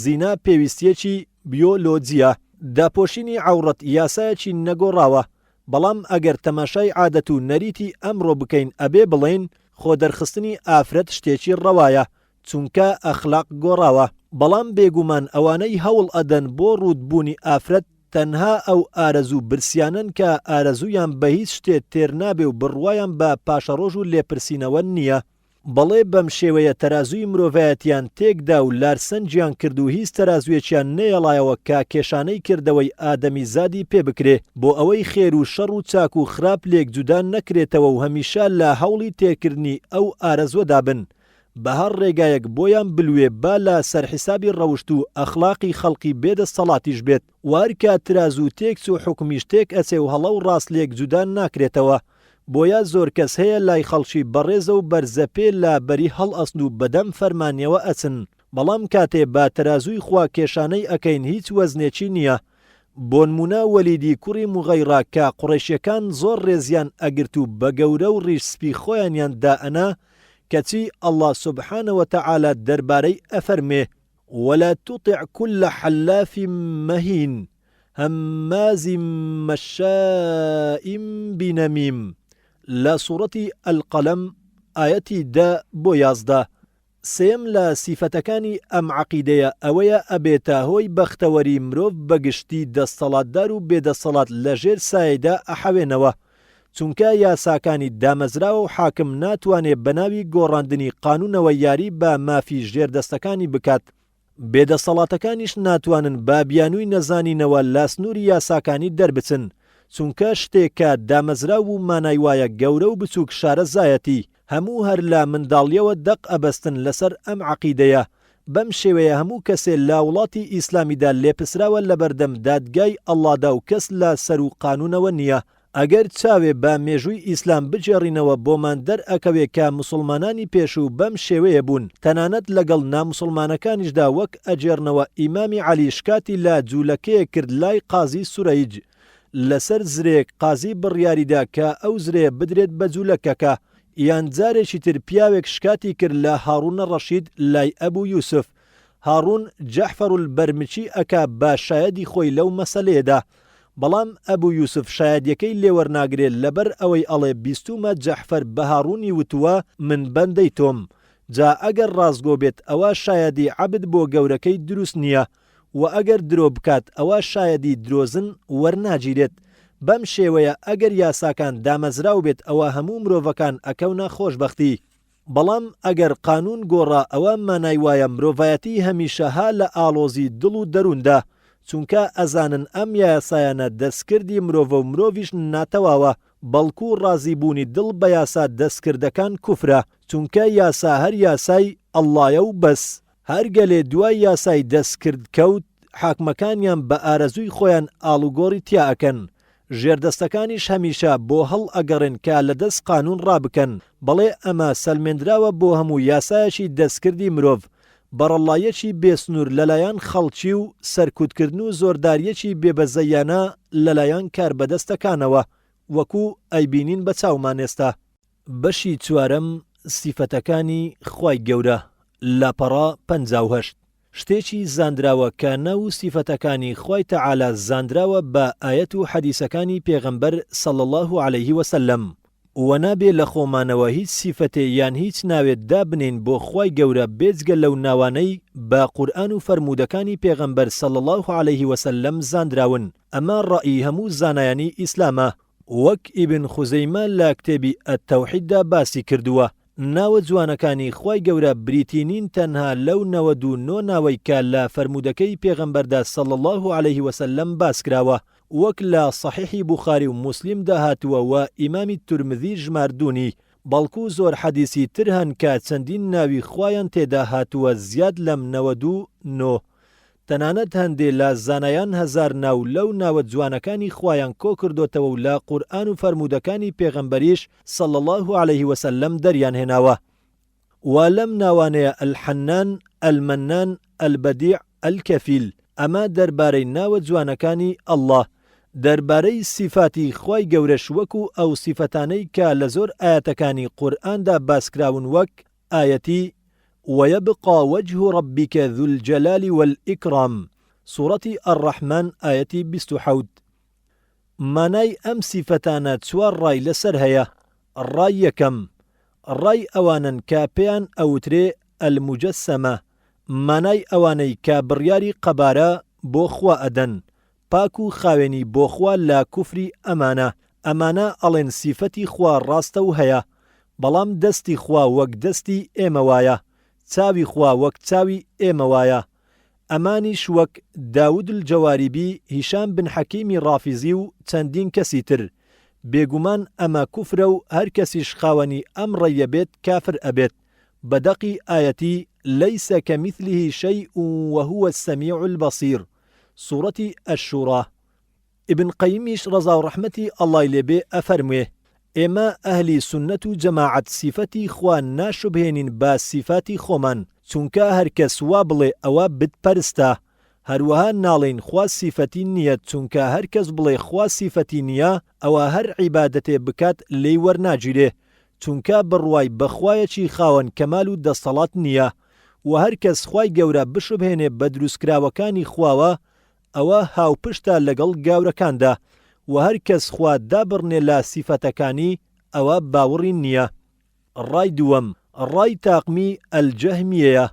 زینا پێویستیەکی بیۆلۆجیە، داپۆشینی عەوڕەت یاسایەکی نەگۆڕاوە. بەڵام ئەگەر تەماشای عادەت و نەریتی ئەمڕۆ بکەین، ئەبێ بڵێن خۆ دەرخستنی ئافرەت شتێکی ڕەوایە، چونکە ئەخلاق گۆڕاوە. بەڵام بێگومان ئەوانەی هەوڵ ئەدەن بۆ ڕوودبوونی ئافرەت تەنها ئەو ئارەزوو برسیانن کە ئارەزوویان بە هیچ شتێ تێر نابێ و بڕوایان بە پاشەڕۆژ و لێپرسینەوە نییە. بەڵێ بەم شێوەیە تەرازووی مرۆڤایەتیان تێکدا و لارسەنجیان کرد و هیچ تەرازویەکیان نەیەڵایەوە کە کێشانەی کردەوەی ئادەمی زادی پێ بکرێ بۆ ئەوەی خێر و شەڕ و چاک و خراپ لێک جودان نەکرێتەوە و هەمیشە لە هەوڵی تێکردنی ئەو ئارەزوەدا بن بە هەر ڕێگایەک بۆیان بلوێ با لە سەرحیسابی ڕەوشت و ئەخلاقی خەڵقی بێدەسەڵاتیش بێت وارکە ترازوو تێکچ و حکمیش تێک ئەچێ و هەڵە و ڕاست لێک جودان ناکرێتەوە بۆیە زۆر کەس هەیە لای خەڵکی بەڕێزە و بەرزەپێ لە بەری هەڵ ئەسن و بەدەم فەرمانیەوە ئەچن بەڵام کاتێ با تەرازووی خوا کێشانەی ئەکەین هیچ وەزنێکی نییە بۆ نمونە وەلیدی کوڕی موغەیرا کە قوڕیشیەکان زۆر ڕێزیان ئەگرت و بە گەورە و ڕیشسپی خۆیانیان دائەنا کەچی ئەڵڵا سوبحانە وتەعالە دەربارەی ئەفەرمێ ولا تطع كل حلاف مهين هماز مشاء بنميم لە سوورەتی ئەلقەلەم ئایەتی 10 بۆ 11 سێم لە سیفەتەکانی ئەم عەقیدەیە ئەوەیە ئەبێتە هۆی بەختەوەری مرۆڤ بەگشتی دەستەڵاتدار و بێدەسەڵات لەژێر سایەدا ئەحەوێنەوە چونکە یاساکانی دامەزراوە و حاکم ناتوانێت بەناوی گۆڕاندنی قانونەوە یاری بە مافی ژێردەستەکانی بکات بێدەسەڵاتەکانیش ناتوانن با بیانووی نەزانینەوە لە سنووری یاساکانی دەربچن چونکە شتێکە دامەزراو و مانای وایە گەورە و بچووک شارەزایەتی هەموو هەر لە منداڵیەوە دەق ئەبەستن لەسەر ئەم عەقیدەیە بەم شێوەیە هەموو کەسێ لە وڵاتی ئیسلامیدا لێپسراوە لە بەردەم دادگای ئەڵڵادا و کەس لە سەر و قانونەوە نییە ئەگەر چاوێ بە مێژووی ئیسلام بجێڕینەوە بۆمان دەرئەکەوێ کە مسلمانانی پێشوو بەم شێوەیە بوون تەنانەت لەگەڵ نامسلمانەکانیشدا وەک ئەجێرنەوە ئیمامی عەلی شکاتی لە جوولەکەیە کرد لای قازی سورەیج لەسەر زرێک قازی بڕیاریدا کە ئەو زرێ بدرێت بە جوولەکەکە یان جارێکی تر پیاوێک شکاتی کرد لە هاڕونە ڕەشید لای ئەبوو یوسف هاڕون جەحفەر البەرمچی ئەکا بە شایەدی خۆی لەو مەسەلەیەدا بەڵام ئەبوو یوسف شایەدیەکەی لێوەرناگرێت لەبەر ئەوەی ئەڵێ بیستومە جەحفەر بە هاڕوونی وتووە من بەندەی تۆم جا ئەگەر ڕازگۆ بێت ئەوە شایەدی عەبد بۆ گەورەکەی دروست نییە و ئەگەر درۆ بکات ئەوە شایەدی درۆزن وەرناگیرێت بەم شێوەیە ئەگەر یاساکان دامەزراو بێت ئەوە هەموو مرۆڤەکان ئەکەونە خۆشبەختی بەڵام ئەگەر قانون گۆڕا ئەوە مانای وایە مرۆڤایەتی هەمیشەها لە ئاڵۆزی دڵ و دەرووندا چونکە ئەزانن ئەم یاسایانە دەستکردی مرۆڤە و مرۆڤیش ناتەواوە بەڵکو ڕازیبوونی دڵ بە یاسا دەستکردەکان کوفرە چونکە یاسا هەر یاسای ئەڵڵایە و بەس هەرگەلێ دوای یاسای دەستکرد کەوت حاکمەکانیان بە ئارەزووی خۆیان ئاڵوگۆڕی تیا ئەکەن ژێردەستەکانیش هەمیشە بۆ هەڵ ئەگەڕێن کە لەدەست قانون ڕابکەن بەڵێ ئەمە سەلمێنراوە بۆ هەموو یاسایەکی دەستکردی مرۆڤ بەڕەڵایەکی بێسنوور لەلایەن خەڵکی و سەرکوتکردن و زۆرداریەکی بێبەزەیانە لەلایەن کاربەدەستەکانەوە وەکو ئەیبینین بە چاومان ئێستا بەشی چوارەم سیفەتەکانی خوای گەورە لاپەڕا 58 شتێکی زاندراوە کە ناو سیفەتەکانی خوای تەعالا زاندراوە بە ئایەت و حەدیسەکانی پێغەمبەر صلی الله عليه وسلم و نابێ لە خۆمانەوە هیچ سیفەتێ یان هیچ ناوێت دابنین بۆ خوای گەورە بێجگە لەو ناوانەی بە قورئان و فەرموودەکانی پێغەمبەر صلی الله عليه وسلم زاندراون ئەمە ڕەئی هەموو زانایانی ئیسلامە وەک ئیبن خوزەیمە لە کتێبی ئەتەوحیددا باسی کردووە ناوە جوانەکانی خوای گەورە بریتینین تەنها لەو 99 ناوەی کە لە فەرموودەکەی پێغەمبەردا صلی الله عليه وسلم باس کراوە وەک لە صحیحی بوخاری و مسلیم داهاتووە و ئیمامی تورمذی ژماردوونی بەڵکو زۆر حەدیسی تر هەن کە چەندین ناوی خوایان تێدا هاتووە زیاد لەم 99 تەنانەت هەندێ لە زانایان هەزار ناو لەو ناوە جوانەکانی خوایان کۆ کردوتەوە و لە قورئان و فەرموودەکانی پێغەمبەریش صلی الله عليه وسلم دەریان هێناوە و لەم ناوانەیە الحەنان المەنان البەدیع الکەفیل ئەمە دەربارەی ناوە جوانەکانی ئەڵڵا دەربارەی سیفاتی خوای گەورەش وەکو ئەو سیفەتانەی کە لە زۆر ئاەتەکانی قورئاندا باسکراون وەک ئایەتی ويبقى وجه ربك ذو الجلال والإكرام سورة الرحمن آية 27 مانای ئەم سیفەتانە چوار ڕای لەسەر هەیە ڕای یەکەم ڕای ئەوانن کە پێیان ئەوترێ المجسمە مانای ئەوانەی کە بڕیاری قەبارە بۆ خوا ئەدەن پاک و خاوێنی بۆ خوا لە کوفری ئەمانە ئەمانە ئەڵێن سیفەتی خوا ڕاستە و هەیە بەڵام دەستی خوا وەک دەستی ئێمە وایە، چاوی خوا وەک چاوی ئێمە وایە. ئەمانیش وەک داود الجەواریبی، هیشام بن حەکیمی ڕافیزی و چەندین کەسی تر. بێگومان ئەمە کوفرە و هەر کەسیش خاوەنی ئەم ڕێیە بێت کافر ئەبێت. بەدەقی ئایەتی لەیسە کەمیثلیه شەیء وهو السەمیع البەصیر، سوورەتی ئەششوڕا. ئیبن قەیمیش ڕەزا و ڕەحمەتی ئەڵڵای لێبێ ئەفەرموێ: ئێمە ئەهلی سونەت و جەماعەت سیفەتی خوا ناشوبهێنین بە سیفاتی خۆمان، چونکە هەرکەس وا بڵێ ئەوە بتپەرستە. هەروەها ناڵێن خوا سیفەتی نییە، چونکە هەرکەس بڵێ خوا سیفەتی نییە ئەوە هەر عیبادەتێ بکات لێی وەرناگیرێ، چونکە بڕوای بەخوایەکی خاوەن کەمال و دەسەڵات نییە. و هەرکەس خوای گەورە بشوبهێنێ بە دروستکراوەکانی خواوە ئەوە هاوپشتە لەگەڵ گاورەکاندا، و هەرکەس خوا دابڕنێ لە سیفەتەکانی ئەوە باوەڕی نییە. ڕای دووەم، ڕای تاقمی ئەلجەهمیەیە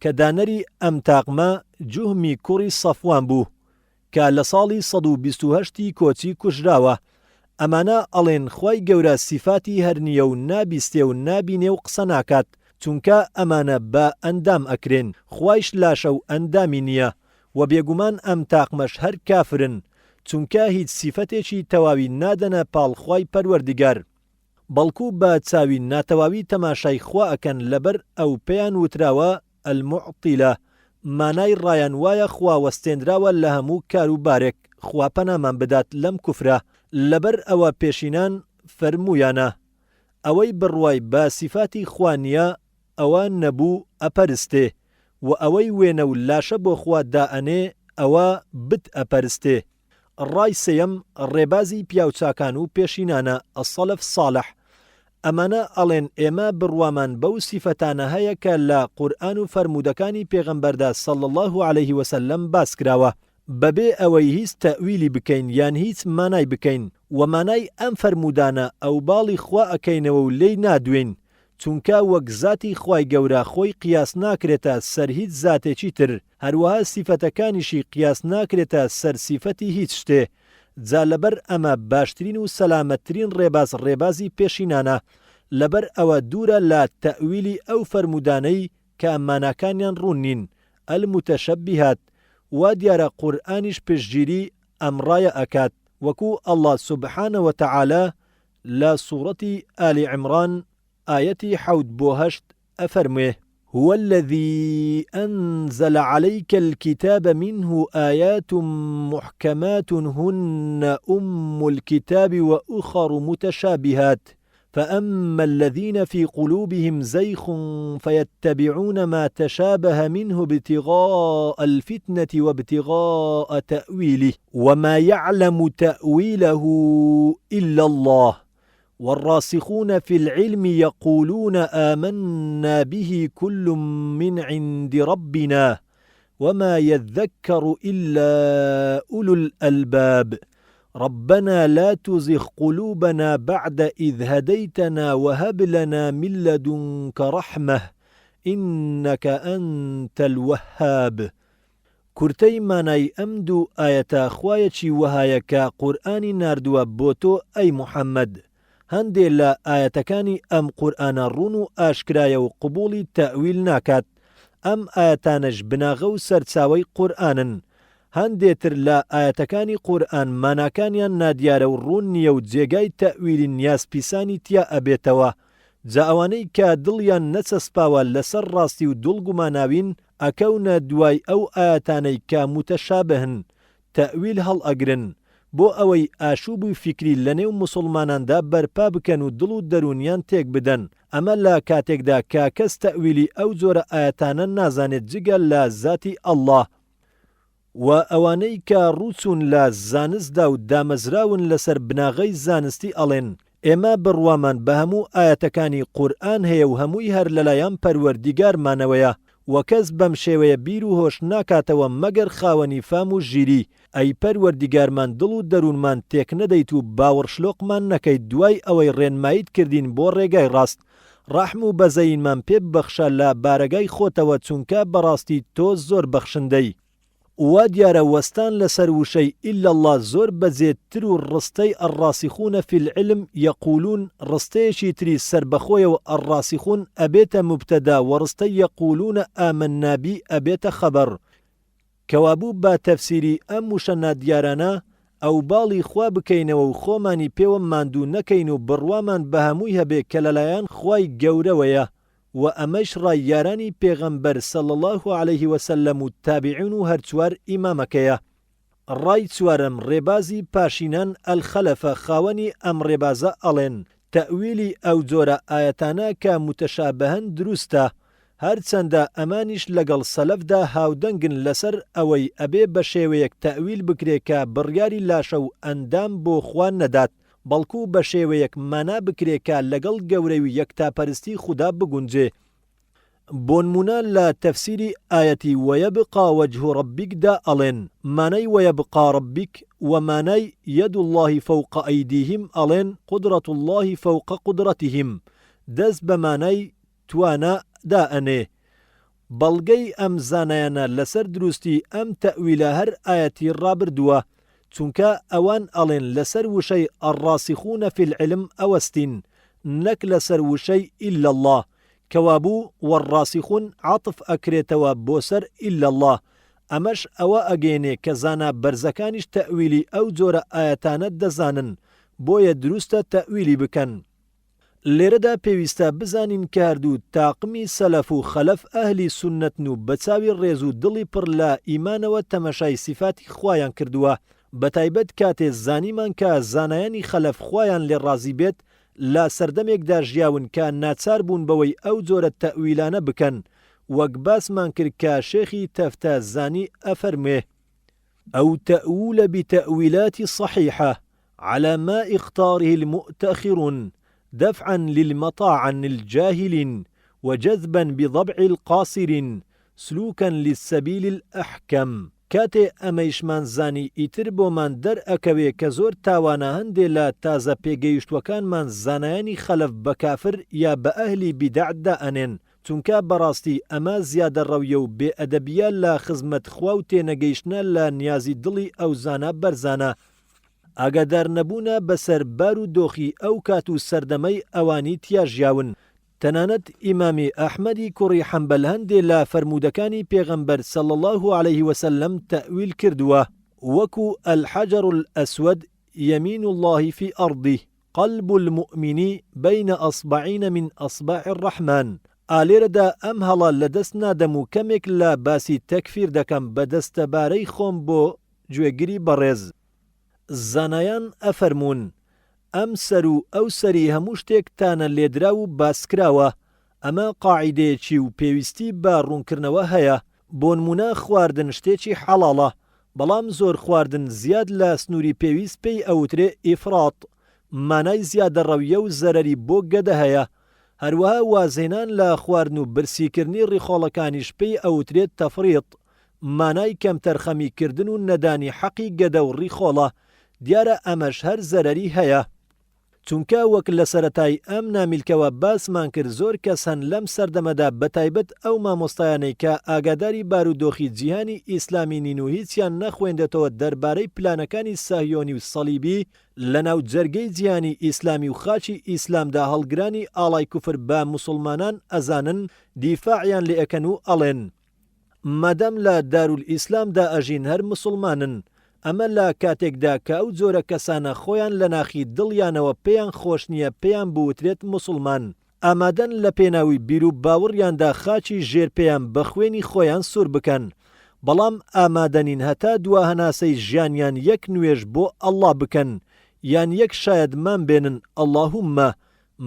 کە دانەری ئەم تاقمە جوهمی کوڕی سەفوان بوو کە لە ساڵی 128 کۆچی کوژراوە. ئەمانە ئەڵێن خوای گەورە سیفاتی هەر نییە و نابیستێ و نابینێ و قسە ناکات، چونکە ئەمانە بە ئەندام ئەکرێن، خوایش لاشە و ئەندامی نییە. و بێگومان ئەم تاقمەش هەر کافرن، چونکە هیچ سیفەتێکی تەواوی نادەنە پاڵخوای پەروەردیگار، بەڵکو بە چاوی ناتەواوی تەماشای خوا ئەکەن. لەبەر ئەو پێیان وتراوە ئەلموعتیلە، مانای ڕایان وایە خوا وەستێنراوە لە هەموو کاروبارێک. خوا پەنامان بدات لەم کوفرە. لەبەر ئەوە پێشینان فەرموویانە ئەوەی بڕوای بە سیفاتی خوا نییە ئەوە نەبوو ئەپەرستێ، و ئەوەی وێنە و لاشە بۆ خوا دائەنێ ئەوە بت ئەپەرستێ. ڕای سێیەم، ڕێبازی پیاوچاکان و پێشینانە ئەسەلەف ساڵح. ئەمانە ئەڵێن ئێمە بڕوامان بەو سیفەتانە هەیە کە لە قورئان و فەرموودەکانی پێغەمبەردا صلی الله عليه وسلم باس کراوە، بەبێ ئەوەی هیچ تەویلی بکەین یان هیچ مانای بکەین. و مانای ئەم فەرموودانە ئەو باڵی خوا ئەکەینەوە و لێی نادوێن، چونکە وەک زاتی خوای گەورە خۆی قیاس ناکرێتە سەر هیچ زاتێکی تر، هەروەها سیفەتەکانیشی قیاس ناکرێتە سەر سیفەتی هیچ شتێ. جا لەبەر ئەمە باشترین و سەلامەتترین ڕێبازی پێشینانە، لەبەر ئەوە دوورە لە تەویلی ئەو فەرمودانەی کە ئەماناکانیان ڕوون نین، ئەلموتەشەبیهات. وا دیارە قورئانیش پشتگیری ئەم ڕایە ئەکات، وەکو ئەڵڵا سوبحانە وتەعالە لە سوورەتی ئالی عیمران آيتي 7-8 أفرمه: هو الذي أنزل عليك الكتاب منه آيات محكمات هن أم الكتاب وأخر متشابهات فأما الذين في قلوبهم زيغ فيتبعون ما تشابه منه ابتغاء الفتنة وابتغاء تأويله وما يعلم تأويله إلا الله والراسخون في العلم يقولون آمنا به كل من عند ربنا وما يذكر إلا أولو الألباب ربنا لا تزغ قلوبنا بعد إذ هديتنا وهب لنا من لدنك رحمة إنك أنت الوهاب. کورتەی مانای ئەم دوو ئاەتە خوایەکی وەهایە کە قورئانی ناردووە بۆ تۆ ئەی موحەممەد. هەندێ لە ئاەتەکانی ئەم قورئانە ڕوون و ئاشکرایە و قبوڵی تەویل ناکات. ئەم ئاەتانەش بناغە و سەرچاوەی قورئانن. هەندێتر لە ئاەتەکانی قورئان ماناکانیان نادیارە و ڕوون نییە و جێگای تەویلی نیازپیسانی تیا ئەبێتەوە. جا ئەوانەی کە دڵیان نەچەسپاوە لەسەر ڕاستی و دڵگوماناوین ئەکەونە دوای ئەو ئاەتانەی کە متەشابهن تەویل هەڵ ئەگرن بۆ ئەوەی ئاشوب و فیکری لە نێو موسڵماناندا بەرپا بکەن و دڵ و دەرونیان تێک بدەن. ئەمە لە کاتێکدا کە کەس تەویلی ئەو جۆرە ئاەتانە نازانێت جگەل لە زاتی ئەڵڵاه. و ئەوانەی کە ڕووچون لە زانستدا و دامەزراون لەسەر بناغەی زانستی ئەڵێن ئێمە بڕوامان بە هەموو ئاەتەکانی قورئان هەیە و هەمووی هەر لەلایەن پەروەردیگارمانەوەیە، و کەس بەم شێوەیە بیر و هۆش ناکاتەوە مەگەر خاوەنی فام و ژیری. ئەی پەروەردیگارمان دڵ و دەروونمان تێک نەدەیت و باوەڕشلۆقمان نەکەیت دوای ئەوەی ڕێنماییت کردین بۆ ڕێگای ڕاست. ڕەحم و بەزەینمان پێ ببەخشە لە بارەگای خۆتەوە چونکە بەڕاستی تۆ زۆر بەخشندەی. وا دیارە وەستان لەسەر وشەی ئیلا الله زۆر بەجێتر و ڕستەی الراسخون في العلم يقولون ڕستەیەکی تری سربەخۆیەوە الراسخون ئەبێتە مبتەدا و ڕستەی يقولون آمنا بی ئەبێتە خەبەر کەوابوو با تەفسیری ئەم وشە دیارانە ئەو باڵی خوا بکەینەوە و خۆمانی پێوە ماندوو نەکەین و بڕوامان بە هەمووی هەبێ کە لەلایەن خوای گەورەوەیە و ئەمەش ڕای یارانی پێغەمبەر صلی الله عليه وسلم و تابعین و هەر چوار ئیمامەکەیە. ڕای چوارەم ڕێبازی پاشینان ئەلخەلەفە خاوەنی ئەم ڕێبازە ئەڵێن تەئویلی ئەو جۆرە ئایەتانە کە متەشابەهن دروستە هەرچەندە ئەمانیش لەگەڵ سەلەفدا هاودەنگن لەسەر ئەوەی ئەبێ بە شێوەیەک تەئویل بکرێ کە بڕیاری لاشە و ئەندام بۆ خوان نەدات بەڵکو بە شێوەیەک مانا بکرێکە لەگەڵ گەورەی و یەکتاپەرستی خودا بگونجێ. بۆ نمونە لە تەفسیری ئایەتی وەیەبقا وەجه ڕەبیکدا ئەڵێن مانای وەیەبقا ڕەبیک و مانای یەد الله فەوق ئەیدیهم ئەڵێن قودرەت الله فەوق قودرەتیهم دەست بە مانای توانە دائەنێ. بەڵگەی ئەم زانایانە لەسەر دروستی ئەم تەئویلە هەر ئایەتی ڕابردووە چونکە ئەوان ئەڵێن لەسەر وشەی الراسخون في العلم ئەوەستین نەک لەسەر وشەی ئیلا الله کەوابوو والراسخون عاتف ئەکرێتەوە بۆ سەر ئیلا الله ئەمەش ئەوە ئەگەێنێ کە زانا بەرزەکانیش تەئویلی ئەو جۆرە ئایەتانە دەزانن بۆیە دروستە تەئویلی بکەن. لێرەدا پێویستە بزانین کە هەردوو تاقمی سەلەف و خەلەف ئەهلی سونەتن و بەچاوی ڕێز و دڵی پڕ لە ئیمانەوە تەمەشای سیفاتی خوایان کردووە بەتایبەت کاتێ زانیمان کە زانایانی خەلەف خوایان لێ ڕازی بێت لە سەردەمێکدا ژیاون کە ناچار بوون بەوەی ئەو جۆرە تەئویلانە بکەن وەک باسمان کرد کە شێخی تەفتە زانی ئەفەرمێ ئەو تەئولە بتەئویلاتی صحیحە على ما اختاره المؤتخرون دفعا للمطاع عن الجاهلين وجذبا بضبع القاصرين سلوكا للسبيل الأحكم کاتێ ئەمەیشمان زانی ئیتر بۆمان دەرئەکەوێ کە زۆر تاوانە هەندێ لە تازە پێگەیشتوەکانمان زانایانی خەلەف بە کافر یا بە ئەهلی بیدعدا ئەنێن چونکە بەڕاستی ئەمە زیادە ڕەویە و بێئەدەبیە لە خزمەت خوا و تێنەگەیشتنە لە نیازی دڵی ئەو زانە بەرزانە ئاگادار نەبوونە بەسەر بار و دۆخی ئەو کات و سەردەمەی ئەوانی تیاژیاون. تەنانەت ئیمامی ئەحمەدی کوڕی حەمبەل هەندێ لە فەرمودەکانی پێغەمبەر صلی الله عليه وسلم تەئویل کردووە وەکو الحەجەر الأسود يمين الله في أرضه قلب المؤمن بين أصبعين من أصبع الرحمن. ئالێرەدا ئەم هەڵە لەدەست نادەم و کەمێک لە باسی تەکفیر دەکەم بە دەستەبارەی خۆم بۆ گوێگری بەڕێز. زانایان ئەفەرمون ئەم سەر و ئەو سەری هەموو شتێکتانە لێدرا و باسکراوە ئەمە قاعیدەیەکی و پێویستی بە ڕوونکردنەوە هەیە بۆ نمونە خواردن شتێکی حەڵاڵە بەڵام زۆر خواردن زیاد لە سنووری پێویست پێی ئەوترێ ئیفرات مانای زیادە ڕەویە و زەرەری بۆ گەدە هەیە هەروەها وازێنان لە خواردن و برسیکردنی ڕیخۆڵەکانیش پێی ئەوترێت تەفریط مانای کەمتەرخەمیکردن و نەدانی حەقی گەدە و ڕیخۆڵە دیارە ئەمەش هەر زەرەری هەیە چونکە وەک لە سەرەتای ئەم نامیلکەوە باسمان کرد زۆر کەس هەن لەم سەردەمەدا بەتایبەت ئەو مامۆستایانەی کە ئاگاداری بارودۆخی جیهانی ئیسلامی نین و هیچیان نەخوێندێتەوە دەربارەی پلانەکانی ساهیۆنی و سەلیبی لەناو جەرگەی جیهانی ئیسلامی و خاچی ئیسلامدا هەڵگرانی ئاڵای کوفر بە موسڵمانان ئەزانن دیفاعیان لێ ئەکەن و ئەڵێن مادەم لە دارولئیسلامدا ئەژین هەر موسڵمانن ئەمە لە کاتێکدا کە ئەو جۆرە کەسانە خۆیان لە ناخی دڵیانەوە پێیان خۆش نییە پێیان بوترێت موسڵمان ئامادەن لە پێناوی بیر و باوەڕیاندا خاچی ژێر پێیان بە خوێنی خۆیان سوور بکەن بەڵام ئامادەنین هەتا دوا هەناسەی ژیانیان یەک نوێژ بۆ ئەڵڵا بکەن یان یەک شایەدمان بێنن ئەڵڵاهوممە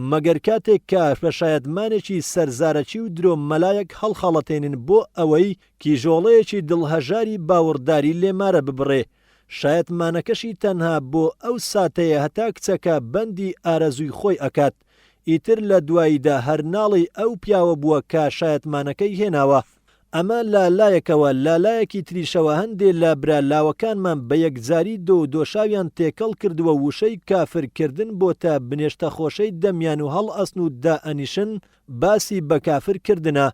مەگەر کاتێک کە بە شایەدمانێکی سەرزارەکی و درۆ مەلایەک هەڵخەڵەتێنن بۆ ئەوەی کیژۆڵەیەکی دڵهەژاری باوەڕداری لێمارە ببڕێ شایەتمانەکەشی تەنها بۆ ئەو ساتەیە هەتا کچەکە بەندی ئارەزووی خۆی ئەکات ئیتر لە دواییدا هەر ناڵی ئەو پیاوە بووە کە شایەتمانەکەی هێناوە ئەمە لالایەکەوە لالایەکی تریشەوە هەندێ لە برالاوەکانمان بە یەکجاری دۆشاویان تێکەڵ کردووە وشەی کافرکردن بۆتە بنێشتە خۆشەی دەمیان و هەڵ ئەسن و دائەنیشن باسی بە کافرکردنە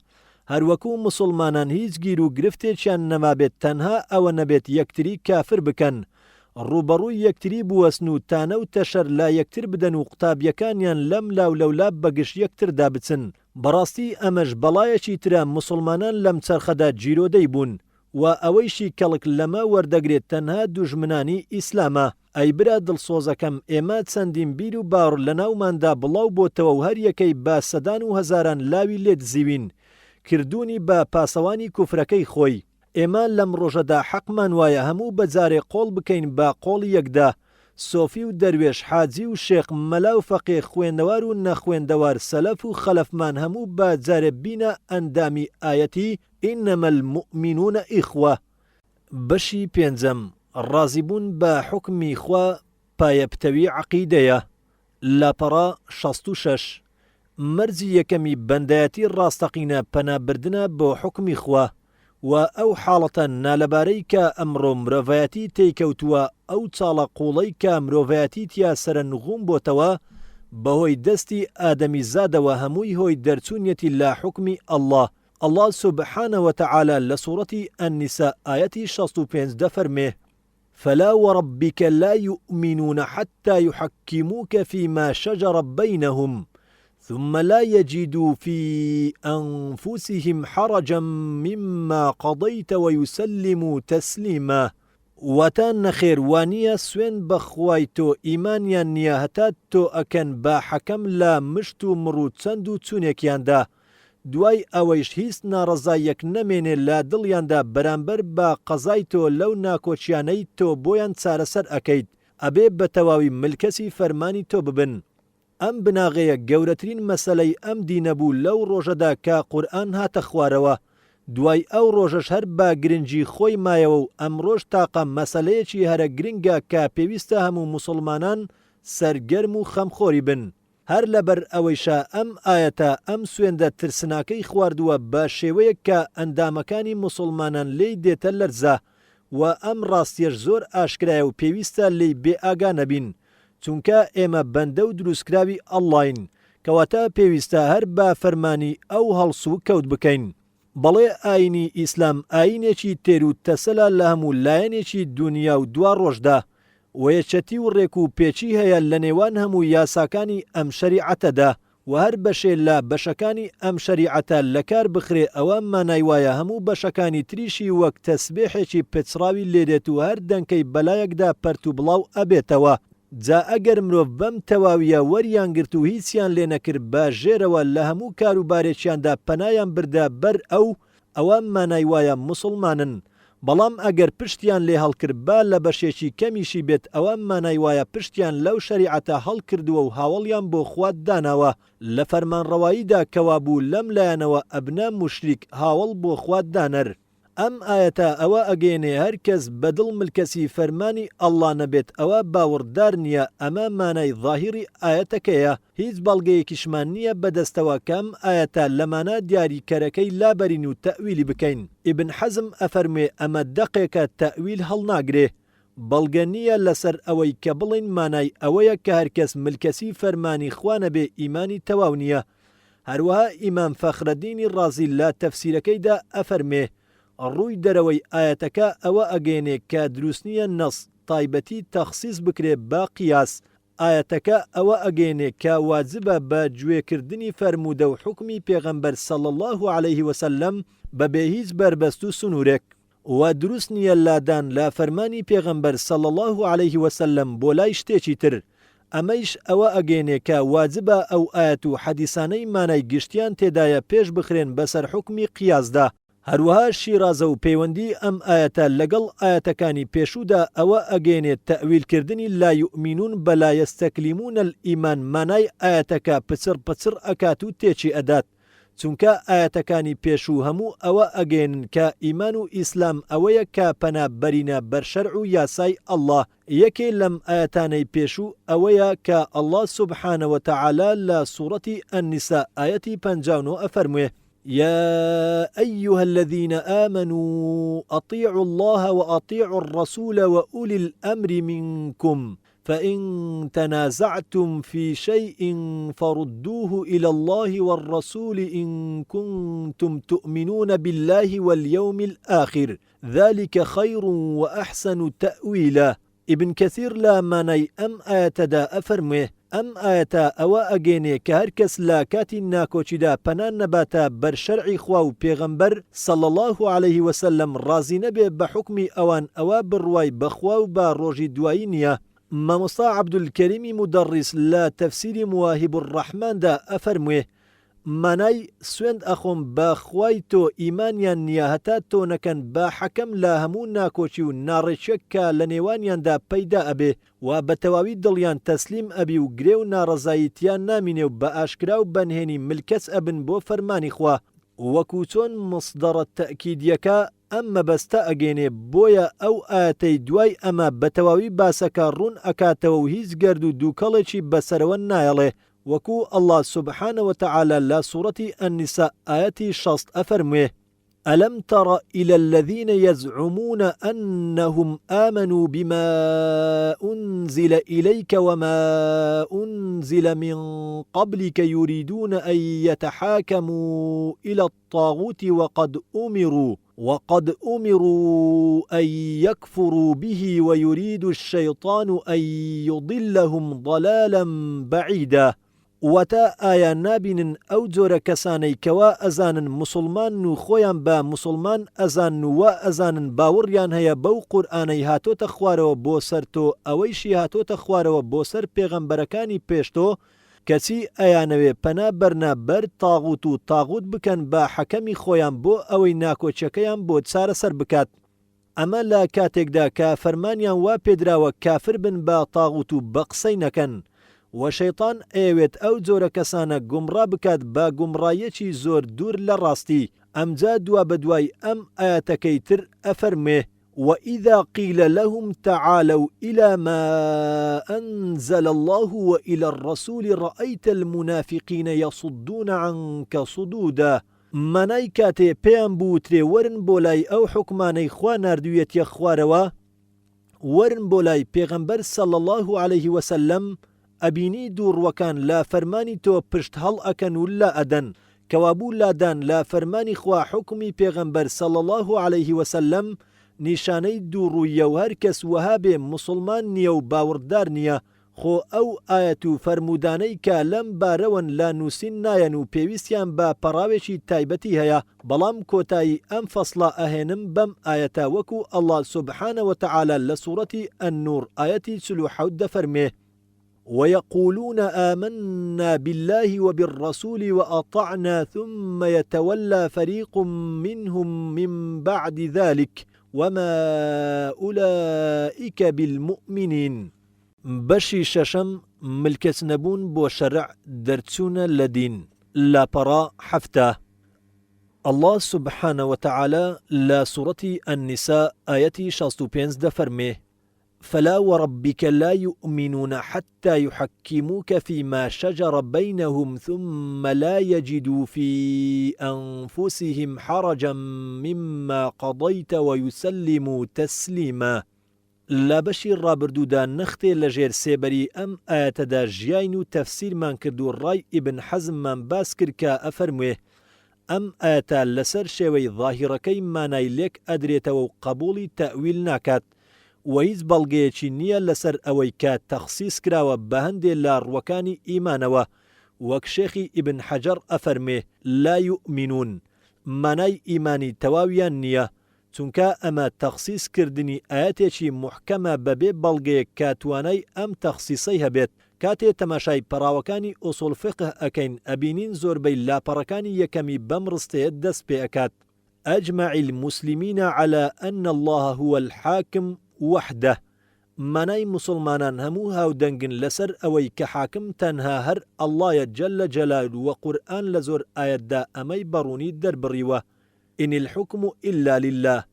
هەروەکو مسلمانان هیچ گیر و گرفتێکیان نەمابێت تەنها ئەوە نەبێت یەکتری کافر بکەن، ڕوبەڕووی یەکتری بوەسن و تانە و تەشەر لا یەکتر بدەن و قوتابیەکانیان لەم لاولەولا بەگشت یەکتردا بچن. بەڕاستی ئەمەش بەڵایەکی ترە مسلمانان لەم چەرخەدا جیرۆدەی بوون و ئەوەیشی کەڵک لەمە وەردەگرێت تەنها دوژمنانی ئیسلامە. ئەی برا دڵسۆزەکەم، ئێمە چەندین بیر و باوڕ لە ناوماندا بڵاو بۆتەوە و هەر یەکەی بە سەدان و هەزاران لاوی لێت زیوین کردوونی بە پاسەوانی کوفرەکەی خۆی. ئێمە لەم ڕۆژەدا حەقمان وایە هەموو بەجارێ قۆڵ بکەین بە قۆڵی یەکدا، سۆفی و دەروێش، حاجی و شێخ، مەلا و فەقێ، خوێندەوار و نەخوێندەوار، سەلەف و خەلەفمان هەموو بەجارێ بینە ئەندامی ئایەتی ئینەمە المؤمنون ئیخوە. بەشی پێنجەم، ڕازیبوون بە حوکمی خوا پایەپتەوی عەقیدەیە. لاپەڕا 66 مەرجی یەکەمی بەندایەتی ڕاستەقینە پەنابردنە بۆ حوکمی خوا و ئەو حاڵەتە نالەبارەی کە ئەمڕۆ مرۆڤایەتی تێیکەوتووە، ئەو چاڵە قوڵەی کە مرۆڤایەتی تیا سەرنغوم بۆتەوە بەهۆی دەستی ئادەمی زادەوە هەمووی هۆی دەرچوونیەتی لە حوکمی ئەڵڵا. الله سبحانه وتعالى لسورة النساء آية 65 دفرمه فلا وربك لا يؤمنون حتى يحكموك فيما شجر بينهم ثم لا يجدوا في أنفسهم حرجا مما قضيت ويسلموا تسليما. واتان خير وانيا سوين بخوايتو إيمانيا نياهتاتو أكن با حكم لا مشتو مرو تسندو تونيكياندا دوای ئەوەیش هیچ ناڕەزایەک نەمێنێ لە دڵیاندا بەرامبەر بە قەزای تۆ لەو ناکۆچیانەی تۆ بۆیان چارەسەر ئەکەیت، ئەبێ بە تەواوی ملکەسی فەرمانی تۆ ببن. ئەم بناغەیە گەورەترین مەسەلەی ئەم دینە بوو لەو ڕۆژەدا کە قورئان هاتە خوارەوە. دوای ئەو ڕۆژەش هەر بە گرنگی خۆی مایەوە و ئەمڕۆژ تاقە مەسەلەیەکی هەرە گرنگە کە پێویستە هەموو مسلمانان سەرگەرم و خەمخۆری بن. هەر لەبەر ئەوەیشە ئەم ئاەتە ئەم سوێندە ترسناکەی خواردووە بە شێوەیەک کە ئەندامەکانی مسلمانان لێی دێتە لەرزە و ئەم ڕاستیەش زۆر ئاشکرایە و پێویستە لێی بێ ئاگا نەبین، چونکە ئێمە بەندە و دروستکراوی ئەڵڵاین، کەواتە پێویستە هەر بە فەرمانی ئەو هەڵسو کەوت بکەین. بەڵێ ئاینی ئیسلام ئاینێکی تێر و تەسەلە لە هەموو لایەنێکی دنیا و دوا ڕۆژدا و یەکەتی و ڕێک و پێچی هەیە لە نێوان هەموو یاساکانی ئەم شەریعەتەدا و هەر بەشێ لە بەشەکانی ئەم شەریعەتە لەکار بخرێ ئەوە مانای وایە هەموو بەشەکانی تریشی وەک تەسبیحێکی پچراوی لێدێت و هەر دەنکەی بەلایەکدا پەرت و بڵاو ئەبێتەوە. جا ئەگەر مرۆڤ بەم تەواویە وەریان گرت و هیچیان لێ نەکرد بە ژێرەوە لە هەموو کاروبارێکیاندا پەنایان بردا بەر ئەوە مانای وایە مسلمانن. بەڵام ئەگەر پشتیان لێ هەڵکرد با لە بەشێکی کەمیشی بێت ئەوە مانای وایە پشتیان لەو شەریعەتە هەڵکردووە و هاوڵیان بۆ خوات داناوە. لە فەرمانڕەواییدا کەوا بوو لەم لایەنەوە ئەبنە موشریک هاوڵ بۆ خوات دانەر. ئەم ئاەتە ئەوە ئەگەێنێ هەر کەس بەدڵ ملکەسی فەرمانی ئەڵڵا نەبێت ئەوە باوەڕدار نییە. ئەمە مانای ظاهیری ئاەتەکەیە، هیچ بەڵگەیەکیشمان نییە بەدەستەوە کەم ئاەتە لەمانە دیاریکەرەکەی لابەرین و تەویلی بکەین. ئیبن حەزم ئەفەرمێ ئەمە دەقێکە تەویل هەڵناگرێ، بەڵگە نییە لەسەر ئەوەی کە بڵین مانای ئەوەیە کە هەرکەس ملکەسی فەرمانی خوا نەبێ ئیمانی تەواو نییە. هەروەها ئیمام فەخرەدینی ڕازی لە تەفسیرەکەیدا ئەفەرمێ ڕووی دەرەوەی ئاەتەکە ئەوە ئەگەێنێ کە دروست نییە نەس تایبەتی تەخسیس بکرێ با قیاس. ئاەتەکە ئەوە ئەگەێنێ کە واجبە بە گوێکردنی فەرموودە و حوکمی پێغەمبەر صلی الله عليه وسلم بەبێ هیچ بربەست و سنوورێک، و دروست نییە لادان لە فەرمانی پێغەمبەر صلی الله عليه وسلم بۆ لای شتێکی تر. ئەمەیش ئەوە ئەگەێنێ کە واجبە ئەو ئاەت و حەدیسانەی مانای گشتیان تێدایە پێش بخرێن بەسەر حوکمی قیاسدا. هەروەها شیرازە و پەیوەندی ئەم ئاەتە لەگەڵ ئاەتەکانی پێشوودا ئەوە ئەگەێنێت تەویلکردنی لا یؤمنون بەلا یەستەکلیمون الئیمان مانای ئاەتەکە پچر پچر ئەکات و تێکی ئەدات، چونکە ئاەتەکانی پێشوو هەموو ئەوە ئەگەێنن کە ئیمان و ئیسلام ئەوەیە کە پەنابەرینە بەر شەرع و یاسای ئەڵڵا. یەکێ لەم ئاەتانەی پێشوو ئەوەیە کە ئەڵڵا سوبحانە وتەعالا لە سوورەتی ئەنیسا ئاەتی 59 ئەفەرموێ يا أيها الذين آمنوا أطيعوا الله وأطيعوا الرسول وأولي الأمر منكم فإن تنازعتم في شيء فردوه إلى الله والرسول إن كنتم تؤمنون بالله واليوم الآخر ذلك خير وأحسن تأويلا. ابن كثير لا ماني أم آيات دا أفرمه ئەم ئاەتە ئەوە ئەگەێنێ کە هەر کەس لا کاتی ناکۆچیدا پەنان نەباتە بەر شەرعی خوا و پێغەمبەر صلی الله عليه وسلم ڕازی نەبێ بە حکمی ئەوان ئەوە بڕوای بەخوا و بە ڕۆژی دوایی نییە. مامۆستا عەبدولکەریمی مودەڕیس لە تەفسیری مواهب الرەحماندا ئەفەرموێ مانای سوێند ئەخۆم بە خوای تۆ ئیمانیان نییە هەتا تۆ نەکەن بە حەکەم لە هەموو ناکۆچی و ناڕێچێک کە لە نێوانیاندا پەیدا ئەبێ و بە تەواوی دڵیان تەسلیم ئەبی و گرێ و ناڕەزاییتیان نامینێ و بە ئاشکرا و بەنهێنی ملکەس ئەبن بۆ فەرمانی خوا وەکو چۆن مصدەڕە تەئکیدیەکە ئەم مەبەستە ئەگەێنێ بۆیە ئەو ئاەتەی دوای ئەمە بە تەواوی باسەکە ڕوون ئەکاتەوە و هیچ گەرد و دووکەڵێکی بەسەرەوە نایەڵێ وەکو الله سبحانه وتعالى لا سورة النساء آية 60 أفرميه ألم تر إلى الذين يزعمون أنهم آمنوا بما أنزل إليك وما أنزل من قبلك يريدون أن يتحاكموا إلى الطاغوت وقد أمروا أن يكفروا به ويريد الشيطان أن يضلهم ضلالا بعيدا. وتا ئایا نابینن ئەو جۆرە کەسانەی کەوا ئەزانن مسلمان و خۆیان بە مسلمان ئەزان و وا ئەزانن باوەڕیان هەیە بەو قورئانەی هاتۆتە خوارەوە بۆ سەر تۆ ئەوەیشی هاتۆتە خوارەوە بۆ سەر پێغەمبەرەکانی پێشتۆ کەچی ئەیانەوێ پەنا بەرنا بەر تاغوت و تاغوت بکەن بە حەکەمی خۆیان بۆ ئەوەی ناکۆچەکەیان بۆ چارەسەر بکات. ئەمە لە کاتێکدا کە فەرمانیان وا پێدراوە کافر بن بە تاغوت و بە قسەی نەکەن و شەیطان ئەوێت ئەو جۆرە کەسانە گومڕا بکات بە گومڕایەکی زۆر دوور لە ڕاستی. ئەمجا دوا بەدوای ئەم ئاەتەکەی تر ئەفەرمێ وإذا قيل لهم تعالوا إلى ما أنزل الله وإلى الرسول رأيت المنافقين يصدون عنك صدودا. مانای کاتێ پێیان بوترێ وەرن بۆ لای ئەو حکمانەی خوا ناردوویەتیە خوارەوە وەرن بۆ لای پێغەمبەر صلی الله عليه وسلم ئەبینی دووڕوەکان لا فەرمانی تۆ پشت هەڵ ئەکەن و لا ئەدەن کەوابوو لادان لا فەرمانی خوا حکمی پێغەمبەر صلی الله عليه وسلم نیشانەی دووڕوویە و هەر کەس وەها بێ مسلمان نییە و باوەڕدار نییە خۆ ئەو ئاەت و فەرمودانەی کە لەم بارەوەن لا نووسین نایەن و پێویستیان بە پەڕاوێکی تایبەتی هەیە بەڵام کۆتایی ئەم فەسڵە ئەهێنم بەم ئاەتە وەکو الله سبحانه وتعالى لە سوورەتی النور ئاەتی 47 دەفەرمێ ويقولون آمنا بالله وبالرسول وأطعنا ثم يتولى فريق منهم من بعد ذلك وما أولئك بالمؤمنين. بەشی شەشەم ملکەت نەبوون بۆ شەرع دەرچوونە لە دین لاپەڕا حەفتە. الله سبحانه وتعالى لا سورة النساء آية 65 دەفەرمێ فلا وربك لا يؤمنون حتى يحكموك فيما شجر بينهم ثم لا يجدوا في أنفسهم حرجا مما قضيت ويسلموا تسليما. لا بەشی ڕابردوودا نەختێ لەژێر سێبەری ئەم ئاەتەدا ژیاین و تەفسیرمان کرد و ڕای ئیبن حەزممان باس کرد کە ئەفەرموێ ئەم ئاەتە لەسەر شێوەی ظاهیرەکەی مانای لێک ئەدرێتەوە و قبوڵی تەویل ناکات و هیچ بەڵگەیەکی نییە لەسەر ئەوەی کە تەخسیس کراوە بە هەندێک لە ڕوەکانی ئیمانەوە وەک شێخی ئیبن حەجەر ئەفەرمێ لا یؤمنون مانای ئیمانی تەواویان نییە چونکە ئەمە تەخسیسکردنی ئاەتێکی محکەمە بەبێ بەڵگەیەک کە توانای ئەم تەخسیسەی هەبێت. کاتێ تەماشای پەراوەکانی ئوسوڵ فقه ئەکەین ئەبینین زۆربەی لاپەڕەکانی یەکەمی بەم ڕستەیە دەست پێ ئەکات أجمع المسلمين على أن الله هو الحاكم وحده. مانای مسلمانان هەموو هاودەنگن لەسەر ئەوەی کە حاکم تەنها هەر ئەڵڵایە جەلە جەلال و قورئان لە زۆر ئاەتدا ئەمەی بەڕوونی دەربڕیوە إن الحكم إلا لله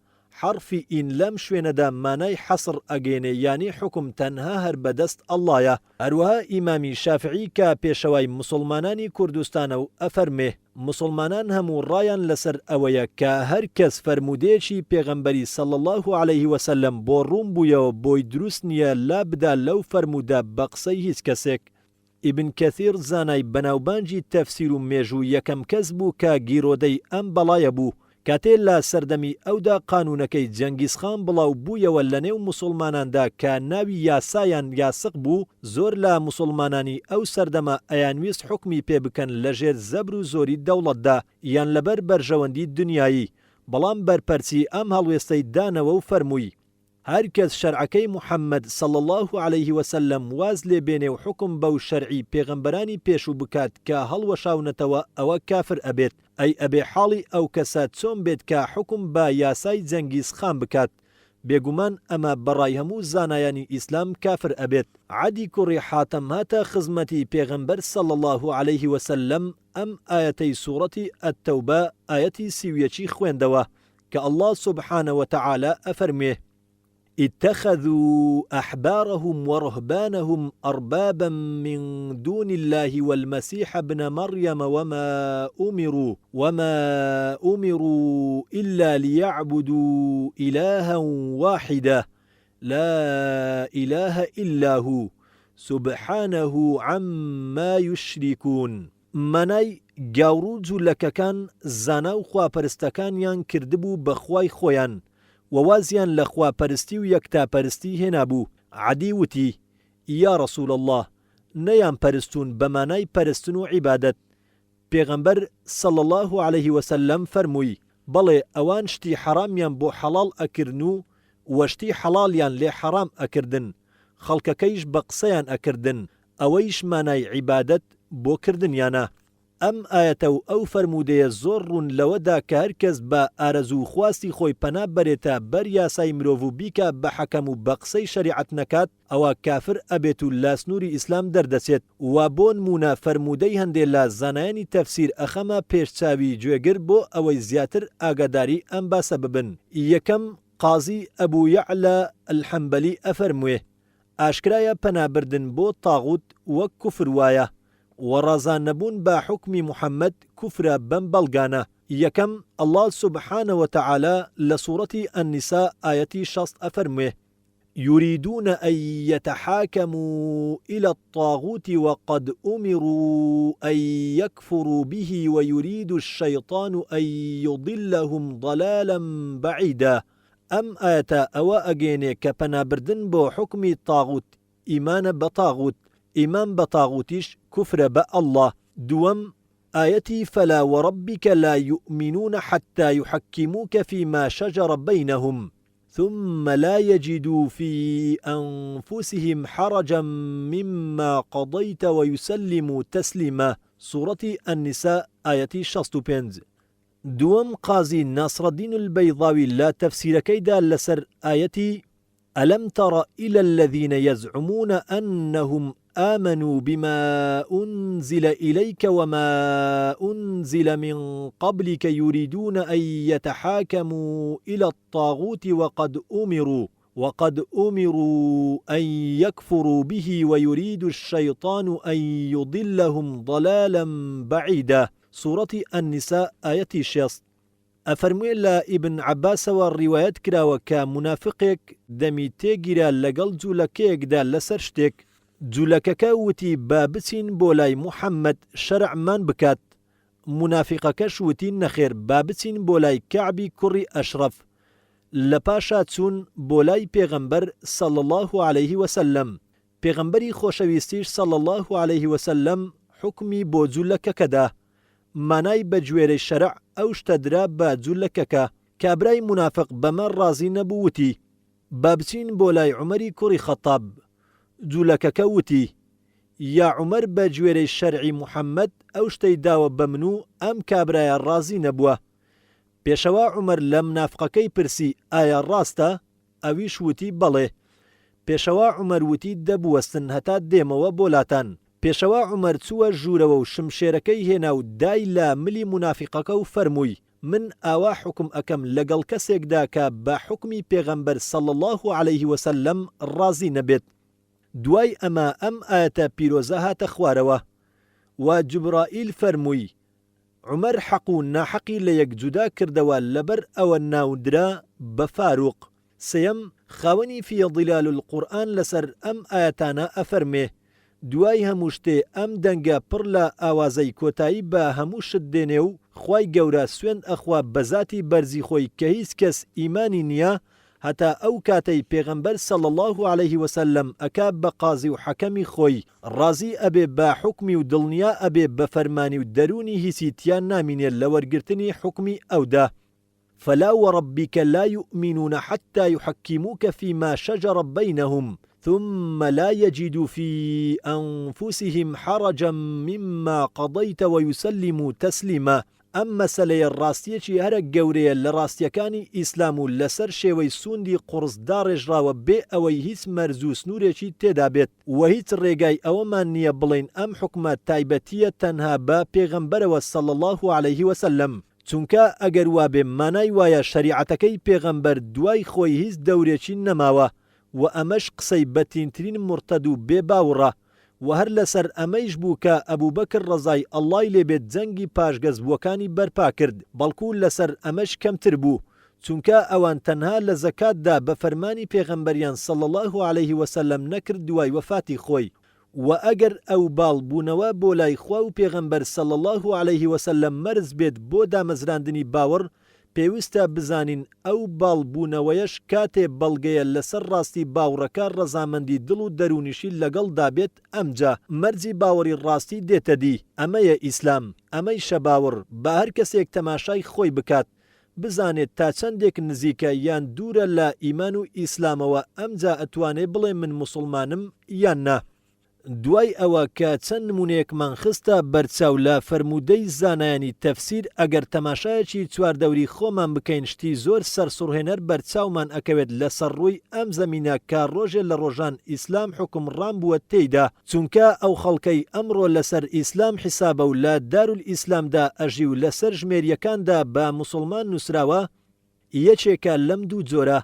حرفی ئین لەم شوێنەدا مانای حەسر ئەگەێنێ یانی حکم تەنها هەر بەدەست ئەڵڵایە. هەروەها ئیمامی شافعی کە پێشەوای مسلمانانی کوردستانە و ئەفەرمێ مسلمانان هەموو ڕایان لەسەر ئەوەیە کە هەر کەس فەرمودەیەکی پێغەمبەری صلی الله عليه وسلم بۆ ڕوون بوویەوە بۆی دروست نییە لا بدا لەو فەرمودە بە قسەی هیچ کەسێک. ئیبن کەثیر زانای بەناوبانجی تەفسیر و مێژوو یەکەم کەس بوو کە گیرۆدەی ئەم بەڵایە بوو. کاتێ لە سەردەمی ئەودا قانونەکەی جەنگیزخان بڵاو بوویەوە لە نێو مسلماناندا کە ناوی یاسایان یاسق بوو، زۆر لە مسلمانانی ئەو سەردەما ئەیانویست حکمی پێ بکەن لەژێر زەبر و زۆری دەوڵەتدا یان لەبەر بەرژەوەندی دنیایی. بەڵام بەرپەرچی ئەم هەڵوێستەی دانەوە و فەرمووی هەر کەس شەرعەکەی محەممەد صلی الله عليه وسلم واز لێ بێنێ و حکم بەو شەرعی پێغەمبەرانی پێشوو بکات کە هەڵوەشاونەتەوە ئەوە کافر ئەبێت. ئەی ئەبێ حاڵی ئەو کەسە چۆن بێت کە حکم بە یاسای جەنگیز خان بکات. بێگومان ئەمە بەڕای هەموو زانایانی ئیسلام کافر ئەبێت. عەدی کوڕی حاتەم هاتە خزمەتی پێغەمبەر صلی الله عليه وسلم ئەم ئایەتەی سوورەتی ئەتتەوبە ئایەتی 31 خوێندەوە کە الله سبحانه وتعالى ئەفەرمێ اتخذوا أحبارهم ورهبانهم أربابا من دون الله والمسيح ابن مريم وما أمروا إلا ليعبدوا إلها واحدا لا إله إلا هو سبحانه عما يشركون. منای گاورو جوولەکەکان زانا و خواپەرستەکانیان کردبوو بە خوای خۆیان ووازیان لەخوا پەرستی و یەکتاپەرستی هێنابوو. عەدی وتی یا رسول الله نەیان پەرستون بەمانای پەرستن و عیبادەت. پێغەمبەر صلی الله عليه وسلم فەرمووی بەڵێ ئەوان شتی حەرامیان بۆ حەڵاڵ ئەکردن و وەشتی حەڵاڵیان لێ حەرام ئەکردن، خەڵکەکەیش بە قسەیان ئەکردن، ئەوەیش مانای عیبادەت بۆ کردنیانە. ئەم ئایەتە و ئەو فەرمودەیە زۆر ڕوون لەوەدا کە هەر کەس بە ئارەزوو خواستی خۆی پەنا بەرێتە بەر یاسای مرۆڤ و بیکە بە حەکەم و بە قسەی شەریعەت نەکات ئەوە کافر ئەبێت و لا سنووری ئیسلام دەردەچێت. وا بۆ نمونە فەرمودەی هەندێک لە زانایانی تەفسیر ئەخەمە پێشچاوی گوێگر بۆ ئەوەی زیاتر ئاگاداری ئەم باسە ببن. یەکەم قازی ئەبوو یەعلە الحەنبەلی ئەفەرموێ ئاشکرایە پەنابردن بۆ تاغوت وەک کوفر وایە وەڕازان نەبوون بە حکمی محەممەد کوفرە بەم بەڵگانە. یەکەم الله سبحانه وتعالى لسورة النساء آية 60 أفرمه يريدون أن يتحاكموا إلى الطاغوت وقد أمروا أن يكفروا به ويريد الشيطان أن يضلهم ضلالا بعيدا. أم آية أوا أجيني كپنابردن بو حكم الطاغوت إيمان بطاغوت إيمان بطاغوتيش كفر بالله. دوم آيتي فلا وربك لا يؤمنون حتى يحكموك فيما شجر بينهم ثم لا يجدوا في أنفسهم حرجا مما قضيت ويسلموا تسليما. سورة النساء آية 65. دوم قاضي ناصر الدين البيضاوي لا تفسير كيدا لسر آيتي ألم تر إلى الذين يزعمون أنهم آمنوا بما أنزل إليك وما أنزل من قبلك يريدون أن يتحاكموا إلى الطاغوت وقد أمروا أن يكفروا به ويريد الشيطان أن يضلهم ضلالا بعيدا. سورة النساء آية 6. أفرمي لا ابن عباس والرواية كراوة كمنافقك دمي تيجيرا لقل جولكيك دا لسرشتك جولەکەکە وتی با بچین بۆ لای محەممەد شەرعمان بکات. منافقەکەش وتی نەخێر با بچین بۆ لای کەعبی کوڕی ئەشرەف. لە پاشا چوون بۆ لای پێغەمبەر صلی الله عليه وسلم. پێغەمبەری خۆشەویستیش صلی الله عليه وسلم حکمی بۆ جولەکەکەدا. مانای بە گوێرەی شەرع ئەو شتە درا بە جولەکەکە. کابرای منافق بەمە ڕازی نەبوو وتی با بچین بۆ لای عومەری کوڕی خەتاب. جوولەکەکە وتی یا عومەر بە گوێرەی شەرعی محەممەد ئەو شتەی داوە بە من و ئەم کابرایە ڕازی نەبووە. پێشەوا عومەر لە منافقەکەی پرسی ئایا ڕاستە؟ ئەویش وتی بەڵێ. پێشەوا عومەر وتی دەبوەستن هەتا دێمەوە بۆلاتان. پێشەوا عومەر چووە ژوورەوە و شمشێرەکەی هێنا و دای لە ملی منافقەکە و فەرمووی من ئاوا حکم ئەکەم لەگەڵ کەسێکدا کە بە حکمی پێغەمبەر صلی الله عليه وسلم ڕازی نەبێت. دوای ئەمە ئەم ئاەتە پیرۆزە هاتە خوارەوە و جوبرائیل فەرمووی عومەر حەق و ناحەقی لە یەک جودا کردەوە لەبەر ئەوە ناودرا بە فاروق. سێەم خاوەنی فیضلال القورئان لەسەر ئەم ئاەتانە ئەفەرمێ دوای هەموو شتێ ئەم دەنگە پڕ لە ئاوازەی کۆتایی بە هەموو شت دێنێ و خوای گەورە سوێند ئەخوا بە ذاتی بەرزی خۆی کە هیچ کەس ئیمانی نییە هەتا ئەو کاتەی پێغەمبەر صلی الله عليه وسلم ئەکا بە قازی و حەکەمی خۆی ڕازی ئەبێ بە حکمی و دڵنیا ئەبێ بە فەرمانی و دەرونی هیچی تیان نامینێت لە وەرگرتنی حکمی ئەودا. فلا وربك لا يؤمنون حتى يحكموك فيما شجر بينهم ثم لا يجدوا في أنفسهم حرجا مما قضيت ويسلموا تسليما. ئەم مەسەلەیە ڕاستیەکی هەرە گەورەیە لە ڕاستیەکانی ئیسلام و لەسەر شێوەی سوندی قورسدا ڕێژراوە بێ ئەوەی هیچ مەرج و سنوورێکی تێدا بێت و هیچ ڕێگای ئەوەمان نییە بڵین ئەم حکمە تایبەتیە تەنها بە پێغەمبەرەوە صلی الله عليه وسلم. چونکە ئەگەر وابێ مانای وایە شەریعەتەکەی پێغەمبەر دوای خۆی هیچ دەورێکی نەماوە و ئەمەش قسەی بەتینترین مرتەد و بێ باوڕە و هەر لەسەر ئەمەیش بوو کە ئەبوبەکر ڕەزای ئەڵڵای لێبێت جەنگی پاشگەزبووەکانی بەرپا کرد بەڵکو لەسەر ئەمەش کەمتر بوو چونکە ئەوان تەنها لە زەکاتدا بە فەرمانی پێغەمبەریان صلی الله عليه وسلم نەکرد دوای وەفاتی خۆی و ئەگەر ئەو باڵ بوونەوە بۆ لای خوا و پێغەمبەر صلی الله عليه وسلم مەرز بێت بۆ دامەزراندنی باوەڕ پێویستە بزانین ئەو باڵ بوونەوەیەش کاتێ بەڵگەیە لەسەر ڕاستی باوڕەکە ڕەزامەندی دڵ و دەرونیشی لەگەڵ دابێت ئەمجا مەرجی باوەڕی ڕاستی دێتە دی. ئەمەیە ئیسلام، ئەمەی شەباوڕ بە هەر کەسێک تەماشای خۆی بکات بزانێت تا چەندێک نزیکە یان دوورە لە ئیمان و ئیسلامەوە ئەمجا ئەتوانێ بڵێ من موسڵمانم یان نا. دوای ئەوە کە چەند نمونەیەکمان خستە بەرچاو لە فەرموودەی زانایانی تەفسیر ئەگەر تەماشایەکی چواردەوری خۆمان بکەین شتی زۆر سەرسوڕهێنەر بەرچاومان ئەکەوێت لەسەر ڕووی ئەم زەمینە کە ڕۆژێ لە ڕۆژان ئیسلام حکمڕان بووە تێیدا چونکە ئەو خەڵکەی ئەمڕۆ لەسەر ئیسلام حیسابە و لە دارولئیسلامدا ئەژی و لەسەر ژمێریەکاندا بە موسڵمان نووسراوە یەکێکە لەم دوو جۆرە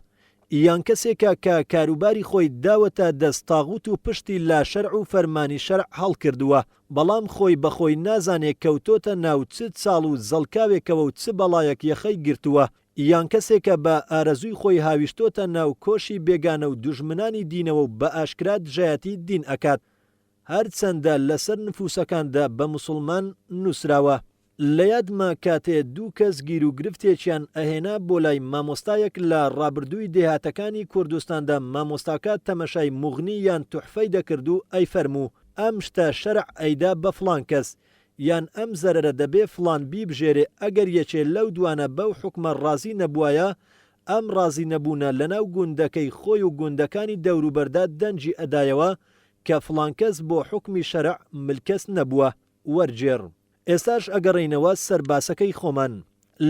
یان کەسێکە کە کاروباری خۆی داوەتە دەستاغوت و پشتی لا شەرع و فەرمانی شەرع هەڵکردووە بەڵام خۆی بەخۆی نازانێت کەوتۆتە ناو چ چاڵ و زەڵکاوێکەوە و چ بەڵایەک یەخەی گرتووە یان کەسێکە بە ئارەزووی خۆی هاویشتۆتە ناو کۆشی بێگانە و دوژمنانی دینەوە و بە ئاشکرا دژایەتی دین ئەکات هەرچەندە لەسەر نفوسەکاندا بە موسڵمان نووسراوە. لە یادمە کاتێ دوو کەس گیر و گرفتێکیان ئەهێنا بۆ لای مامۆستایەک لە ڕابردووی دێهاتەکانی کوردستاندا مامۆستاکە تەمەشای موغنی یان توحفەی دەکرد و ئەی فەرموو ئەم شتە شەرع ئەیدا بە فڵان کەس یان ئەم زەرەرە دەبێ فڵان بیبژێرێ ئەگەر یەکێ لەو دوانە بەو حکمە ڕازی نەبووایە ئەم ڕازی نەبوونە لەناو گوندەکەی خۆی و گوندەکانی دەوروبەردا دەنجی ئەدایەوە کە فڵان کەس بۆ حکمی شەرع ملکەس نەبووە وەرجێڕ. ئێستاش ئەگەڕینەوە سەرباسەکەی خۆمان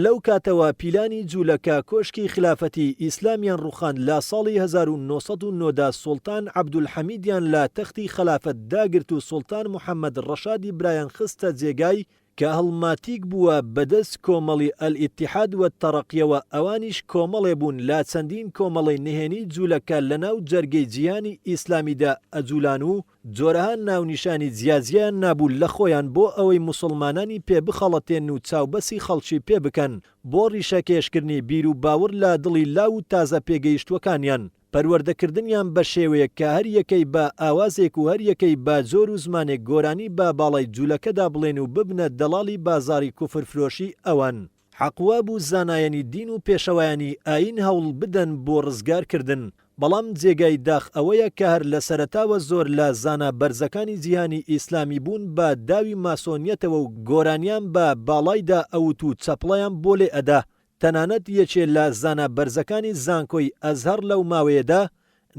لەو کاتەوە پیلانی جوولەکە کۆشکی خلافەتی ئیسلامیان ڕوخاند لە ساڵی 1990دا سوڵتان عەبدولحەمیدیان لە تەختی خلافەت داگرت و سوڵتان محەممەد ڕەشادی برایان خستە جێگای کە هەڵماتیک بووە بەدەست کۆمەڵی ئەلئیتیحاد وەتەڕەقیەوە ئەوانیش کۆمەڵێ بوون لا چەندین کۆمەڵی نهێنی جوولەکە لەناو جەرگەی جیهانی ئیسلامیدا ئەجوولان و جۆرەها ناونیشانی جیازیان نابوو لە خۆیان بۆ ئەوەی موسڵمانانی پێ بخەڵەتێن و چاوبەسی خەڵکی پێ بکەن بۆ ڕیشەکێشکردنی بیر و باوەڕ لە دڵی لاو و تازە پێگەیشتوەکانیان پەروەردەکردنیان بە شێوەیە کە هەر یەکەی بە ئاوازێک و هەر یەکەی بە زۆر و زمانێک گۆرانی بە باڵای جوولەکەدا بڵێن و ببنە دەڵاڵی بازاری کوفرفرۆشی ئەوان حەقوا بوو زانایانی دین و پێشەوایانی ئاین هەوڵ بدەن بۆ ڕزگارکردن بەڵام جێگای داخ ئەوەیە کە هەر لە سەرەتاوە زۆر لە زانە بەرزەکانی جیهانی ئیسلامی بوون بە داوی ماسۆنیەتەوە و گۆرانیان بە باڵایدا ئەوت و چەپڵەیان بۆ لێ ئەدا تەنانەت یەکێ لە زانە بەرزەکانی زانکۆی ئەزهەر لەو ماوەیەدا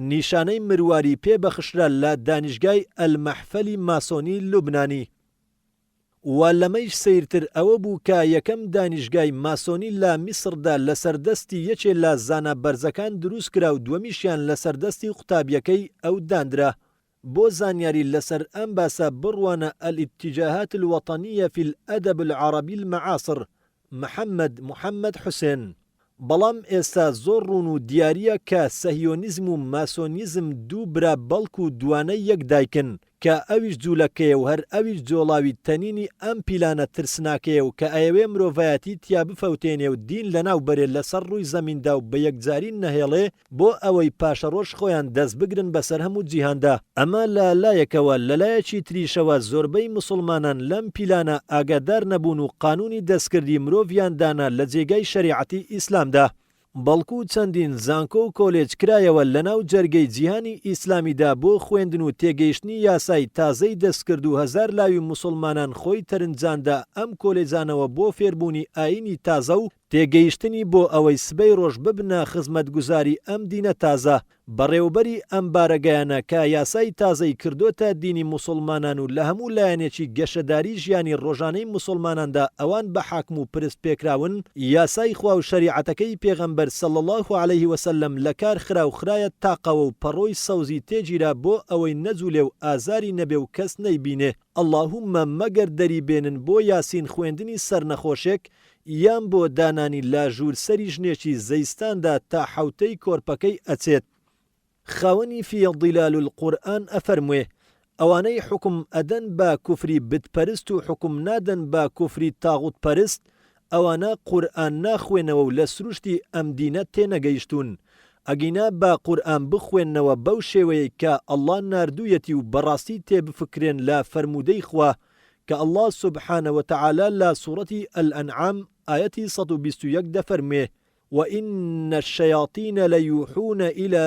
نیشانەی مرواری پێبەخشرا لە دانیشگای ئەلمەحفەلی ماسۆنی لوبنانی و لەمەیش سەیرتر ئەوە بوو کە یەکەم دانیشگای ماسۆنی لە میسردا لە سەردەستی یەکێ لە زانە بەرزەکان دروست کرا و دووەمیشیان لە سەردەستی قوتابیەکەی ئەو دانرا بۆ زانیاری لەسەر ئەم باسە بڕوانە ئەلئیتیجاهات الوەطەنیە فی الئەدەب العەرەبی المەعاصر محەممەد حوسێن. بەڵام ئێستا زۆر ڕوون و دیارە کە سەهیۆنیزم و ماسۆنیزم دوو برا بەڵک و دوانەی یەک دایکن کە ئەویش جوولەکەیە و هەر ئەویش جۆڵاوی تەنینی ئەم پیلانە ترسناکەیە و کە ئەیەوێ مرۆڤایەتی تیا بفەوتێنێ و دین لەناو بەرێ لەسەر ڕووی زەمیندا و بە یەکجاری نەهێڵێ بۆ ئەوەی پاشەڕۆژ خۆیان دەست بگرن بەسەر هەموو جیهاندا. ئەمە لایەکەوە لەلایەکی تریشەوە زۆربەی مسلمانان لەم پیلانە ئاگادار نەبوون و قانونی دەستکردی مرۆڤیان دانا لە جێگای شەریعەتی ئیسلامدا. بەڵکو چەندین زانکۆ و کۆلێج کرایەوە لەناو جەرگەی جیهانی ئیسلامیدا بۆ خوێندن و تێگەیشتنی یاسای تازەی دەستکرد و هەزار لاوی مسلمانان خۆی تەرنجاندا ئەم کۆلێجانەوە بۆ فێربوونی ئاینی تازە و تێگەیشتنی بۆ ئەوەی سبەی ڕۆژ ببنە خزمەتگوزاری ئەم دینە تازە. بەڕێوبەری ئەم بارەگەیانە کە یاسای تازەی کردوتە دینی مسلمانان و لە هەموو لایەنێکی گەشەداری ژیانی ڕۆژانەی مسلماناندا ئەوان بە حاکم و پرست پێکراون، یاسای خوا و شەریعەتەکەی پێغەمبەر صلی الله عليه وسلم لە کار خرا و خرایە تاقەوە و پەڕۆی سەوزی تێگیرا بۆ ئەوەی نەجوولێ و ئازاری نەبێ و کەس نەیبینێ. ئەڵڵاهوممە مەگەر دەری بێنن بۆ یاسین خوێندنی سەرنەخۆشێک یان بۆ دانانی لاژوور سەری ژنێکی زەیستاندا تا حوتەی کۆرپەکەی ئەچێت. خاوەنی فیضیلال القورئان ئەفەرموێ ئەوانەی حکم ئەدەن بە کوفری بتپەرست و حکم نادەن بە کوفری تاغوت پەرست ئەوانە قورئان ناخوێنەوە و لە سروشتی ئەم دینە تێنەگەیشتون. ئەگینا بە قورئان بخوێننەوە بەو شێوەیە کە ئەڵڵا ناردوویەتی و بەڕاستی تێبفکرێن لە فەرمودەی خوا کە ئەڵڵا سوبحانە وتەعالا لە سوورەتی ئەلئەنعام ئایەتی 121 دەفەرمێ وَإِنَّ الشَّيَاطِينَ لَيُوحُونَ إِلَى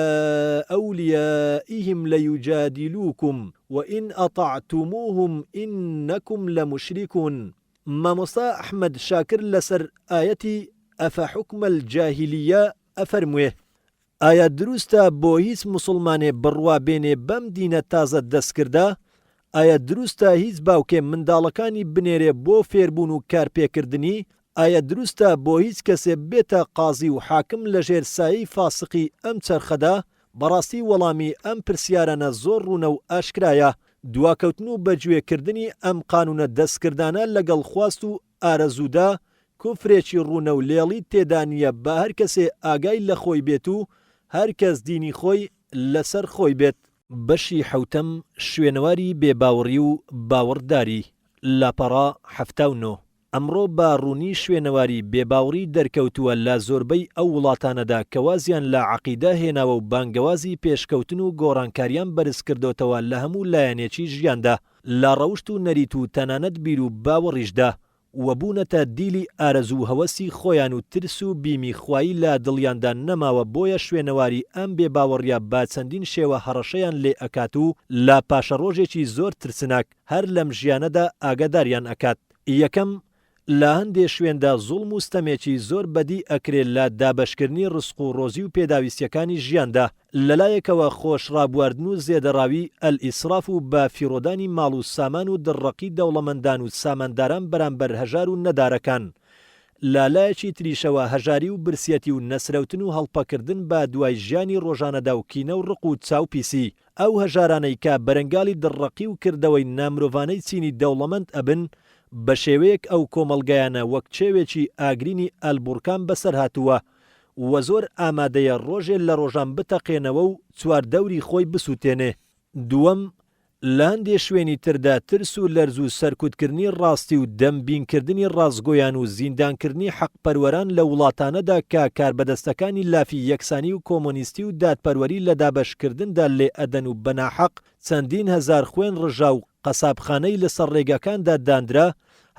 أَوْلِيَائِهِمْ لَيُجَادِلُوكُمْ وَإِنْ أَطَعْتُمُوهُمْ إِنَّكُمْ لَمُشْرِكُونَ. مامۆستا ئەحمەد شاکر لەسەر ئایەتی ئەفەحوکمە الجاهیلیە ئەفەرموێ ئایا دروستە بۆ هیچ مسلمانێ بڕوابێنێ بەم دینە تازە دەستکردا؟ ئایا دروستە هیچ باوکێ منداڵەکانی بنێرێ بۆ فێربوون و کارپێکردنی؟ ئایا دروستە بۆ هیچ کەسێ بێتە قازی و حاکم لەژێر سایەی فاسقی ئەم چەرخەدا؟ بەڕاستی وەڵامی ئەم پرسیارانە زۆر ڕوونە و ئاشکرایە. دواکەوتن و بەگوێکردنی ئەم قانونە دەستکردانە لەگەڵ خواست و ئارەزوودا کوفرێکی ڕوونە و لێڵی تێدا نییە بە هەر کەسێ ئاگای لە خۆی بێت و هەر کەس دینی خۆی لەسەر خۆی بێت. بەشی حەوتەم شوێنەواری بێباوەڕی و باوەڕداری لاپەڕا 79. ئەمڕۆ بە ڕوونی شوێنەواری بێباوەڕی دەرکەوتووە لە زۆربەی ئەو وڵاتانەدا کە وازیان لە عەقیدە هێناوە و بانگەوازی پێشکەوتن و گۆڕانکاریان بەرز کردوتەوە لە هەموو لایەنێکی ژیاندا لە ڕەوشت و نەریت و تەنانەت بیر و باوەڕیشدا وەبوونەتە دیلی ئارەزوو هەوەسی خۆیان و ترس و بیمی خوایی لە دڵیاندا نەماوە بۆیە شوێنەواری ئەم بێباوەڕیە با چەندین شێوە هەڕەشەیان لێ ئەکات و لە پاشەڕۆژێکی زۆر ترسناک هەر لەم ژیانەدا ئاگاداریان ئەکات. یەکەم لە هەندێک شوێندا زوڵم و ستەمێکی زۆر بەدی ئەکرێت لە دابەشکردنی ڕزق و ڕۆزی و پێداویستیەکانی ژیاندا لەلایەکەوە خۆشڕابواردن و زێدەڕاوی ئەلئیسراف و بە فیرۆدانی ماڵ و سامان و دڕەقی دەوڵەمەندان و سامانداران بەرامبەر هەژار و نەدارەکان. لالایەکی تریشەوە هەژاری و برسیەتی و نەسرەوتن و هەڵپەکردن بە دوای ژیانی ڕۆژانەدا و کینە و ڕق و چاوپیسی ئەو هەژارانەی کە بەرەنگاڵی دڕەقی و کردەوەی نامرۆڤانەی چینی دەوڵەمەند ئەبن بە شێوەیەک ئەو کۆمەڵگایانە وەک چێوێکی ئاگرینی ئەلبورکان بەسەر هاتووە و زۆر ئامادەیە ڕۆژێ لە ڕۆژان بتەقێنەوە و چواردەوری خۆی بسووتێنێ. دووەم لە هەندێک شوێنی تردا ترس و لەرز و سەرکوتکردنی ڕاستی و دەمبینکردنی ڕازگۆیان و زیندانکردنی حەقپەروەران لە وڵاتانەدا کە کاربەدەستەکانی لافی یەکسانی و کۆمۆنیستی و دادپەروەری لە دابەشکردندا لێ ئەدەن و بەناحەق چەندین هەزار خوێن ڕژا و قەسابخانەی لەسەر ڕێگەکاندا دانرا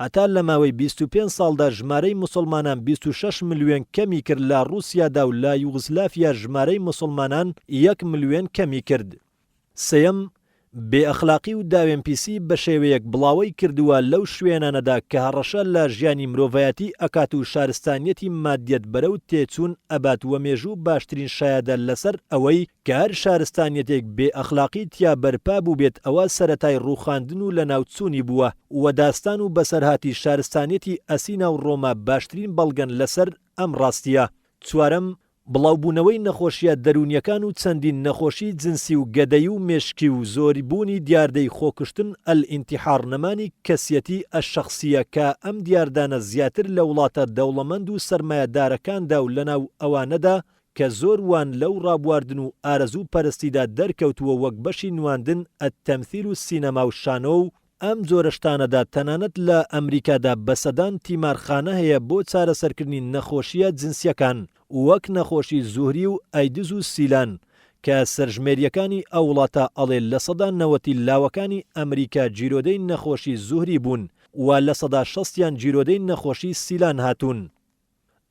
هەتا لە ماوەی 25 ساڵدا ژمارەی مسلمانان 26 ملیۆن کەمی کرد لە ڕووسیادا و لە یوغسلافیا ژمارەی مسلمانان 1 ملیۆن کەمی کرد. سێەم بێئەخلاقی و داوێنپیسی بە شێوەیەک بڵاوی کردووە لەو شوێنانەدا کە هەڕەشە لە ژیانی مرۆڤایەتی ئەکات و شارستانیەتی مادیەت بەرەو تێچوون ئەبات وە مێژوو باشترین شایەدە لەسەر ئەوەی کە هەر شارستانیەتێک بێئەخلاقی تیا بەرپا بوو بێت ئەوە سەرەتای ڕووخاندن و لە ناوچوونی بووە و داستان و بەسەرهاتی شارستانیەتی ئەسینا و ڕۆما باشترین بەڵگەن لەسەر ئەم ڕاستیە. چوارەم بڵاوبوونەوەی نەخۆشیە دەرونیەکان و چەندین نەخۆشی جنسی و گەدەی و مێشکی و زۆریبوونی دیاردەی خۆکشتن ئەلئینتیحار نەمانی کەسیەتی ئەشەخسیە کە ئەم دیاردانە زیاتر لە وڵاتە دەوڵەمەند و سەرمایەدارەکاندا و لەناو ئەوانەدا کە زۆر وان لەو ڕابواردن و ئارەزوو پەرستیدا دەرکەوتووە وەک بەشی نواندن ئەتەمثیل و سینەما و شانۆ و ئەم جۆرەشتانەدا تەنانەت لە ئەمریکادا بەسەدان تیمارخانە هەیە بۆ چارەسەرکردنی نەخۆشیە جنسیەکان وەک نەخۆشی زوهری و ئەیدز و سیلان کە سەرژمێریەکانی ئەو وڵاتە ئەڵێ لە سەدا 90 لاوەکانی ئەمریکا جیرۆدەی نەخۆشی زوهری بوون و لە سەدا 60 جیرۆدەی نەخۆشی سیلان هاتوون.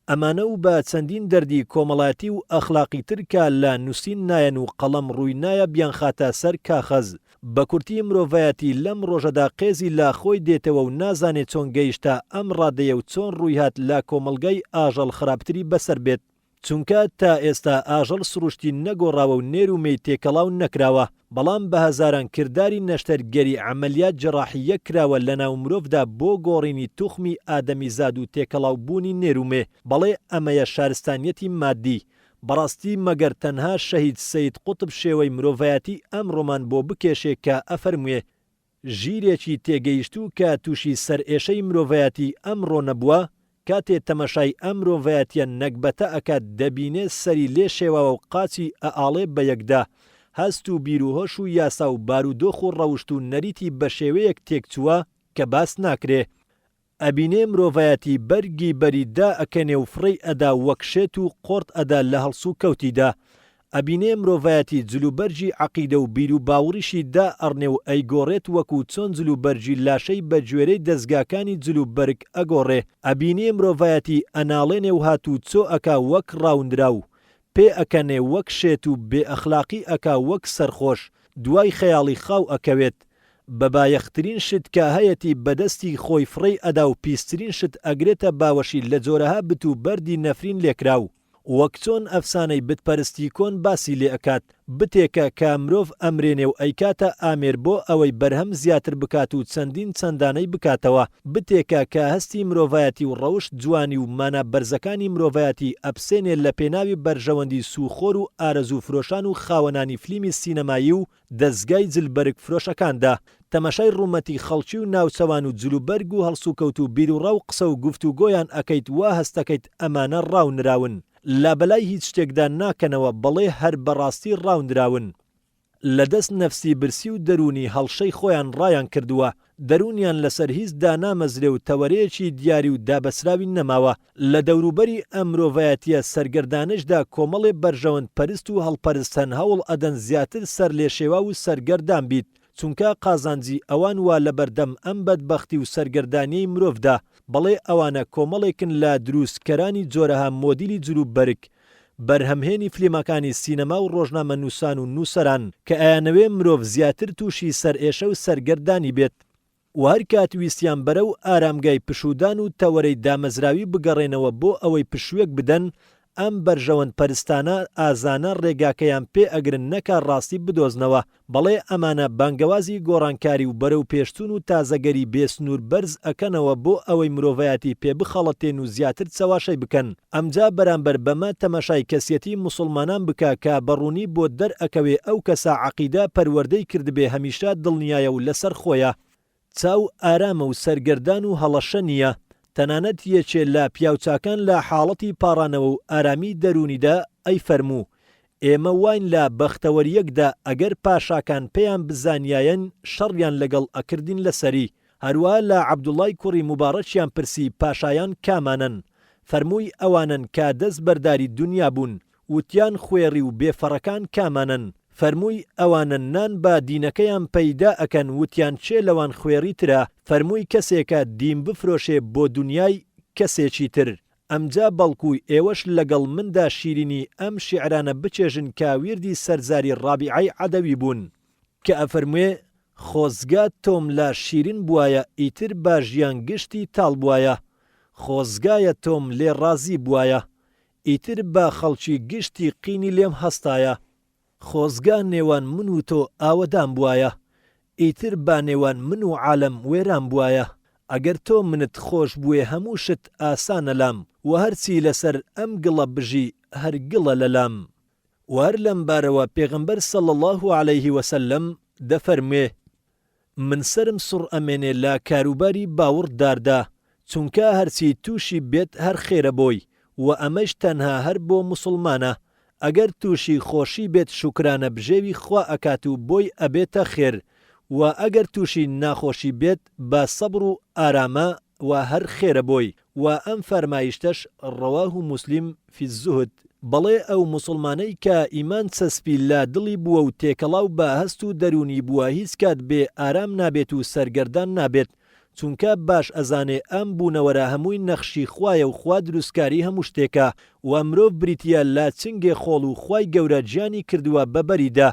ئەمانە و بە چەندین دەردی کۆمەڵایەتی و ئەخلاقی ترکە لە نووسین نایەن و قەڵەم ڕووی نایە بیان خاتە سەر کاغەز. بە کورتی مرۆڤایەتی لەم ڕۆژەدا قێزی لا خۆی دێتەوە و نازانێت چۆن گەیشتە ئەم ڕادەیە و چۆن ڕووی هات لە کۆمەڵگەی ئاژەڵ خراپتری بەسەر بێت. چونکە تا ئێستا ئاژەڵ سروشتی نەگۆڕاوە و نێرومەی تێکەڵاو نەکراوە، بەڵام بە هەزاران کردداری نەشتەرگەری عەمەلیات جەراحیە کراوە لە ناو مرۆڤدا بۆ گۆڕینی توخمی ئادەمیزاد و تێکەڵاو بوونی نێرومێ، بەڵێ ئەمەیە شارستانیەتی مادی. بەڕاستی مەگەر تەنها شەهید سەید قوتب شێوەی مرۆڤایەتی ئەم ڕۆمان بۆ بکێشێ کە ئەفەرموێ ژیرێکی تێگەیشتوو کە تووشی سەرئێشەی مرۆڤایەتی ئەمڕۆ نەبووە، کاتێ تەمەشای ئەم مرۆڤایەتیە نەکبەتە ئەکات دەبینێ سەری لێ شێواوە و قاچی ئەئاڵێ بە یەکدا، هەست و بیرروهۆش و یاسا و بارودۆخ و ڕەوشت و نەریتی بە شێوەیەک تێکچووە کە باس ناکرێ. ئەبینێ مرۆڤایەتی بەرگی بەریدا ئەکەنێ و فڕی ئەدا وەکشێت و قۆرت ئەدا لە هەڵسو کەوتیدا. ئەبینێ مرۆڤایەتی جلوبەرجی عەقیدە و بیر و باوەڕیشی دا ئەڕنێ و ئەیگۆڕێت وەکو چۆن جلوبەرجی لاشەی بە گوێرەی دەستگاکانی جلوبەرگ ئەگۆڕێ. ئەبینێ مرۆڤایەتی ئەناڵێنێ و هات و چۆ ئەکا وەک ڕاوندراو، پێ ئەکەنێ وەک شێت و بێ ئەخلاقی ئەکا وەک سەرخۆش، دوای خەیاڵی خاو ئەکەوێت. بەبایەخترین شت کە هەیەتی بەدەستی خۆی فڕی ئەدا و پیسترین شت ئەگرێتە باوەشی لە جۆرەها بت و بەردی نەفرین لێکراو. وەک چۆن ئەفسانەی بتپەرستی کۆن باسی لێ ئەکات، بتێکە کە مرۆڤ ئەمرێنێ و ئەیکاتە ئامێر بۆ ئەوەی بەرهەم زیاتر بکات و چەندین چەندانەی بکاتەوە، بتێکە کە هەستی مرۆڤایەتی و ڕەوشت جوانی و مانە بەرزەکانی مرۆڤایەتی ئەپسێنێ لە پێناوی بەرژەوەندی سوخۆر و ئارەزوو فرۆشان و خاوەنانی فلیمی سینەمایی و دەستگای جلبەرگ فرۆشەکاندا. تەمەشای ڕوومەتی خەڵکی و ناوچەوان و جلوبەرگ و هەڵسوکەوت و بیرروڕە و قسە و گفتوگۆیان ئەکەیت وا هەستەکەیت ئەمانە ڕاونراون، لا بەلای هیچ شتێکدا ناکەنەوە بەڵێ هەر بەڕاستی ڕاوندراون. لە دەست نەفسی برسی و دەرونی هەڵشەی خۆیان ڕایان کردووە، دەرونیان لەسەر هیچ دانامەزرێ و تەوەرەیەکی دیاری و دابەسراوی نەماوە. لە دەوروبەری ئەم مرۆڤایەتیە سەرگەردانشدا کۆمەڵێ بەرژەوەند پەرست و هەڵپەرستن هەوڵ ئەدەن زیاتر سەر لێشێوا و سەرگەردان بیت، چونکە قازانجی ئەوان وا لە بەردەم ئەم بەدبەختی و سەرگەردانیەی مرۆڤدا، بەڵێ ئەوانە کۆمەڵێکن لە دروستکەرانی جۆرەها مۆدیلی جلوبەرگ، بەرهەمهێنی فلیمەکانی سینەما و ڕۆژنامە نووسان و نووسەران کە ئەیانەوێ مرۆڤ زیاتر تووشی سەرئێشە و سەرگەردانی بێت و هەر کات ویستیان بەرەو ئارامگای پشودان و تەوەرەی دامەزراوی بگەڕێنەوە بۆ ئەوەی پشوێک بدەن، ئەم بەرژەوەند پەرستانە ئازانە ڕێگاکەیان پێ ئەگرن نەکە ڕاستی بدۆزنەوە، بەڵێ ئەمانە بانگەوازی گۆڕانکاری و بەرەو پێشتون و تازەگەری بێسنوور بەرز ئەکەنەوە بۆ ئەوەی مرۆڤایەتی پێ بخەڵەتێن و زیاتر چەواشەی بکەن. ئەمجا بەرامبەر بەمە تەمەشای کەسیەتی موسڵمانان بکە کە بەڕوونی بۆ دەرئەکەوێ ئەو کەسە عەقیدە پەروەردەی کردبێ هەمیشە دڵنیایە و لەسەر خۆیە، چاو ئارامە و سەرگەردان و هەڵەشە نییە. تەنانەت یەکێ لە پیاوچاکان لە حاڵەتی پاڕانەوە و ئارامی دەرونیدا ئەی فەرموو ئێمە واین لە بەختەوەریەکدا ئەگەر پاشاکان پێیان بزانیایەن شەڕیان لەگەڵ ئەکردین لەسەری. هەروە لە عەبدوڵای کوڕی موبارەکیان پرسی پاشایان کامانن؟ فەرمووی ئەوانن کە دەست بەرداری دنیا بوون. وتیان خوێڕی و بێفەڕەکان کامانن؟ فەرمووی ئەوانە نان بە دینەکەیان پەیدا ئەکەن. وتیان چێ لەوان خوێڕی ترە؟ فەرمووی کەسێکە دین بفرۆشێ بۆ دنیای کەسێکی تر. ئەمجا بەڵکوی ئێوەش لەگەڵ مندا شیرینی ئەم شیعرانە بچێژن کە ویردی سەرزاری ڕابیعەی عەدەوی بوون کە ئەفەرموێ خۆزگا تۆم لە شیرین بوایە ئیتر با ژیان گشتی تاڵ بوایە، خۆزگایە تۆم لێ ڕازی بوایە ئیتر با خەڵکی گشتی قینی لێم هەستایە، خۆزگا نێوان من و تۆ ئاوەدان بوایە ئیتر با نێوان من و عالەم وێران بوایە. ئەگەر تۆ منت خۆش بووێ هەموو شت ئاسانە لام، و هەرچی لەسەر ئەم گڵە بژی هەر گڵە لەلام. و هەر لەم بارەوە پێغەمبەر صلی الله عليه وسلم دەفەرمێ من سرم سوڕ ئەمێنێ لە کاروباری باوەڕداردا چونکە هەرچی تووشی بێت هەر خێرە بۆی و ئەمەش تەنها هەر بۆ موسڵمانە ئەگەر تووشی خۆشی بێت شوکرانە بژێوی خوا ئەکات و بۆی ئەبێتە خێر و ئەگەر تووشی ناخۆشی بێت بە سەبر و ئارامە و هەر خێرە بۆی و ئەم فەرمایشتەش ڕەواه موسلیم فی الزهد. بەڵێ ئەو موسڵمانەی کە ئیمان چەسپی لە دڵی بووە و تێکەڵاو بە هەست و دەرونی بووە هیچ کات بێ ئارام نابێت و سەرگەردان نابێت چونکە باش ئەزانێ ئەم بوونەوەرە هەمووی نەخشی خوایە و خوا دروستکاری هەموو شتێکە و مرۆڤ بریتیە لە چنگێ خۆڵ و خوای گەورە گیانی کردووە بەبەریدا.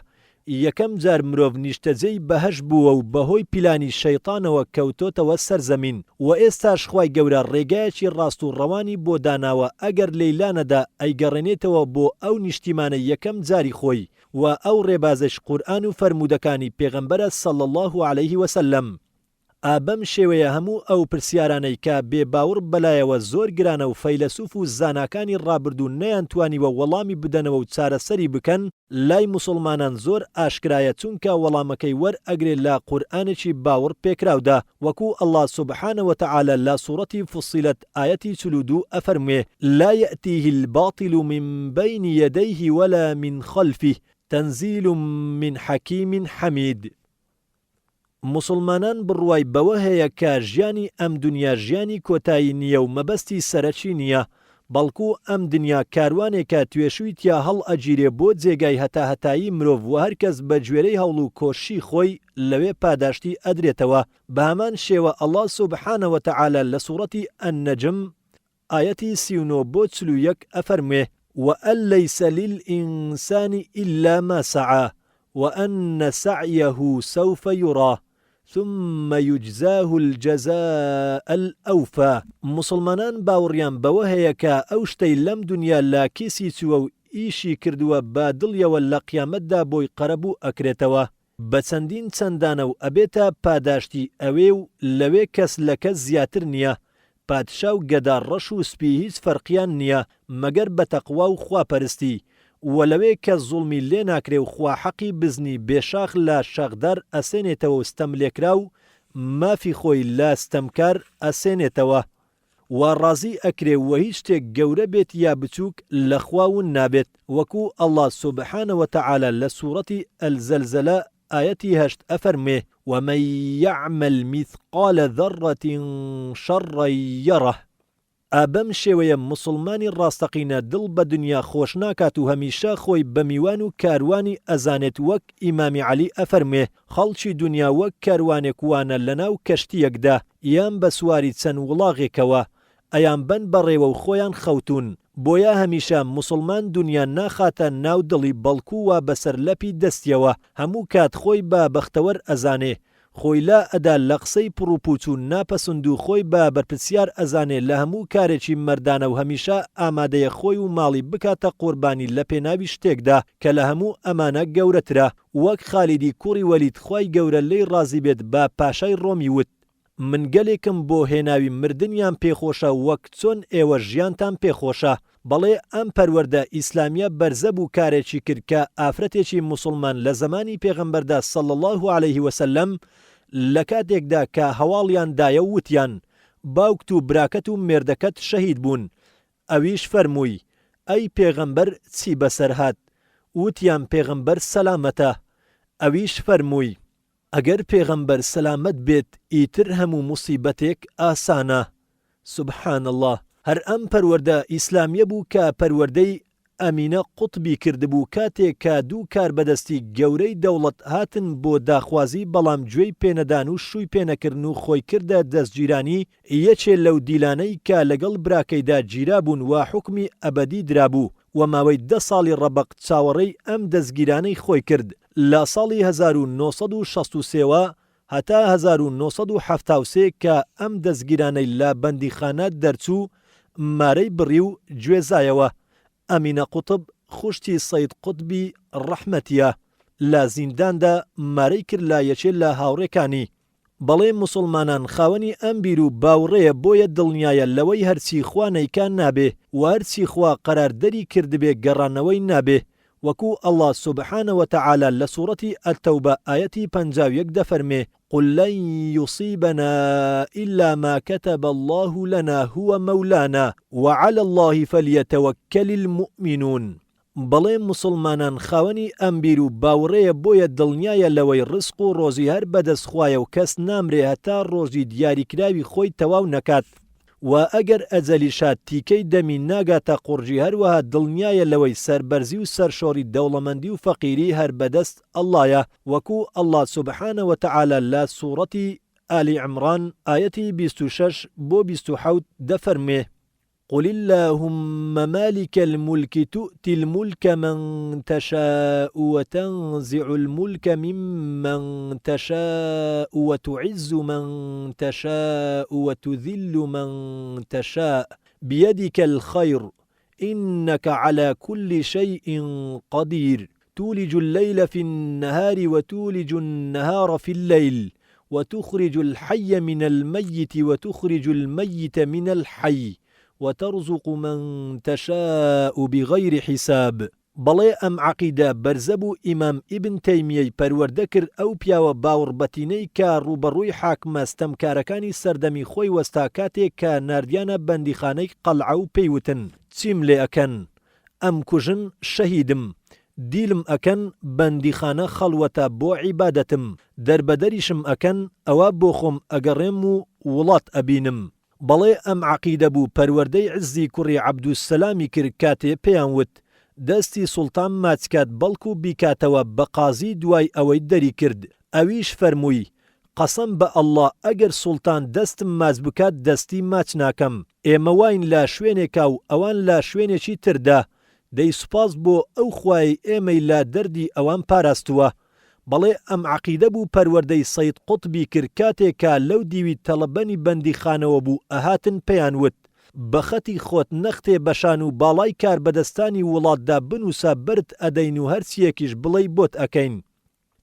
یەکەم جار مرۆڤ نیشتەجێی بەهەش بووە و بەهۆی پیلانی شەیطانەوە کەوتۆتەوە سەرزەمین و ئێستاش خوای گەورە ڕێگایەکی ڕاست و ڕەوانی بۆ داناوە ئەگەر لەیلانەدا ئەیگەڕێنێتەوە بۆ ئەو نیشتیمانە یەکەم جاری خۆی و ئەو ڕێبازش قورئان و فەرمودەکانی پێغەمبەرە صلی الله عليه وسلم. ئابەم شێوەیە هەموو ئەو پرسیارانەی کە بێباوڕ بەلایەوە زۆر گرانە و فەیلسوف و زاناکانی ڕابردوو نەیانتوانیوە وەڵامی بدەنەوە و چارەسەری بکەن لای موسڵمانان زۆر ئاشکرایە چونکە وەڵامەکەی وەرئەگرێت لە قورئانێکی باوڕ پێکراودا وەکو الله سبحانه وتعالى لە سوورەتی فصیلەت ئایەتی 42 ئەفەرموێ لا يأتيه الباطل من بين يديه ولا من خلفه تنزيل من حكيم حميد. مسلمانان بڕوای بەوە هەیە کە ژیانی ئەم دنیا ژیانی کۆتایی نییە و مەبەستی سەرەکی نییە بەڵکو ئەم دنیا کاروانێکە توێشووی تیا هەڵ ئەگیرێ بۆ جێگای هەتاهەتایی مرۆڤ و هەرکەس بە گوێرەی هەوڵ و کۆشی خۆی لەوێ پاداشتی ئەدرێتەوە. بە هەمان شێوە الله سبحانه وتعالى لە سوورەتی النەجم ئایەتی 39 بۆ 41 ئەفەرموێ وأن ليس للإنسان إلا ما سعى وأن سعيه سوف يرى ثم يجزاه الجزاء الأوفى. مسلمانان باوڕیان بەوە هەیە کە ئەو شتەی لەم دنیا لا کیسی چووە و ئیشی کردووە با دڵیەوە لە قیامەتدا بۆی قەرەبوو ئەکرێتەوە بە چەندین چەندانە و ئەبێتە پاداشتی ئەوێ و لەوێ کەس لە کەس زیاتر نییە. پادشا و گەدا ڕەش و سپی هیچ فەرقیان نییە مەگەر بە تەقوا و خواپەرستی و لەوێ کە زوڵمی لێ ناکرێ و خوا حەقی بزنی بێشاخ لە شەغدار ئەسێنێتەوە و ستەم لێکرا و مافی خۆی لە ستەمکار ئەسێنێتەوە و ڕازی ئەکرێ و هیچ شتێک گەورە بێت یا بچووک لە خواون نابێت وەکو الله سبحانه وتعالى لە سوورەتی الزەلزەلە ئایەتی 8 ئەفەرمێ ومن يعمل مثقال ذرة شرا يره. ئابەم شێوەیە مسلمانی ڕاستەقینە دڵ بە دنیا خۆش ناکات و هەمیشە خۆی بە میوان و کاروانی ئەزانێت وەک ئیمامی عەلی ئەفەرمێ خەڵکی دنیا وەک کاروانێک وانە لەناو کەشتیەکدا یان بە سواری چەند وڵاغێکەوە ئەیان بەن بەڕێوە و خۆیان خەوتون بۆیە هەمیشە مسلمان دنیا ناخاتە ناو دڵی بەڵکو و بەسەر لەپی دەستیەوە هەموو کات خۆی بە بەختەوەر ئەزانێ خۆی لا ئەدا لە قسەی پڕوپوچ و ناپەسند و خۆی بە بەرپرسیار ئەزانێ لە هەموو کارێکی مەردانە و هەمیشە ئامادەیە خۆی و ماڵی بکاتە قوربانی لە پێناوی شتێکدا کە لە هەموو ئەمانە گەورەترە وەک خالیدی کوڕی وەلید خوای گەورە لێی ڕازی بێت بە پاشای ڕۆمی وت من گەلێکم بۆ هێناوی مردنیان پێخۆشە وەک چۆن ئێوە ژیانتان پێخۆشە بەڵێ ئەم پەروەردە ئیسلامیە بەرزە بوو کارێکی کرد کە ئافرەتێکی موسڵمان لە زمانی پێغەمبەردا صلی الله عليه وسلم لە کاتێکدا کە هەواڵیان دایە وتیان باوکت و براکەت و مێردەکەت شەهید بوون ئەویش فەرمووی ئەی پێغەمبەر چی بەسەر هات وتیان پێغەمبەر سەلامەتە ئەویش فەرمووی ئەگەر پێغەمبەر سەلامەت بێت ئیتر هەموو موسیبەتێک ئاسانە. سبحان الله. هەر ئەم پەروەردە ئیسلامیە بوو کە پەروەردەی ئەمینە قوتبی کردبوو کاتێک کە دوو کار بەدەستی گەورەی دەوڵەت هاتن بۆ داخوازی بەڵام گوێی پێنەدان و شووی پێنەکردن و خۆی کردە دەستگیرانی یەکێ لەو دیلانەی کە لەگەڵ براکەیدا گیرا بوون و حکمی ئەبەدی درابوو و ماوەی 10 ساڵی ڕەبەق چاوەڕێی ئەم دەستگیرانەی خۆی کرد لە ساڵی 1963ەوە هەتا 1973 کە ئەم دەستگیرانەی لە بەندیخانە دەرچوو مارەی بڕی و گوێزایەوە. ئەمینە قوتب خوشتی سەید قوتبی ڕەحمەتیە لە زینداندا مارەی کرد لە یەکێ لە هاوڕێکانی بەڵێ مسلمانان خاوەنی ئەم بیر و باوڕێیە بۆیە دڵنیایە لەوەی هەرچی خوا نەیکان نابێ و هەرچی خوا قەراردەری کردبێ گەڕانەوەی نابێ وەکو الله سبحانه وتعالى لسورة التوبة آية 51 دفرمي قل لن يصيبنا إلا ما كتب الله لنا هو مولانا وعلى الله فليتوكل المؤمنون بەڵێ مسلمانان خاوەنی ئەمبیر و باوڕێیە بۆیە دڵنیایە لەوەی ڕزق و ڕۆزی هەر بەدەستخوایە و کەس نامرێ هەتا ڕۆژی دیاریکراوی خۆی تەواو نەکات و ئەگەر ئەجەلیشات تیکەی دەمی ناگاتە قورژی هەروەها دڵنیایە لەوەی سەربەرزی و سەرشۆڕی دەوڵەمەندی و فەقیری هەر بەدەست ئەڵڵایە وەکو الله سبحانه وتعالى لە سوورەتی ئالی عمران ئاەتی 26 بۆ 27 دەفەرمێ قل اللهم مالك الملك تؤتي الملك من تشاء وتنزع الملك ممن تشاء وتعز من تشاء وتذل من تشاء بيدك الخير إنك على كل شيء قدير تولج الليل في النهار وتولج النهار في الليل وتخرج الحي من الميت وتخرج الميت من الحي وترزق من تشاء بغير حساب بەڵێ ئەم عەقیدە بەرزە بوو ئیمام ئیبن تەیمیەی پەروەردە کرد ئەو پیاوە باوەڕبەتینەی کە ڕوبەڕووی حاکمە ستەمکارەکانی سەردەمی خۆی وەستا کاتێک کە ناردیانە بەندیخانەی قەلعە و پێیوتن چیم لێ ئەکەن ئەم کوژن شەهیدم دیلم ئەکەن بەندیخانە خەڵوەتە بۆ عیبادەتم دەربەدەریشم ئەکەن ئەوە بۆ خۆم ئەگەڕێم و وڵات ئەبینم بەڵێ ئەم عەقیدە بوو پەروەردەی عزی کوڕی عەبدوسەلامی کرد کاتێ پێیان وت دەستی سوڵتان ماچکات بەڵکو بیکاتەوە بە قازی دوای ئەوەی دەری کرد ئەویش فەرمووی قەسەم بە ئەڵڵا ئەگەر سوڵتان دەستم ماچ بکات دەستی ماچ ناکەم ئێمە واین لە شوێنێکا و ئەوان لە شوێنێکی تردا دەی سوپاس بۆ ئەو خوای ئێمەی لە دەردی ئەوان پاراستووە بەڵێ ئەم عەقیدە بوو پەروەردەی سەید قوتبی کرد کاتێکا لەو دیوی تەڵەبەنی بەندیخانەوە بوو ئەهاتن پێیان وت بە خەتی خۆت نەختێ بەشان و باڵای کار بەدەستانی وڵاتدا بنووسە برد ئەدەین و هەرچیەکیش بڵێ بۆت ئەکەین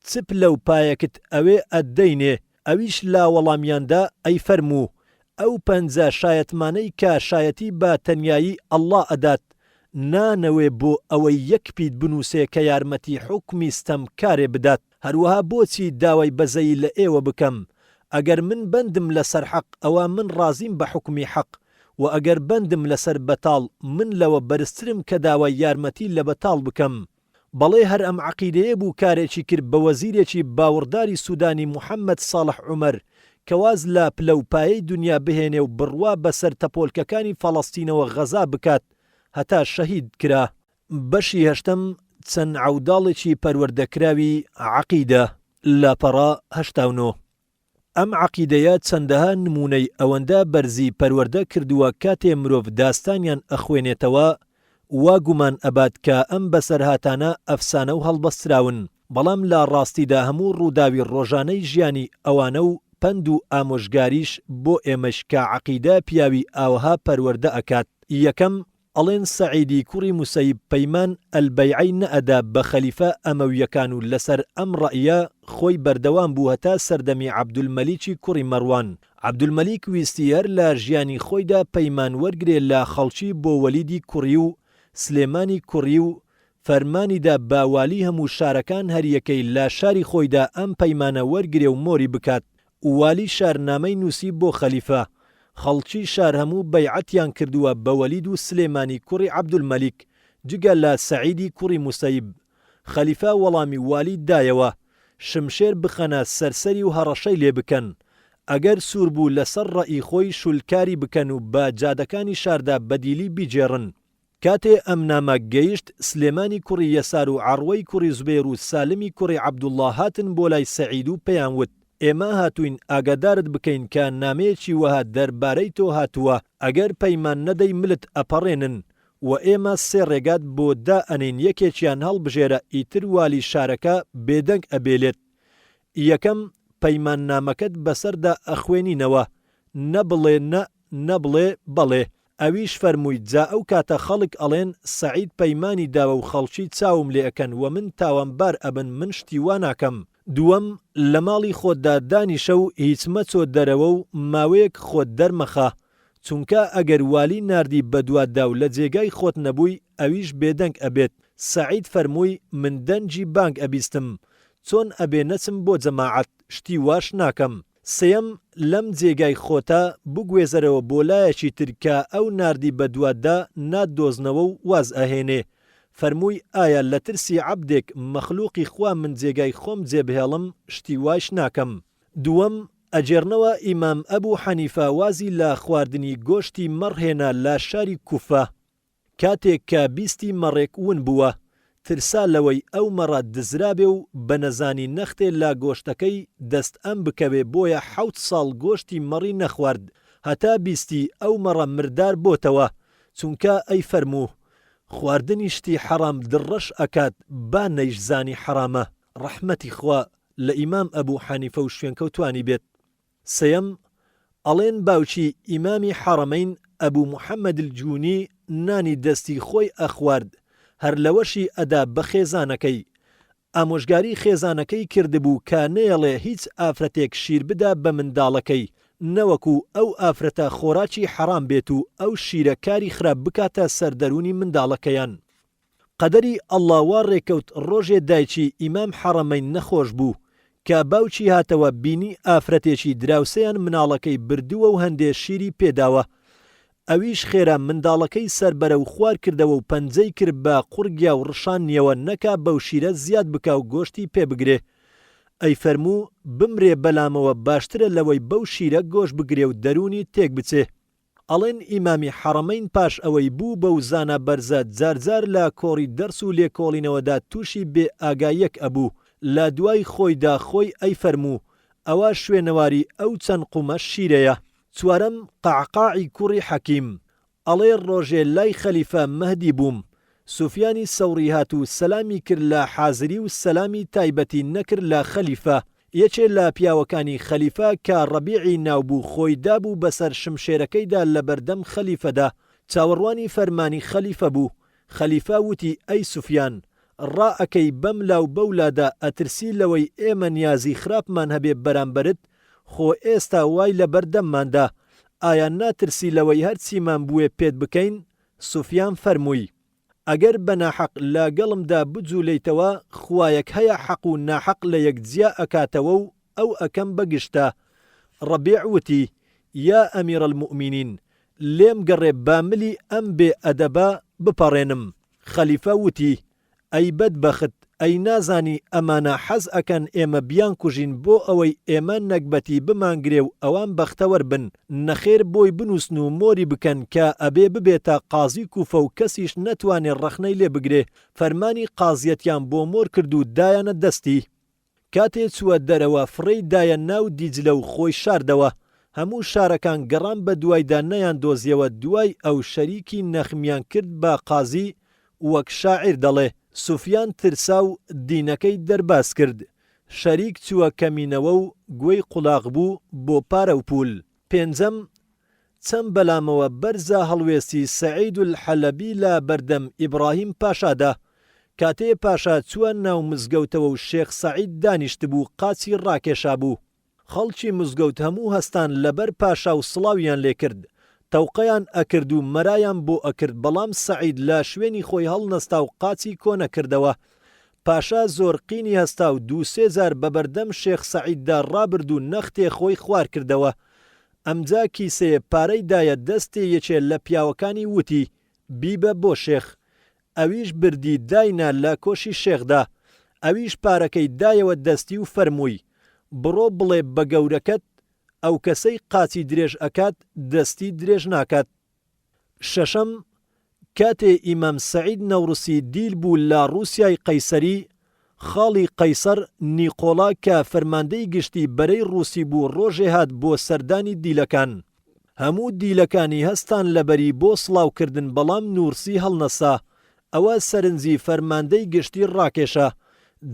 چپ لەو پایەکت ئەوێ ئەدەینێ ئەویش لا وەڵامیاندا ئەی فەرموو ئەو پەنجە شایەتمانەی کە شایەتی بە تەنیایی ئەڵڵا ئەدات نانەوێ بۆ ئەوەی یەک پیت بنووسێ کە یارمەتی حوکمی ستەمکارێ بدات هەروەها بۆچی داوای بەزەی لە ئێوە بکەم ئەگەر من بەندم لەسەر حەق ئەوە من ڕازیم بە حوکمی حەق و ئەگەر بەندم لەسەر بەتاڵ من لەوە بەرزترم کە داوای یارمەتی لە بەتاڵ بکەم بەڵێ هەر ئەم عەقیدەیە بوو کارێکی کرد بە وەزیرێکی باوەڕداری سوودانی محەممەد ساڵح عومەر کەواز لە پلەپایەی دنیا بهێنێ و بڕوا بەسەر تەپۆلکەکانی فەڵەستینەوە غەزا بکات هەتا شەهید کرا بەشی هەشتم چەند عەوداڵێکی پەروەردەکراوی عەقیدە لاپەڕا 89 ئەم عەقیدەیە چەندەها نمونەی ئەوەندە بەرزی پەروەردە کردووە کاتێ مرۆڤ داستانیان ئەخوێنێتەوە وا گومان ئەبات کە ئەم بەسەرهاتانە ئەفسانە و هەڵبەستراون بەڵام لە ڕاستیدا هەموو ڕووداوی ڕۆژانەی ژیانی ئەوانە و پند و ئامۆژگاریش بۆ ئێمەش کە عەقیدە پیاوی ئاوها پەروەردە ئەکات یەکەم ئەڵێن سەعیدی کوڕی موسەیب پەیمان ئەلبەیعەی نەئەدا بە خەلیفە ئەمەویەکان و لەسەر ئەم ڕەئیە خۆی بەردەوام بوو هەتا سەردەمی عەبدولمەلیکی کوڕی مەڕوان عەبدولمەلیک ویستی هەر لە ژیانی خۆیدا پەیمان وەرگرێ لە خەڵکی بۆ وەلیدی کوڕی و سلێمانی کوڕی و فەرمانیدا بە والی هەموو شارەکان هەریەکەی لە شاری خۆیدا ئەم پەیمانە وەرگرێ و مۆری بکات والی شارنامەی نووسی بۆ خەلیفە خەڵکی شار هەموو بەیعەتیان کردووە بە وەلید و سلێمانی کوڕی عەبدولمەلیک جگە لە سەعیدی کوڕی موسەیب خەلیفە وەڵامی والی دایەوە شمشێر بخەنە سەرسەری و هەڕەشەی لێ بکەن ئەگەر سوور بوو لەسەر ڕەئی خۆی شولکاری بکەن و بە جادەکانی شاردا بەدیلی بیجێڕن کاتێ ئەم نامە گەیشت سلێمانی کوڕی یەسار و عەڕوەی کوڕی زوبێر و سالمی کوڕی عەبدوڵڵا هاتن بۆ لای سەعید و پێیان وت ئێمە هاتوین ئاگادارت بکەین کە نامەیەکی وەها دەربارەی تۆ هاتووە ئەگەر پەیمان نەدەی ملت ئەپەڕێنن و ئێمە سێ ڕێگات بۆ دائەنین یەکێکیان هەڵبژێرە ئیتر والی شارەکە بێدەنگ ئەبێلێت یەکەم پەیمان نامەکەت بەسەردا ئەخوێنینەوە نەبڵێ نەبڵێ بەڵێ ئەویش فەرمووی جا ئەو کاتە خەڵک ئەڵێن سەعید پەیمانی داوە و خەڵکی چاوم لێ ئەکەن و من تاوانبار ئەبن من شتی وا ناکەم دووەم لە ماڵی خۆتدا دانیشە و هیچ مەچۆ دەرەوە و ماوەیەک خۆت دەرمەخە، چونکە ئەگەر والی ناردی بە دواتدا و لە جێگای خۆت نەبووی ئەویش بێدەنگ ئەبێت. سەعید فەرمووی من دەنجی بانگ ئەبیستم، چۆن ئەبێ نەچم بۆ جەماعەت شتی واش ناکەم. سێیەم لەم جێگای خۆتە بگوێزەرەوە بۆ لایەکی تر کە ئەو ناردی بە دواتدا نادۆزنەوە و واز ئەهێنێ. فەرمووی ئایا لە ترسی عەبدێک مەخلووقی خوا من جێگای خۆم جێبهێڵم شتی وایش ناکەم. دووەم ئەجێرنەوە ئیمام ئەبوو حەنیفە وازی لە خواردنی گۆشتی مەڕ هێنا لە شاری کوفە. کاتێک کە بیستی مەڕێک ون بووە، ترسا لەوەی ئەو مەڕە دزرابێ و بە نەزانی نەختێ لا گۆشتەکەی دەست ئەم بکەوێ، بۆیە 7 ساڵ گۆشتی مەڕی نەخوارد هەتا بیستی ئەو مەڕە مردار بۆتەوە، چونکە ئەی فەرموو خواردنی شتی حەرام دڕەش ئەکات با نەیشزانی حەرامە. ڕەحمەتی خوا لە ئیمام ئەبوو حەنیفە و شوێنکەوتوانی بێت. سێیەم ئەڵێن باوکی ئیمامی حەرەمەین ئەبوو موحەممەد الجوونی نانی دەستی خۆی ئەخوارد، هەر لەوەشی ئەدا بە خێزانەکەی. ئامۆژگاری خێزانەکەی کردبوو کە نەیەڵێ هیچ ئافرەتێک شیر بدا بە منداڵەکەی، نەوەکو ئەو ئافرەتە خۆراکی حەرام بێت و ئەو شیرە کاری خراپ بکاتە سەردەرونی منداڵەکەیان. قەدەری ئەڵڵاوا ڕێکەوت ڕۆژێ دایکی ئیمام حەرەمەین نەخۆش بوو کە باوکی هاتەوە بینی ئافرەتێکی دراوسەیان مناڵەکەی بردووە و هەندێ شیری پێداوە. ئەویش خێرا منداڵەکەی سەربەرە و خوار کردەوە و پەنجەی کرد بە قورگیا و ڕشانیەوە نەکا بەو شیرە زیاد بکا و گۆشتی پێ بگرێ. ئەی فەرموو بمرێ بەلامەوە باشترە لەوەی بەو شیرە گۆش بگرێ و دەرونی تێک بچێ. ئەڵێن ئیمامی حەرەمەین پاش ئەوەی بوو بەو زانە بەرزە جارجار لە کۆڕی دەرس و لێکۆڵینەوەدا تووشی بێ ئاگایەک ئەبوو، لە دوای خۆیدا خۆی ئەی فەرموو ئەوە شوێنەواری ئەو چەند قومە شیرەیە. چوارەم قەعقاعی کوڕی حەکیم ئەڵێ ڕۆژێ لای خەلیفە مەهدی بووم، سوفیانی سەوری هات و سەلامی کرد لە حازری و سەلامی تایبەتی نەکرد لە خەلیفە. یەکێ لە پیاوەکانی خەلیفە کە ڕەبیعی ناوبوو خۆی دابوو بەسەر شمشێرەکەیدا لە بەردەم خەلیفەدا، چاوەڕوانی فەرمانی خەلیفە بوو. خەلیفە وتی ئەی سوفیان، ڕائەکەی بەم لاو بەولادا ئەترسی لەوەی ئێمە نیازی خراپمان هەبێ بەرامبەرت، خۆ ئێستا وای لە بەردەمماندا، ئایا ناترسی لەوەی هەرچیمان بووێ پێت بکەین؟ سوفیان فەرمووی ئەگەر بەناحەق لاگەڵمدا بجوولەیتەوە خوایەک هەیە حەق و ناحەق لە یەکجیا ئەکاتەوە و ئەو ئەکەم بەگشتە. ڕەبیع وتی یا ئەمیرە المؤمینین، لێم گەڕێ باملی ئەم بێ ئەدەبە بپەڕێنم. خەلیفە وتی ئەی بەدبەخت، ئەی نازانی ئەمانە حەز ئەکەن ئێمە بیان کوژین بۆ ئەوەی ئێمە نەکبەتی بمانگرێ و ئەوان بەختەوەر بن، نەخێر بۆی بنووسن و مۆری بکەن کە ئەبێ ببێتە قازی کوفە و کەسیش نەتوانێ ڕەخنەی لێ بگرێ. فەرمانی قازیەتیان بۆ مۆر کرد و دایانە دەستی. کاتێ چووە دەرەوە فڕەی دایە ناو دیجلە و خۆی شاردەوە. هەموو شارەکان گەڕان بە دوایدا نەیان دۆزیەوە، دوای ئەو شەریکی نەخمیان کرد بە قازی وەک شاعیر دەڵێ. سوفیان ترسا و دینەکەی دەرباز کرد. شەریک چووە کەمینەوە و گوێی قوڵاق بوو بۆ پارە و پول. پێنجەم چەند بەلامەوە بەرزە هەڵوێستی سەعید الحەلەبی لە بەردەم ئیبراهیم پاشادا. کاتێ پاشا چووە ناو مزگەوتەوە و شێخ سەعید دانیشت بوو قاچی ڕاکێشا بوو. خەڵکی مزگەوت هەموو هەستان لەبەر پاشا و سڵاویان لێ کرد. تەوقەیان ئەکرد و مەرایان بۆ ئەکرد، بەڵام سەعید لە شوێنی خۆی هەڵنەستا و قاچی کۆنە کردەوە. پاشا زۆر قینی هەستا و 2-3 جار بە بەردەم شێخ سەعیددا ڕابرد و نەختێ خۆی خوار کردەوە. ئەمجا کیسەیە پارەی دایە دەستێ یەکێ لە پیاوەکانی وتی بیبە بۆ شێخ. ئەویش بردی داینا لە کۆشی شێخدا. ئەویش پارەکەی دایەوە دەستی و فەرمووی بڕۆ بڵێ بە گەورەکەت ئەو کەسەی قاچی درێژ ئەکات دەستی درێژ ناکات. شەشەم کاتێ ئیمام سەعید نەوڕسی دیل بوو لە ڕووسیای قەیسەری، خاڵی قەیسەر نیقۆڵا کە فەرماندەی گشتی بەرەی ڕووسی بوو ڕۆژێ هات بۆ سەردانی دیلەکان. هەموو دیلەکانی هەستان لەبەری بۆ سڵاوکردن، بەڵام نورسی هەڵنەسا. ئەوە سەرنجی فەرماندەی گشتی ڕاکێشە.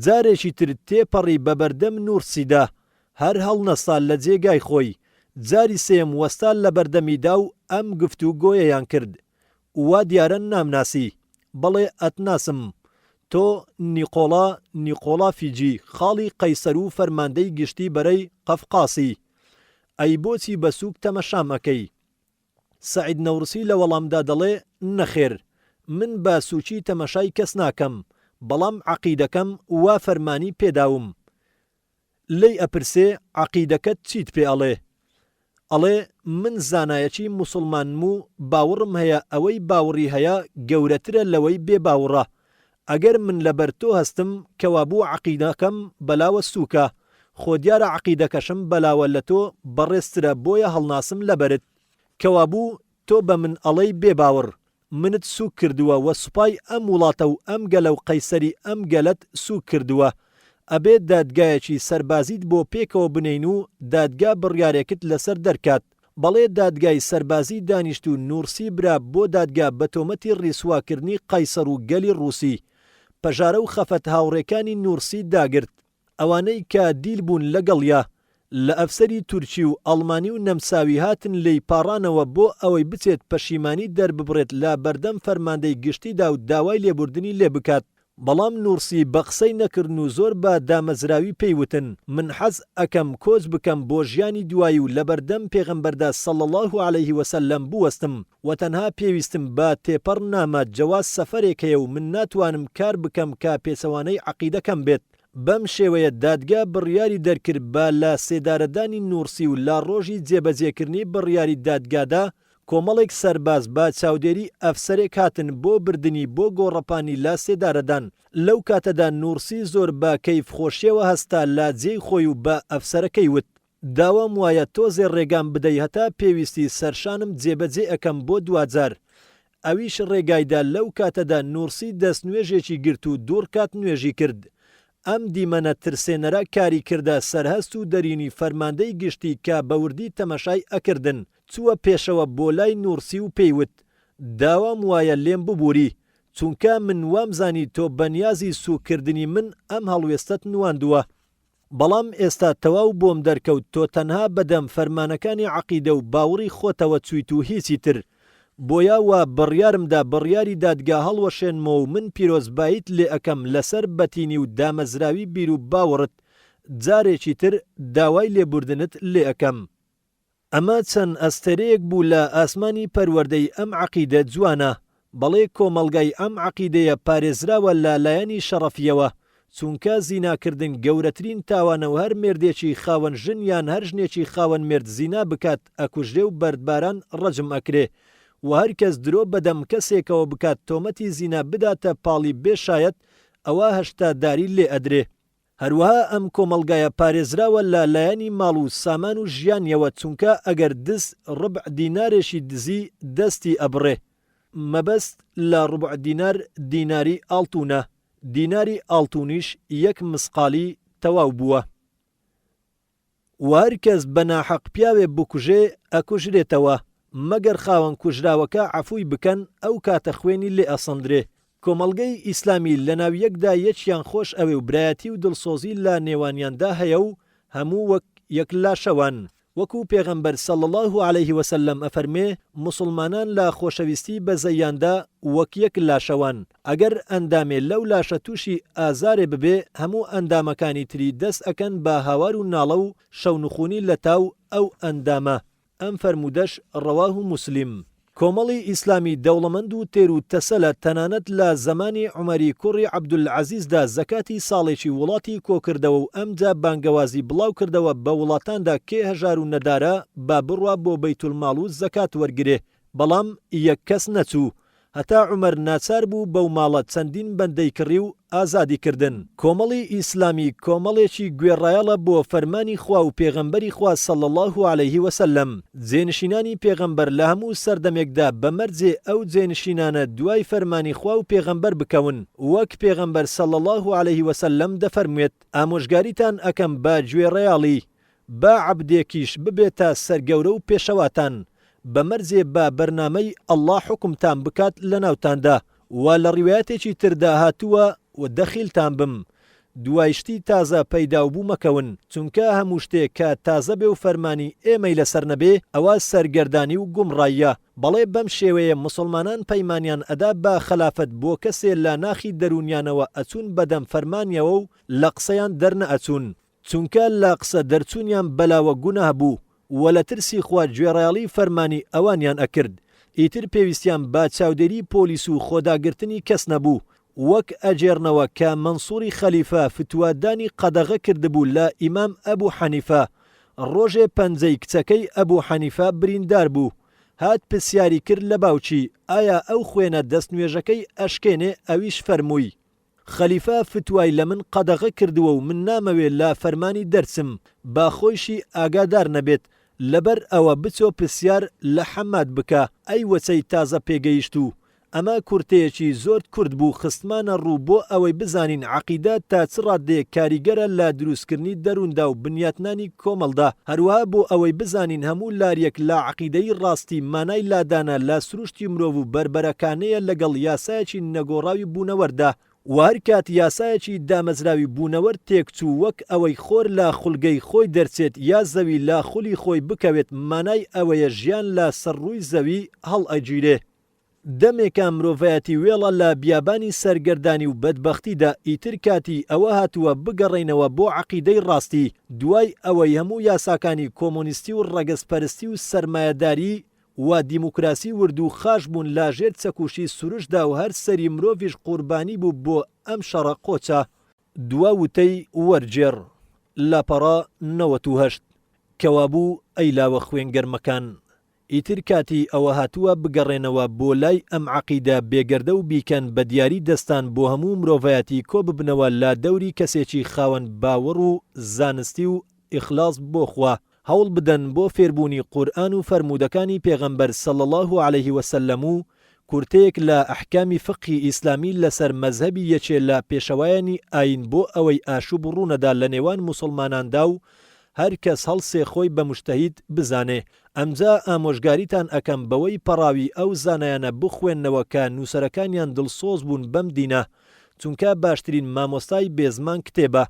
جارێکی تر تێپەڕی بە بەردەم نورسیدا، هەر هەڵنەسا لە جێگای خۆی. جاری سێم وەستا لە بەردەمیدا و ئەم گفتوگۆیەیان کرد. وا دیارە نامناسی، بەڵێ ئەتناسم، تۆ نیقۆلا فیجی خاڵی قەیسەر و فەرماندەی گشتی بەرەی قەفقاسی ئەی بۆچی بە سووک تەمەشامەکەی؟ سەعید نەورسی لە وەڵامدا دەڵێ نەخێر، من بە سووکی تەمەشای کەس ناکەم، بەڵام عەقیدەکەم وا فەرمانی پێداوم. لێی ئەپرسێ عەقیدەکەت چیت پێ ئەڵێ؟ ئەڵێ من زانایەکی موسڵمانم و باوەڕم هەیە ئەوەی باوەڕی هەیە گەورەترە لەوەی بێ باوەڕە. ئەگەر من لەبەر تۆ هەستم کەوابوو عەقیدەکەم بەلاوە سووکە، خۆ دیارە عەقیدەکەشم بەلاوە لە تۆ بەڕێزترە، بۆیە هەڵناسم لەبەرت. کەوابوو تۆ بە من ئەڵەی بێ باوەڕ، منت سووک کردووە و سوپای ئەم وڵاتە و ئەم گەلە و قەیسەری ئەم گەلەت سووک کردووە. ئەبێت دادگایەکی سەربازیت بۆ پێکەوە بنین و دادگا بڕیارێکت لەسەر دەرکات. بەڵێ دادگای سەربازی دانیشت و نورسی برا بۆ دادگا بە تۆمەتی ڕیسواکردنی قەیسەر و گەلی ڕووسی. پەژارە و خەفەت هاوڕێکانی نورسی داگرت، ئەوانەی کە دیل بوون لەگەڵیا لە ئەفسەری تورکی و ئەڵمانی و نەمساوی هاتن لێی پاڕانەوە بۆ ئەوەی بچێت پەشیمانی دەرببڕێت لە بەردەم فەرماندەی گشتیدا و داوای لێبوردنی لێ بکات. بەڵام نورسی بە قسەی نەکردن و زۆر بە دامەزراوی پێیوتن من حەز ئەکەم کۆچ بکەم بۆ ژیانی دوایی و لە بەردەم پێغەمبەردا صلی الله عليه وسلم بوەستم و تەنها پێویستم بە تێپەڕ نامە جەواز سەفەرێک هەیە و من ناتوانم کار بکەم کە پێچەوانەی عەقیدەکەم بێت. بەم شێوەیە دادگا بڕیاری دەرکرد بە لە سێدارەدانی نورسی و لا ڕۆژی جێبەجێکردنی بڕیاری دادگادا کۆمەڵێک سەرباز بە چاودێری ئەفسەرێک هاتن بۆ بردننی بۆ گۆڕەپانی لا سێدارەدان. لەو کاتەدا نورسی زۆر بە کەیف خۆشیەوە هەستا لا جێی خۆی و بە ئەفسەرەکەی وت داوام وایە تۆزێ ڕێگام بدەی هەتا پێویستی سەرشانم جێبەجێ ئەەکەم بۆ دوجار. ئەویش ڕێگایدا لەو کاتەدا نورسی دەست نوێژێکی گرت و دوور کات نوێژی کرد. ئەم دیمەنە ترسێنەرە کاری کردە سەرهەست و دەرینی فەرماندەی گشتی کە بەوردی تەمەشای ئەکردن چووە پێشەوە بۆ لای نورسی و پێیوت داوام وایە لێم ببووری، چونکە من وامزانی تۆ بەنیازی سوکردنی من ئەم هەڵوێستت نواندووە. بەڵام ئێستا تەواو بۆم دەرکەوت تۆ تەنها بەدەم فەرمانەکانی عەقیدە و باوەڕی خۆتەوە چویت و هیچی تر. بۆیە وا بڕیارمدا بڕیاری دادگا هەڵوەشێنمەوە و من پیرۆزباییت لێ ئەەکەم لەسەر بەتینی و دامەزراوی بیر و باوەڕت جارێکی تر داوای لێبوردنت لێ ئەەکەم. ئەمە چەند ئەستەرەیەک بوو لە ئاسمانی پەروەردەی ئەم عەقیدە جوانە، بەڵێ کۆمەڵگای ئەم عەقیدەیە پارێزراوە لەلایەنی شەڕەفیەوە، چونکە زیناکردن گەورەترین تاوانە و هەر مێردێکی خاوەن ژن یان هەر ژنێکی خاوەن مێرد زینا بکات ئەکوژرێ و بەردباران ڕەجم ئەکرێ و هەر کەس درۆ بەدەم کەسێکەوە بکات تۆمەتی زینا بداتە پاڵی بێشایەت ئەوە هەشتاداری لێ ئەدرێ. هەروەها ئەم کۆمەڵگایە پارێزراوە لە لایەنی ماڵ و سامان و ژیانیەوە، چونکە ئەگەر دزت ڕبع دینارێکی دزی دەستی ئەبڕێ. مەبەست لە ڕبع دینار دیناری ئاڵتونە، دیناری ئاڵتونیش یەک مسقالی تەواو بووە. و هەر کەس بەناحەق پیاوێ بکوژێ ئەکوژرێتەوە، مەگەر خاوەن کوژراوەکە عەفوی بکەن ئەو کاتە خوێنی لێ ئەسەندرێ. کۆمەڵگەی ئیسلامی لە ناو یەکدا یەکیان خۆش ئەوێ و برایەتی و دڵسۆزی لە نێوانیاندا هەیە و هەموو وەک یەک لاشەوان. وەکو پێغەمبەر صلی الله عليه وسلم ئەفەرمێ مسلمانان لە خۆشەویستی بەزەیاندا وەک یەک لاشەوان، ئەگەر ئەندامێ لەو لاشە تووشی ئازارێ ببێ هەموو ئەندامەکانی تری دەست ئەکەن بە هاوار و ناڵە و شەونخونی لە تاو ئەو ئەندامە. ئەم فەرمودەش ڕەواه موسلیم. کۆمەڵی ئیسلامی دەوڵەمەند و تێر و تەسەلە تەنانەت لە زەمانی عومەری کوڕی عەبدولعەزیزدا زەکاتی ساڵێکی وڵاتی کۆکردەوە و ئەمجا بانگەوازی بڵاو کردەوە بە وڵاتاندا کێ هەژار و نەدارە با بڕوا بۆ بەیتولماڵ و زەکات وەرگرێ، بەڵام یەک کەس نەچوو. هەتا عومەر ناچار بوو بەو ماڵە چەندین بەندەی کڕی و ئازادی کردن. کۆمەڵی ئیسلامی کۆمەڵێکی گوێڕایەڵە بۆ فەرمانی خوا و پێغەمبەری خوا صلی الله عليه وسلم. جێنشینانی پێغەمبەر لە هەموو سەردەمێکدا بەمەرجێ ئەو جێنشینانە دوای فەرمانی خوا و پێغەمبەر بکەون، وەک پێغەمبەر صلی الله عليه وسلم دەفەرموێت ئامۆژگاریتان ئەکەم بە گوێڕەیاڵی، با عەبدێکیش ببێتە سەرگەورە و پێشەواتان، بەمەرجێ بە بەرنامەی ئەڵڵا حکمتان بکات لە ناوتاندا و لە ڕیوایەتێکی تردا هاتووە و دەخیلتان بم. دوایشتی تازە پەیداوبوو مەکەون، چونکە هەموو شتێک کە تازە بێ و فەرمانی ئێمەی لەسەر نەبێ ئەوە سەرگەردانی و گومڕاییە. بەڵێ بەم شێوەیە مسلمانان پەیمانیان ئەدا بە خلافەت بۆ کەسێ لە ناخی دەرونیانەوە ئەچوون بەدەم فەرمانیەوە و لە قسەیان دەرنەئەچوون، چونکە لە قسە دەرچوونیان بەلاوە گوناه بوو وە لە ترسی خوا گوێڕایەڵی فەرمانی ئەوانیان ئەکرد. ئیتر پێویستیان با چاودێری پۆلیس و خۆداگرتنی کەس نەبوو، وەک ئەجێرنەوە کە مەنسووری خەلیفە فتوادانی قەدەغە کردبوو لە ئیمام ئەبوو حەنیفە. ڕۆژێ پەنجەی کچەکەی ئەبوو حەنیفە بریندار بوو، هات پرسیاری کرد لە باوکی ئایا ئەو خوێنە دەستنوێژەکەی ئەشکێنێ؟ ئەویش فەرمووی خەلیفە فتوای لە من قەدەغە کردووە و من نامەوێت لە فەرمانی دەرچم، با خۆیشی ئاگادار نەبێت، لەبەر ئەوە بچۆ پرسیار لە حەماد بکە ئەی وەچەی تازە پێگەیشت و ئەمە کورتەیەکی زۆر کورد بوو خستمانە ڕوو بۆ ئەوەی بزانین عەقیدە تا چ ڕادێ کاریگەرە لە دروستکردنی دەرووندا و بنیاتنانی کۆمەڵدا، هەروەها بۆ ئەوەی بزانین هەموو لاریەک لە عەقیدەی ڕاستی مانای لادانە لە سروشتی مرۆڤ و بربەرەکانەیە لەگەڵ یاسایەکی نەگۆڕاوی بوونەوەردا، و هەر کات یاسایەکی دامەزراوی بوونەوەر تێکچوو وەک ئەوەی خۆر لە خوڵگەی خۆی دەرچێت یا زەوی لە خولی خۆی بکەوێت، مانای ئەوەیە ژیان لە سەرڕووی زەوی هەڵ ئەگیرێ. دەمێکە مرۆڤایەتی وێڵە لە بیابانی سەرگەردانی و بەدبەختیدا، ئیتر کاتی ئەوە هاتووە بگەڕێنەوە بۆ عەقیدەی ڕاستی، دوای ئەوەی هەموو یاساکانی کۆمۆنیستی و ڕەگەزپەرستی و سەرمایەداری و دیموکراسی ورد و خاش بوون لاژێر چەکوشی سروشدا و هەر سەری مرۆڤیش قوربانی بوو بۆ ئەم شەڕە قۆچە. دوا وتەی وەرجێڕ لاپەڕا 98 کەوابوو ئەیلاوە خوێنگەرمەکان. ئیتر کاتی ئەوە هاتووە بگەڕێنەوە بۆ لای ئەم عەقیدە بێگەردە و بیکەن بە دیاری دەستان بۆ هەموو مرۆڤایەتی کۆ ببنەوە لە دەوری کەسێکی خاوەن باوەڕ و زانستی و ئیخلاص بۆ خوا، هەوڵ بدەن بۆ فێربوونی قورئان و فەرمودەکانی پێغەمبەر صلی الله عليه وسلم و کورتەیەک لە ئەحکامی فقهی ئیسلامی لەسەر مەزهەبی یەکێ لە پێشەوایانی ئاین بۆ ئەوەی ئاشوب ڕوونەدا لە نێوان موسڵماناندا و هەر کەس هەڵسێ خۆی بە موجتەهید بزانێ. ئەمجا ئامۆژگاریتان ئەکەم بەوەی پەڕاوی ئەو زانایانە بخوێننەوە کە نووسەرەکانیان دڵسۆز بوون بەم دینە، چونکە باشترین مامۆستای بێزمان کتێبە،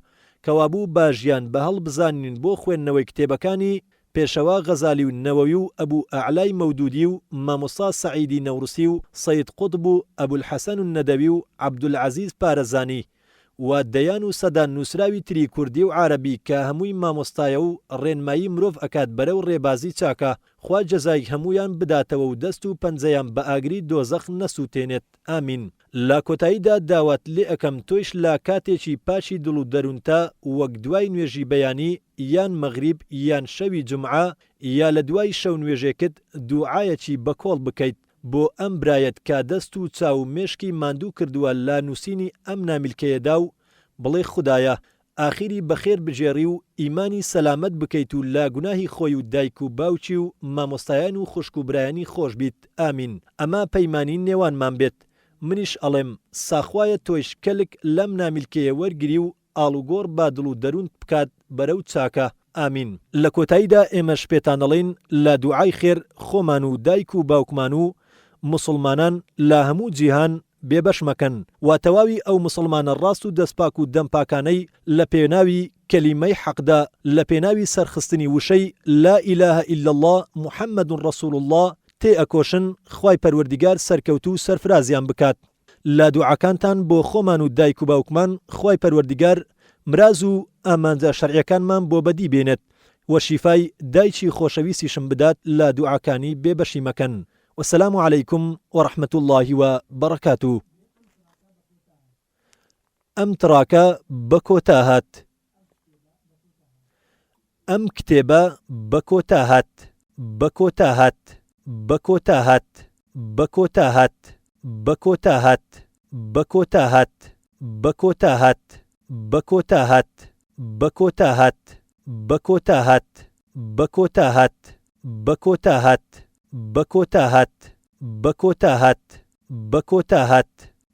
کەوابوو باژیان بە هەڵ بزانین بۆ خوێندنەوەی کتێبەکانی پێشەوا غەزالی و نەوەوی و ئەبوو ئەعلای مەودودی و مامۆستا سەعیدی نەوروسی و سەید قوتب و ئەبولحەسەن و نەدەوی و عەبدولعەزیز پارەزانی و دەیان و سەدان نووسراوی تری کوردی و عربی کە هەمووی مامۆستایە و ڕێنمایی مرۆڤ ئەکات بەرەو ڕێبازی چاکە، خوا جەزای هەمویان بداتەوە و دەست و پەنجەیان بە ئاگری دۆزەخ نەسووتێنێت. ئامین. لە کۆتاییدا داوات لێ ئەەکەم تۆیش لە کاتێکی پاشی دڵ و دەروونتا وەک دوای نوێژی بەیانی یان مەغریب یان شەوی جومعە یا لە دوای شەو نوێژێکت دوعایەکی بەکۆڵ بکەیت بۆ ئەم برایەت کە دەست و چاو مێشکی ماندوو کردووە لە نووسینی ئەم نامیلکەیەدا و بڵێ خودایە ئاخیری بەخێر بژێڕی و ئیمانی سەلامەت بکەیت و لە گوناهی خۆی و دایک و باوکی و مامۆستایان و خوشک و برایانی خۆش بیت. ئامین. ئەمە پەیمانی نێوانمان بێت. منیش ئەڵێم ساخوایە تۆیش کەلک لەم نامیلکەیە وەرگری و ئاڵوگۆڕ با دڵ و دەروون بکات بەرەو چاکە. ئامین. لە کۆتاییدا ئێمەش پێتان دەڵێن لە دوعای خێر خۆمان و دایک و باوکمان و مسلمانان لە هەموو جیهان بێبەش مەکەن، و تەواوی ئەو مسلمانە ڕاست و دەستپاک و دەمپاکانەی لە پێناوی کەلیمەی حەقدا لە پێناوی سەرخستنی وشەی لا ئیلاهە ئیلا الله محەممەد ڕەسوول الله تێ ئەکۆشن، خوای پەروەردیگار سەرکەوت و سەرفرازیان بکات. لە دوعاکانتان بۆ خۆمان و دایک و باوکمان خوای پەروەردیگار مراز و ئامانجە شەرعیەکانمان بۆ بەدی بێنێت و شیفای دایکی خۆشەویستیشم بدات لە دوعاکانی بێبەشی مەکەن. والسلام عليكم ورحمة الله وبركاته. أم تراك بكوتاهات أم كتابة بكوتاهات بكوتاهات بكوتاهات بكوتاهات بكوتاهات بكوتاهات بكوتاهات بكوتاهات بكوتاهات بكوتاهات بكوتاهات بكوتاهات بكوتاهات بكوتاهات بكوتاهات